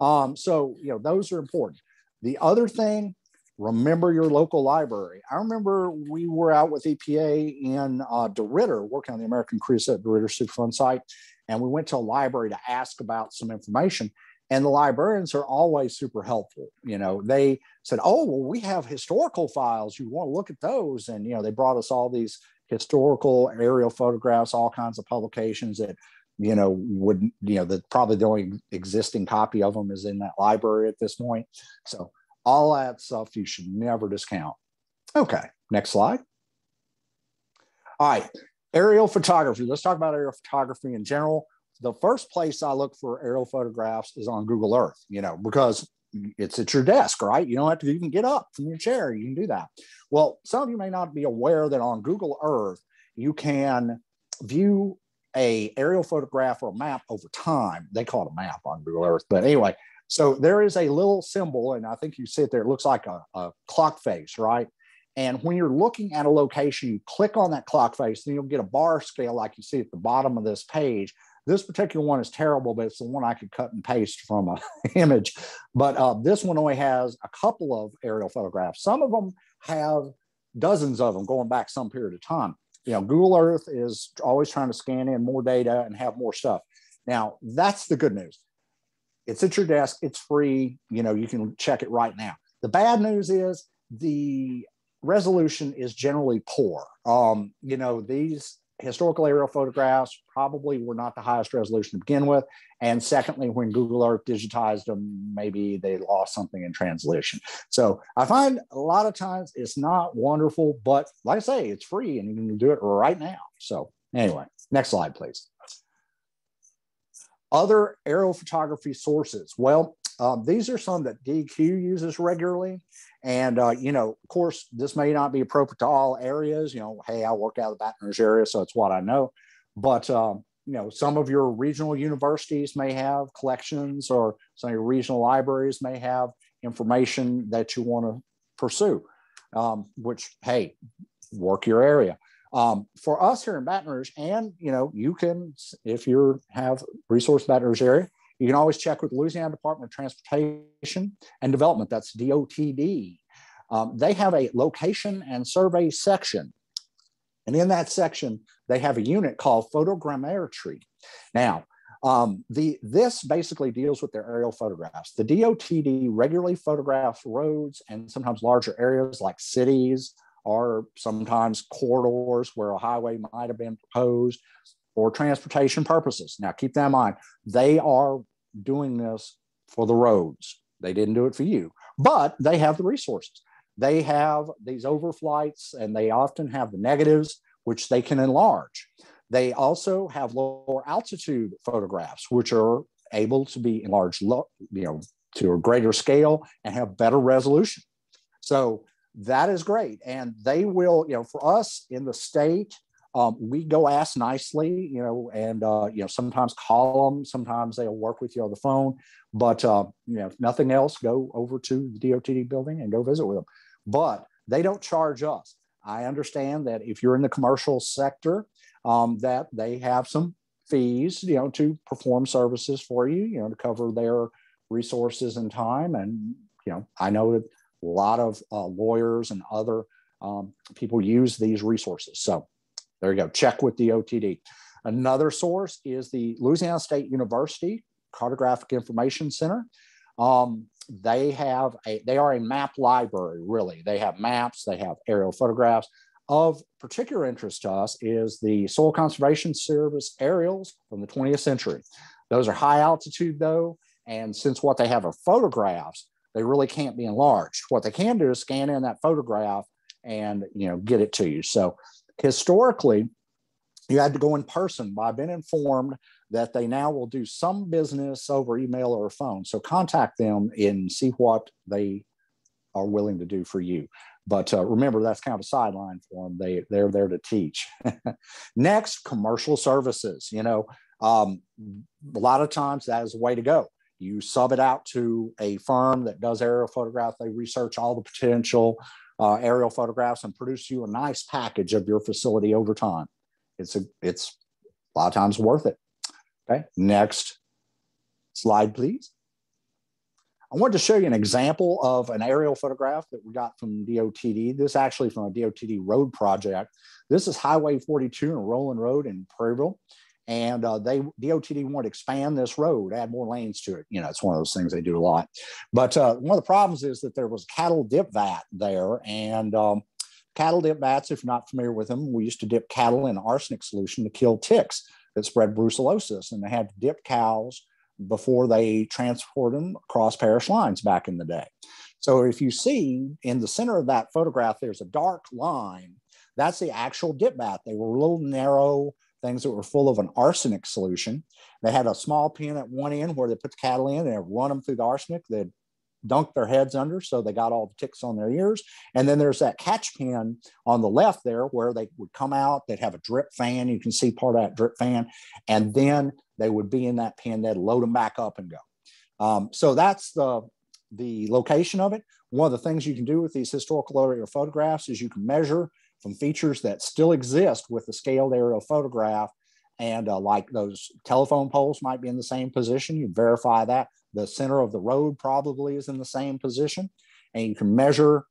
So, those are important. The other thing, remember your local library. I remember we were out with EPA in DeRidder, working on the American Qaqc Set DeRidder Superfund site. And we went to a library to ask about some information. And the librarians are always super helpful. They said, oh, well, we have historical files. You want to look at those. And, they brought us all these historical aerial photographs, all kinds of publications that, probably the only existing copy of them is in that library at this point. So all that stuff you should never discount. Okay, next slide. All right, aerial photography. Let's talk about aerial photography in general. The first place I look for aerial photographs is on Google Earth, because it's at your desk, right? You don't have to even get up from your chair. You can do that. Well, some of you may not be aware that on Google Earth, you can view a aerial photograph or map over time. They call it a map on Google Earth. But anyway, so there is a little symbol, and I think you see it there. It looks like a clock face, right? And when you're looking at a location, you click on that clock face, then you'll get a bar scale like you see at the bottom of this page. This particular one is terrible, but it's the one I could cut and paste from an image. But this one only has a couple of aerial photographs. Some of them have dozens of them going back some period of time. Google Earth is always trying to scan in more data and have more stuff. Now, that's the good news. It's at your desk. It's free. You can check it right now. The bad news is the resolution is generally poor. These historical aerial photographs probably were not the highest resolution to begin with. And secondly, when Google Earth digitized them, maybe they lost something in translation. So I find a lot of times it's not wonderful, but like I say, it's free and you can do it right now. So anyway, next slide, please. Other aerial photography sources. Well, these are some that DEQ uses regularly. And, of course, this may not be appropriate to all areas. Hey, I work out of the Baton Rouge area, so it's what I know. But, some of your regional universities may have collections, or some of your regional libraries may have information that you want to pursue, which, hey, work your area. For us here in Baton Rouge, and, you can, if you have resource Baton Rouge area, you can always check with the Louisiana Department of Transportation and Development, that's DOTD. They have a location and survey section. And in that section, they have a unit called Photogrammetry. Now, this basically deals with their aerial photographs. The DOTD regularly photographs roads and sometimes larger areas like cities, or sometimes corridors where a highway might have been proposed, for transportation purposes. Now, keep that in mind. They are doing this for the roads. They didn't do it for you, but they have the resources. They have these overflights, and they often have the negatives, which they can enlarge. They also have lower altitude photographs, which are able to be enlarged, to a greater scale and have better resolution. So that is great. And they will, for us in the state, we go ask nicely, and sometimes call them. Sometimes they'll work with you on the phone. But if nothing else, go over to the DOTD building and go visit with them. But they don't charge us. I understand that if you're in the commercial sector, that they have some fees, to perform services for you, to cover their resources and time. And I know that a lot of lawyers and other people use these resources. So there you go. Check with the DOTD. Another source is the Louisiana State University Cartographic Information Center. They are a map library, really. They have maps, they have aerial photographs. Of particular interest to us is the Soil Conservation Service aerials from the 20th century. Those are high altitude though, and since what they have are photographs, they really can't be enlarged. What they can do is scan in that photograph and get it to you. So historically, you had to go in person. But I've been informed that they now will do some business over email or phone. So contact them and see what they are willing to do for you. But remember, that's kind of a sideline for them. They're there to teach. Next, commercial services. You know, a lot of times that is the way to go. You sub it out to a firm that does aerial photograph. They research all the potential aerial photographs and produce you a nice package of your facility over time. It's a lot of times worth it. Okay, next slide, please. I wanted to show you an example of an aerial photograph that we got from DOTD. This is actually from a DOTD road project. This is Highway 42 and Roland Road in Prairieville. And DOTD wanted to expand this road, add more lanes to it. You know, it's one of those things they do a lot. But one of the problems is that there was cattle dip vat there. And cattle dip vats, if you're not familiar with them, we used to dip cattle in arsenic solution to kill ticks that spread brucellosis. And they had to dip cows before they transport them across parish lines back in the day. So if you see in the center of that photograph, there's a dark line. That's the actual dip vat. They were little narrow things that were full of an arsenic solution. They had a small pin at one end where they put the cattle in and run them through the arsenic. They'd dunk their heads under so they got all the ticks on their ears. And then there's that catch pin on the left there where they would come out. They'd have a drip fan. You can see part of that drip fan. And then they would be in that pin. They'd load them back up and go. So that's the location of it. One of the things you can do with these historical aerial photographs is you can measure from features that still exist with the scaled aerial photograph. And like those telephone poles might be in the same position. You verify that. The center of the road probably is in the same position. And you can measure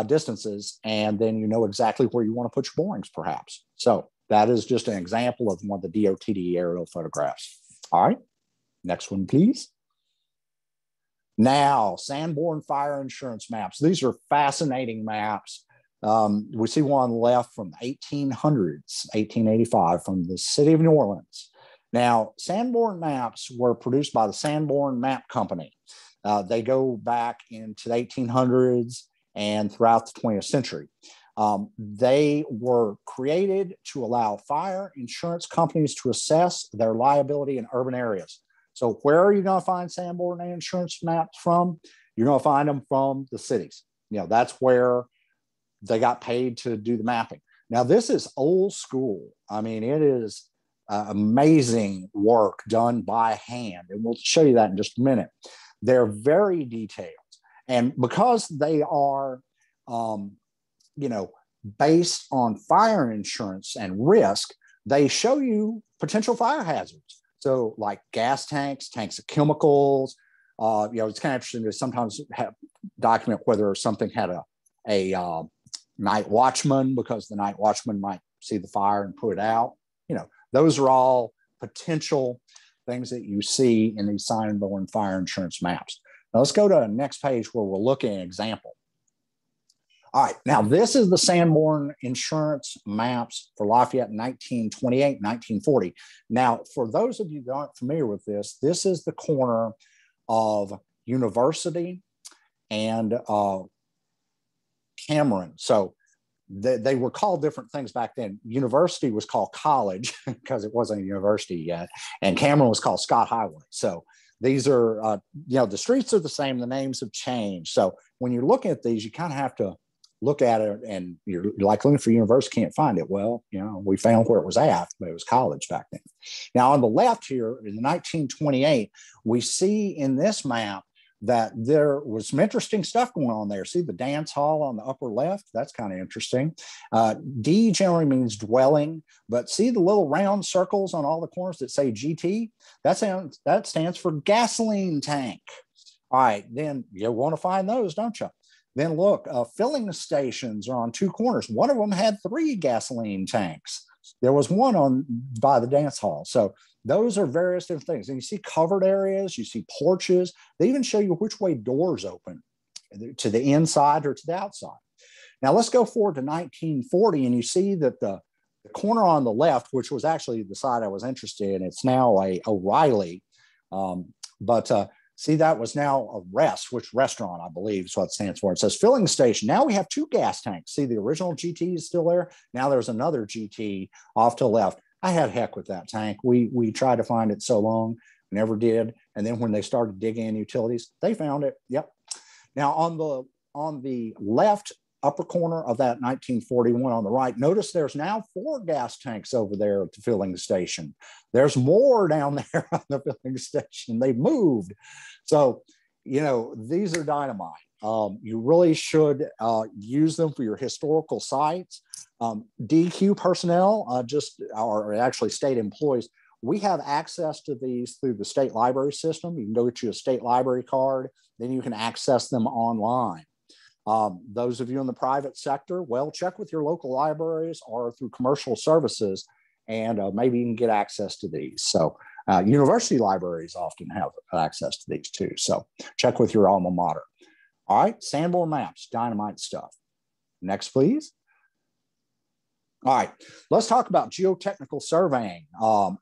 distances, and then you know exactly where you want to put your borings, perhaps. So that is just an example of one of the DOTD aerial photographs. All right, next one, please. Now, Sanborn fire insurance maps. These are fascinating maps. We see one on the left from the 1800s, 1885, from the city of New Orleans. Now, Sanborn maps were produced by the Sanborn Map Company. They go back into the 1800s and throughout the 20th century. They were created to allow fire insurance companies to assess their liability in urban areas. So where are you going to find Sanborn insurance maps from? You're going to find them from the cities. You know, that's where they got paid to do the mapping. Now, this is old school. I mean, it is amazing work done by hand. And we'll show you that in just a minute. They're very detailed. And because they are, you know, based on fire insurance and risk, they show you potential fire hazards. So like gas tanks, tanks of chemicals, you know, it's kind of interesting to sometimes document whether something had a night watchman, because the night watchman might see the fire and put it out. You know, those are all potential things that you see in these Sanborn fire insurance maps. Now let's go to the next page where we'll look at an example. All right, now this is the Sanborn insurance maps for Lafayette in 1928, 1940. Now, for those of you that aren't familiar with this, this is the corner of University and Cameron. So they were called different things back then. University was called College because it wasn't a university yet, and Cameron was called Scott Highway. So these are, you know, the streets are the same, the names have changed. So when you're looking at these, you kind of have to look at it, and you're like looking for university, can't find it. Well, you know, we found where it was at, but it was college back then. Now on the left here in 1928, we see in this map that there was some interesting stuff going on there. See the dance hall on the upper left? That's kind of interesting. D generally means dwelling, but see the little round circles on all the corners that say GT? That stands for gasoline tank. All right, then you want to find those, don't you? Then look, filling stations are on two corners. One of them had 3 gasoline tanks. There was one on by the dance hall. So those are various different things. And you see covered areas, you see porches. They even show you which way doors open, to the inside or to the outside. Now let's go forward to 1940, and you see that the corner on the left, which was actually the side I was interested in, it's now a O'Reilly, see, that was now a Rest, which restaurant, I believe, is what it stands for. It says filling station. Now we have 2 gas tanks. See, the original GT is still there. Now there's another GT off to the left. I had heck with that tank. We tried to find it so long, never did. And then when they started digging in utilities, they found it. Yep. Now on the left upper corner of that 1941 on the right, notice there's now 4 gas tanks over there at the filling station. There's more down there on the filling station. They moved. So, you know, these are dynamite. You really should use them for your historical sites. DEQ personnel, or actually state employees, we have access to these through the state library system. You can go get you a state library card, then you can access them online. Those of you in the private sector, well, check with your local libraries or through commercial services, and maybe you can get access to these. So university libraries often have access to these too. So check with your alma mater. All right, Sanborn maps, dynamite stuff. Next, please. All right, let's talk about geotechnical surveying.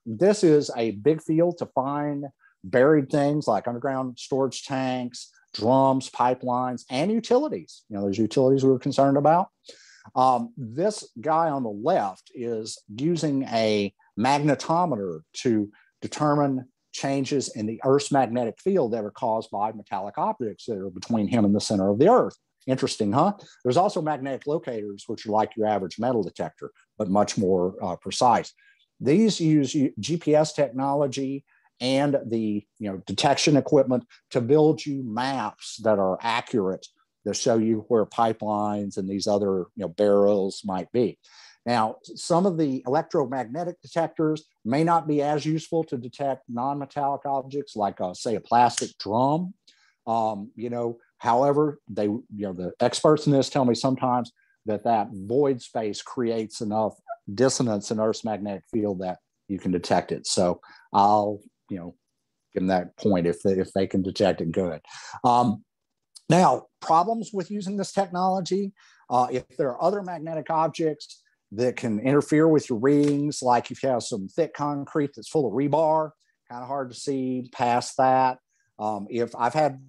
This is a big field to find buried things like underground storage tanks, drums, pipelines, and utilities. You know, those utilities we were concerned about. This guy on the left is using a magnetometer to determine changes in the Earth's magnetic field that are caused by metallic objects that are between him and the center of the Earth. Interesting, huh? There's also magnetic locators, which are like your average metal detector, but much more precise. These use GPS technology and the detection equipment to build you maps that are accurate, that show you where pipelines and these other barrels might be. Now, some of the electromagnetic detectors may not be as useful to detect non-metallic objects, like say a plastic drum. However, the experts in this tell me sometimes that void space creates enough dissonance in Earth's magnetic field that you can detect it. So I'll give them that point if they can detect it, good. Now, problems with using this technology, if there are other magnetic objects that can interfere with your readings, like if you have some thick concrete that's full of rebar, kind of hard to see past that. If I've had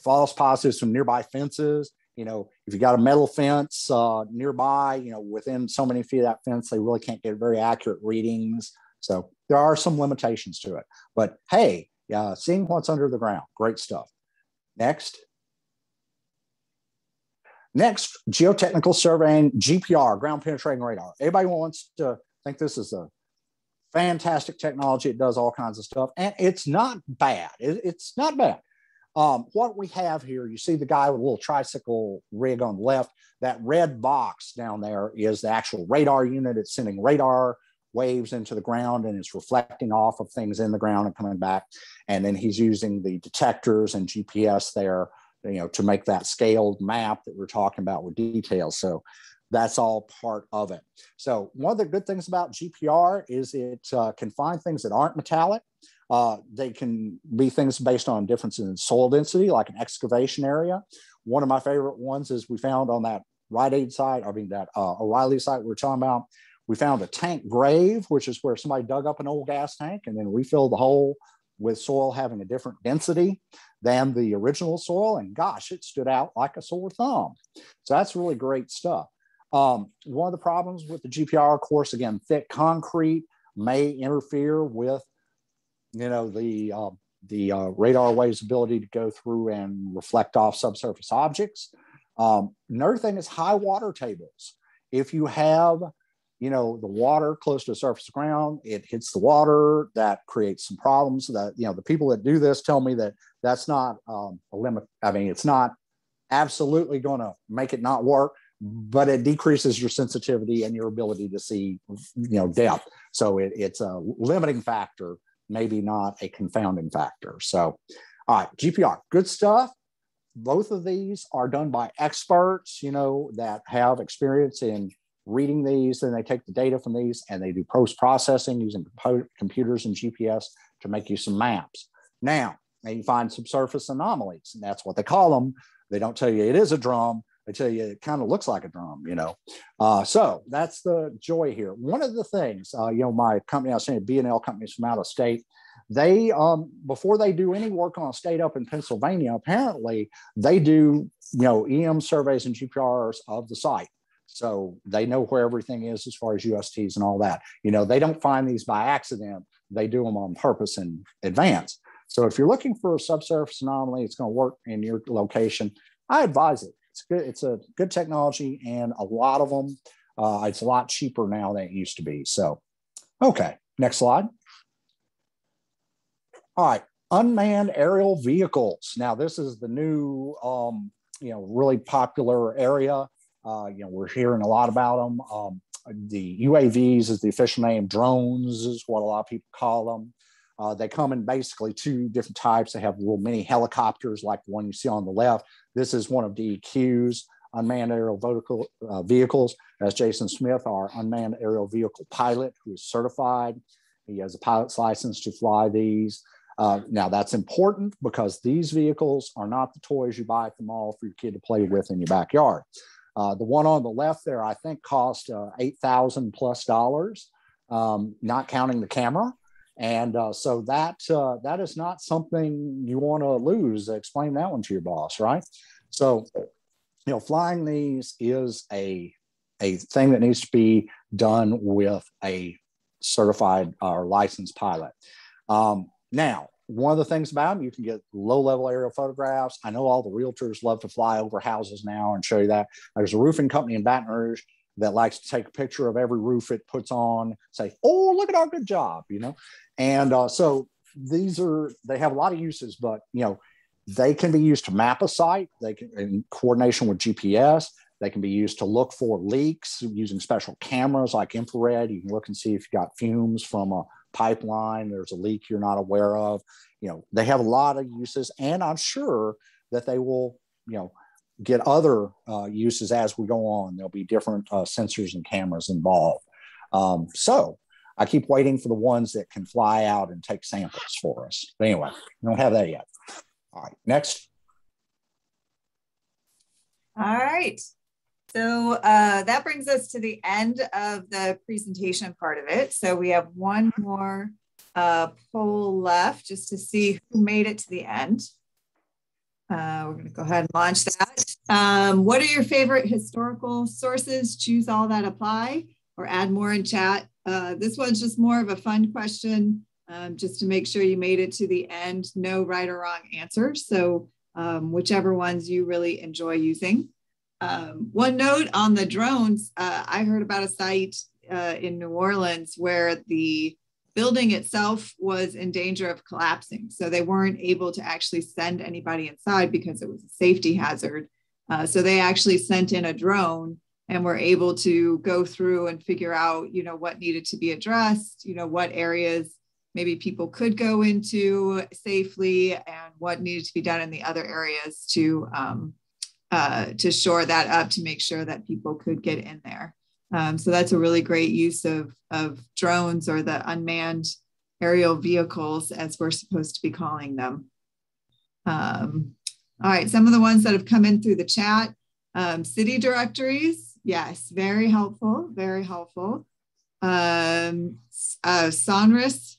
false positives from nearby fences, if you got a metal fence nearby, within so many feet of that fence, they really can't get very accurate readings. So there are some limitations to it. But hey, seeing what's under the ground, great stuff. Next, geotechnical surveying, GPR, ground penetrating radar. Everybody wants to think this is a fantastic technology. It does all kinds of stuff, and it's not bad. It's not bad. What we have here, you see the guy with a little tricycle rig on the left. That red box down there is the actual radar unit. It's sending radar waves into the ground, and it's reflecting off of things in the ground and coming back. And then he's using the detectors and GPS there, to make that scaled map that we're talking about with details. So that's all part of it. So one of the good things about GPR is it can find things that aren't metallic. They can be things based on differences in soil density, like an excavation area. One of my favorite ones is we found on that Rite Aid site, that O'Reilly site we were talking about, we found a tank grave, which is where somebody dug up an old gas tank and then refilled the hole with soil having a different density than the original soil. And gosh, it stood out like a sore thumb. So that's really great stuff. One of the problems with the GPR, of course, again, thick concrete may interfere with the radar wave's ability to go through and reflect off subsurface objects. Another thing is high water tables. If you have the water close to the surface of the ground, it hits the water, that creates some problems. That the people that do this tell me that that's not a limit. I mean, it's not absolutely going to make it not work, but it decreases your sensitivity and your ability to see depth. So it's a limiting factor, maybe not a confounding factor. So, all right, GPR, good stuff. Both of these are done by experts, that have experience in reading these. Then they take the data from these and they do post-processing using computers and GPS to make you some maps. Now, you find subsurface anomalies, and that's what they call them. They don't tell you it is a drum. They tell you it kind of looks like a drum, So that's the joy here. One of the things, my company, I was saying B&L companies from out of state, they, before they do any work on a state up in Pennsylvania, apparently they do, EM surveys and GPRs of the site. So they know where everything is as far as USTs and all that. You know, they don't find these by accident. They do them on purpose in advance. So if you're looking for a subsurface anomaly, it's going to work in your location. I advise it. It's good. It's a good technology, and a lot of them, it's a lot cheaper now than it used to be. So, okay, next slide. All right, unmanned aerial vehicles. Now, this is the new, really popular area. We're hearing a lot about them. The UAVs is the official name. Drones is what a lot of people call them. They come in basically two different types. They have little mini helicopters like the one you see on the left. This is one of DEQ's unmanned aerial vehicles. That's Jason Smith, our unmanned aerial vehicle pilot, who is certified. He has a pilot's license to fly these. Now, that's important because these vehicles are not the toys you buy at the mall for your kid to play with in your backyard. The one on the left there, I think, cost $8,000+, not counting the camera. And so that is not something you want to lose. Explain that one to your boss, right? So, flying these is a thing that needs to be done with a certified or licensed pilot. Now, one of the things about them, you can get low-level aerial photographs. I know all the realtors love to fly over houses now and show you that. There's a roofing company in Baton Rouge that likes to take a picture of every roof it puts on, say, oh, look at our good job, And so they have a lot of uses, but, they can be used to map a site. They can, in coordination with GPS, they can be used to look for leaks using special cameras like infrared. You can look and see if you've got fumes from a pipeline, there's a leak you're not aware of. They have a lot of uses, and I'm sure that they will, get other uses as we go on. There'll be different sensors and cameras involved. So I keep waiting for the ones that can fly out and take samples for us. But anyway, we don't have that yet. All right, next. All right. So that brings us to the end of the presentation part of it. So we have one more poll left just to see who made it to the end. We're going to go ahead and launch that. What are your favorite historical sources? Choose all that apply or add more in chat. This one's just more of a fun question, just to make sure you made it to the end. No right or wrong answers. So whichever ones you really enjoy using. One note on the drones, I heard about a site in New Orleans where the building itself was in danger of collapsing. So they weren't able to actually send anybody inside because it was a safety hazard. So they actually sent in a drone and were able to go through and figure out, what needed to be addressed, what areas maybe people could go into safely and what needed to be done in the other areas to shore that up, to make sure that people could get in there. So that's a really great use of drones, or the unmanned aerial vehicles, as we're supposed to be calling them. All right, some of the ones that have come in through the chat. City directories, yes, very helpful, very helpful. Sonris,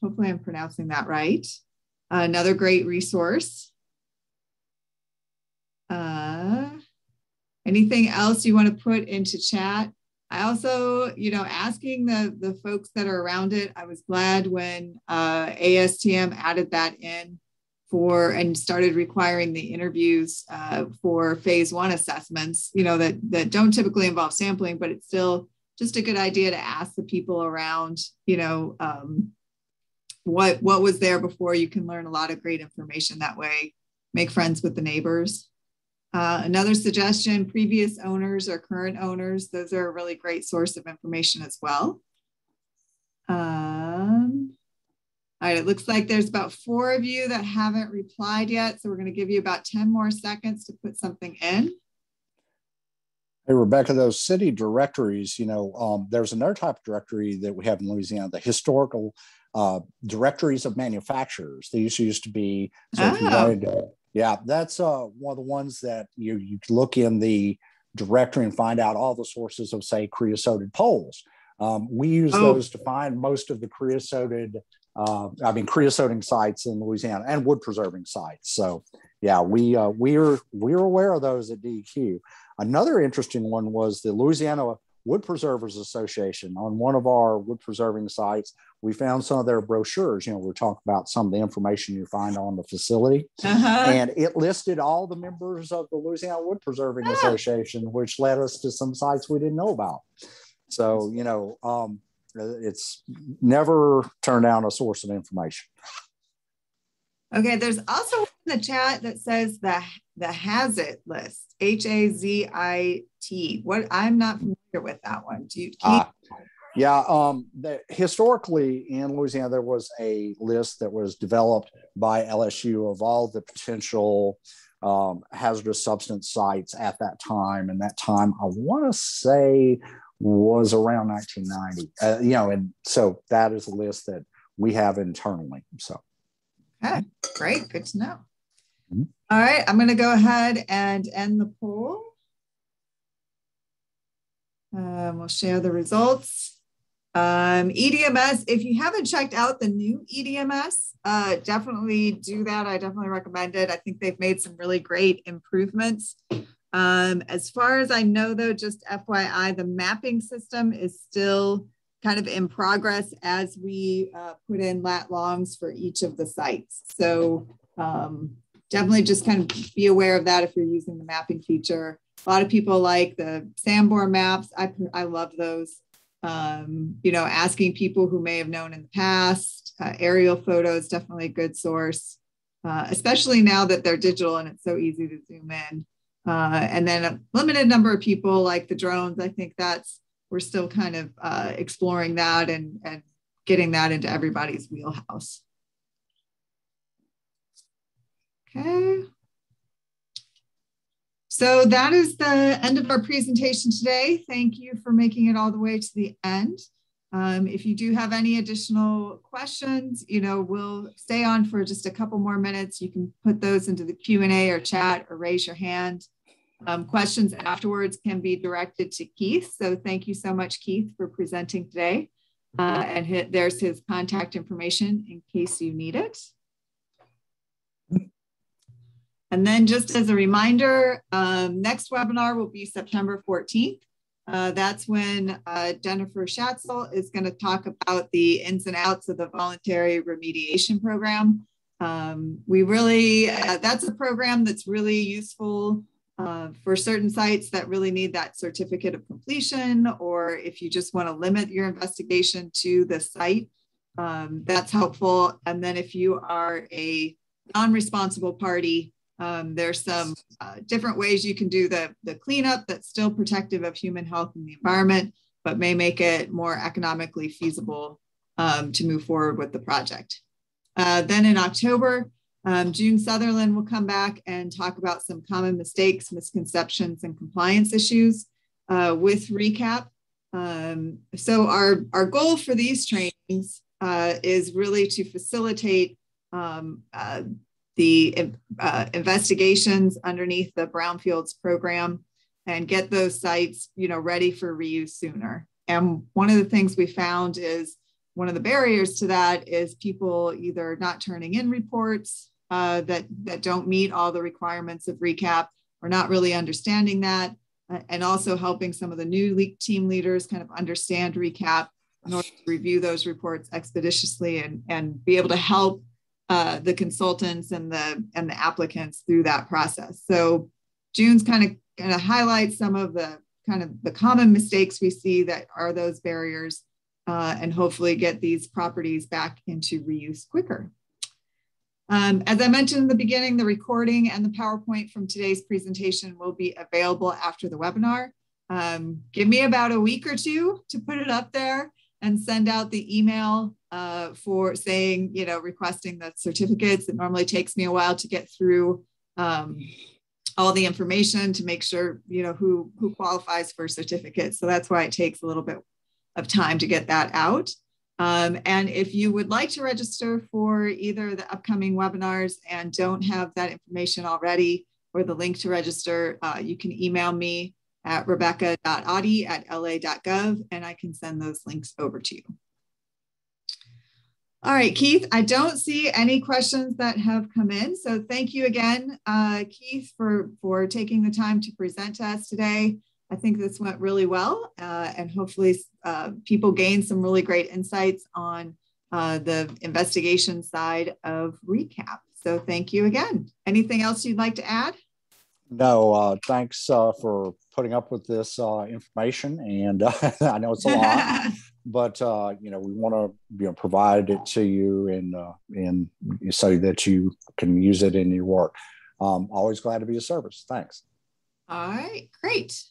hopefully I'm pronouncing that right. Another great resource. Anything else you want to put into chat? I also, asking the folks that are around it, I was glad when ASTM added that in and started requiring the interviews for phase 1 assessments, that don't typically involve sampling, but it's still just a good idea to ask the people around, what was there before. You can learn a lot of great information that way, make friends with the neighbors. Another suggestion, previous owners or current owners, those are a really great source of information as well. All right, it looks like there's about 4 of you that haven't replied yet, so we're going to give you about 10 more seconds to put something in. Hey, Rebecca, those city directories, there's another type of directory that we have in Louisiana, the historical directories of manufacturers. These used to be, so if you wanted to, yeah, that's one of the ones that you look in the directory and find out all the sources of, say, creosoted poles. We use those to find most of the creosoting sites in Louisiana and wood preserving sites. So Yeah, we're aware of those at DEQ. Another interesting one was the Louisiana Wood Preservers Association. On one of our wood preserving sites, we found some of their brochures. You know, we're talking about some of the information you find on the facility, and it listed all the members of the Louisiana Wood Preserving Association, which led us to some sites we didn't know about. So, you know, it's never turned down a source of information. Okay, there's also in the chat that says the HAZIT list, HAZIT. What, I'm not familiar with that one. Do you? Historically in Louisiana, there was a list that was developed by LSU of all the potential hazardous substance sites at that time. And that time, I want to say, was around 1990. You know, and so that is a list that we have internally. So. Okay, great. Good to know. All right, I'm going to go ahead and end the poll. We'll share the results. EDMS, if you haven't checked out the new EDMS, definitely do that. I definitely recommend it. I think they've made some really great improvements. As far as I know, though, just FYI, the mapping system is still kind of in progress as we put in lat longs for each of the sites. So definitely just kind of be aware of that if you're using the mapping feature. A lot of people like the Sanborn maps. I love those. You know, asking people who may have known in the past, aerial photos, definitely a good source, especially now that they're digital and it's so easy to zoom in. And then a limited number of people like the drones. I think we're still kind of exploring that and getting that into everybody's wheelhouse. Okay. So that is the end of our presentation today. Thank you for making it all the way to the end. If you do have any additional questions, you know, we'll stay on for just a couple more minutes. You can put those into the Q&A or chat or raise your hand. Questions afterwards can be directed to Keith. So thank you so much, Keith, for presenting today. And there's his contact information in case you need it. And then just as a reminder, next webinar will be September 14th. That's when Jennifer Schatzel is going to talk about the ins and outs of the Voluntary Remediation Program. That's a program that's really useful for certain sites that really need that certificate of completion, or if you just want to limit your investigation to the site, that's helpful. And then if you are a non-responsible party, there's some different ways you can do the cleanup that's still protective of human health and the environment, but may make it more economically feasible to move forward with the project. Then in October, June Sutherland will come back and talk about some common mistakes, misconceptions, and compliance issues with Recap. So our goal for these trainings is really to facilitate the investigations underneath the Brownfields program and get those sites, you know, ready for reuse sooner. And one of the things we found is one of the barriers to that is people either not turning in reports that don't meet all the requirements of Recap, or not really understanding that, and also helping some of the new team leaders kind of understand Recap in order to review those reports expeditiously and be able to help the consultants and the applicants through that process. So June's kind of highlights some of the common mistakes we see that are those barriers, and hopefully get these properties back into reuse quicker. As I mentioned in the beginning, the recording and the PowerPoint from today's presentation will be available after the webinar. Give me about a week or two to put it up there and send out the email for saying, you know, requesting the certificates. It normally takes me a while to get through all the information to make sure, you know, who qualifies for certificates. So that's why it takes a little bit of time to get that out. And if you would like to register for either the upcoming webinars and don't have that information already, or the link to register, you can email me at rebecca.audi@la.gov, and I can send those links over to you. All right, Keith, I don't see any questions that have come in. So thank you again, Keith, for taking the time to present to us today. I think this went really well, and hopefully people gained some really great insights on the investigation side of Recap. So thank you again. Anything else you'd like to add? No, thanks for putting up with this information. And I know it's a lot, but we want to provide it to you and so that you can use it in your work. Always glad to be of service. Thanks. All right, great.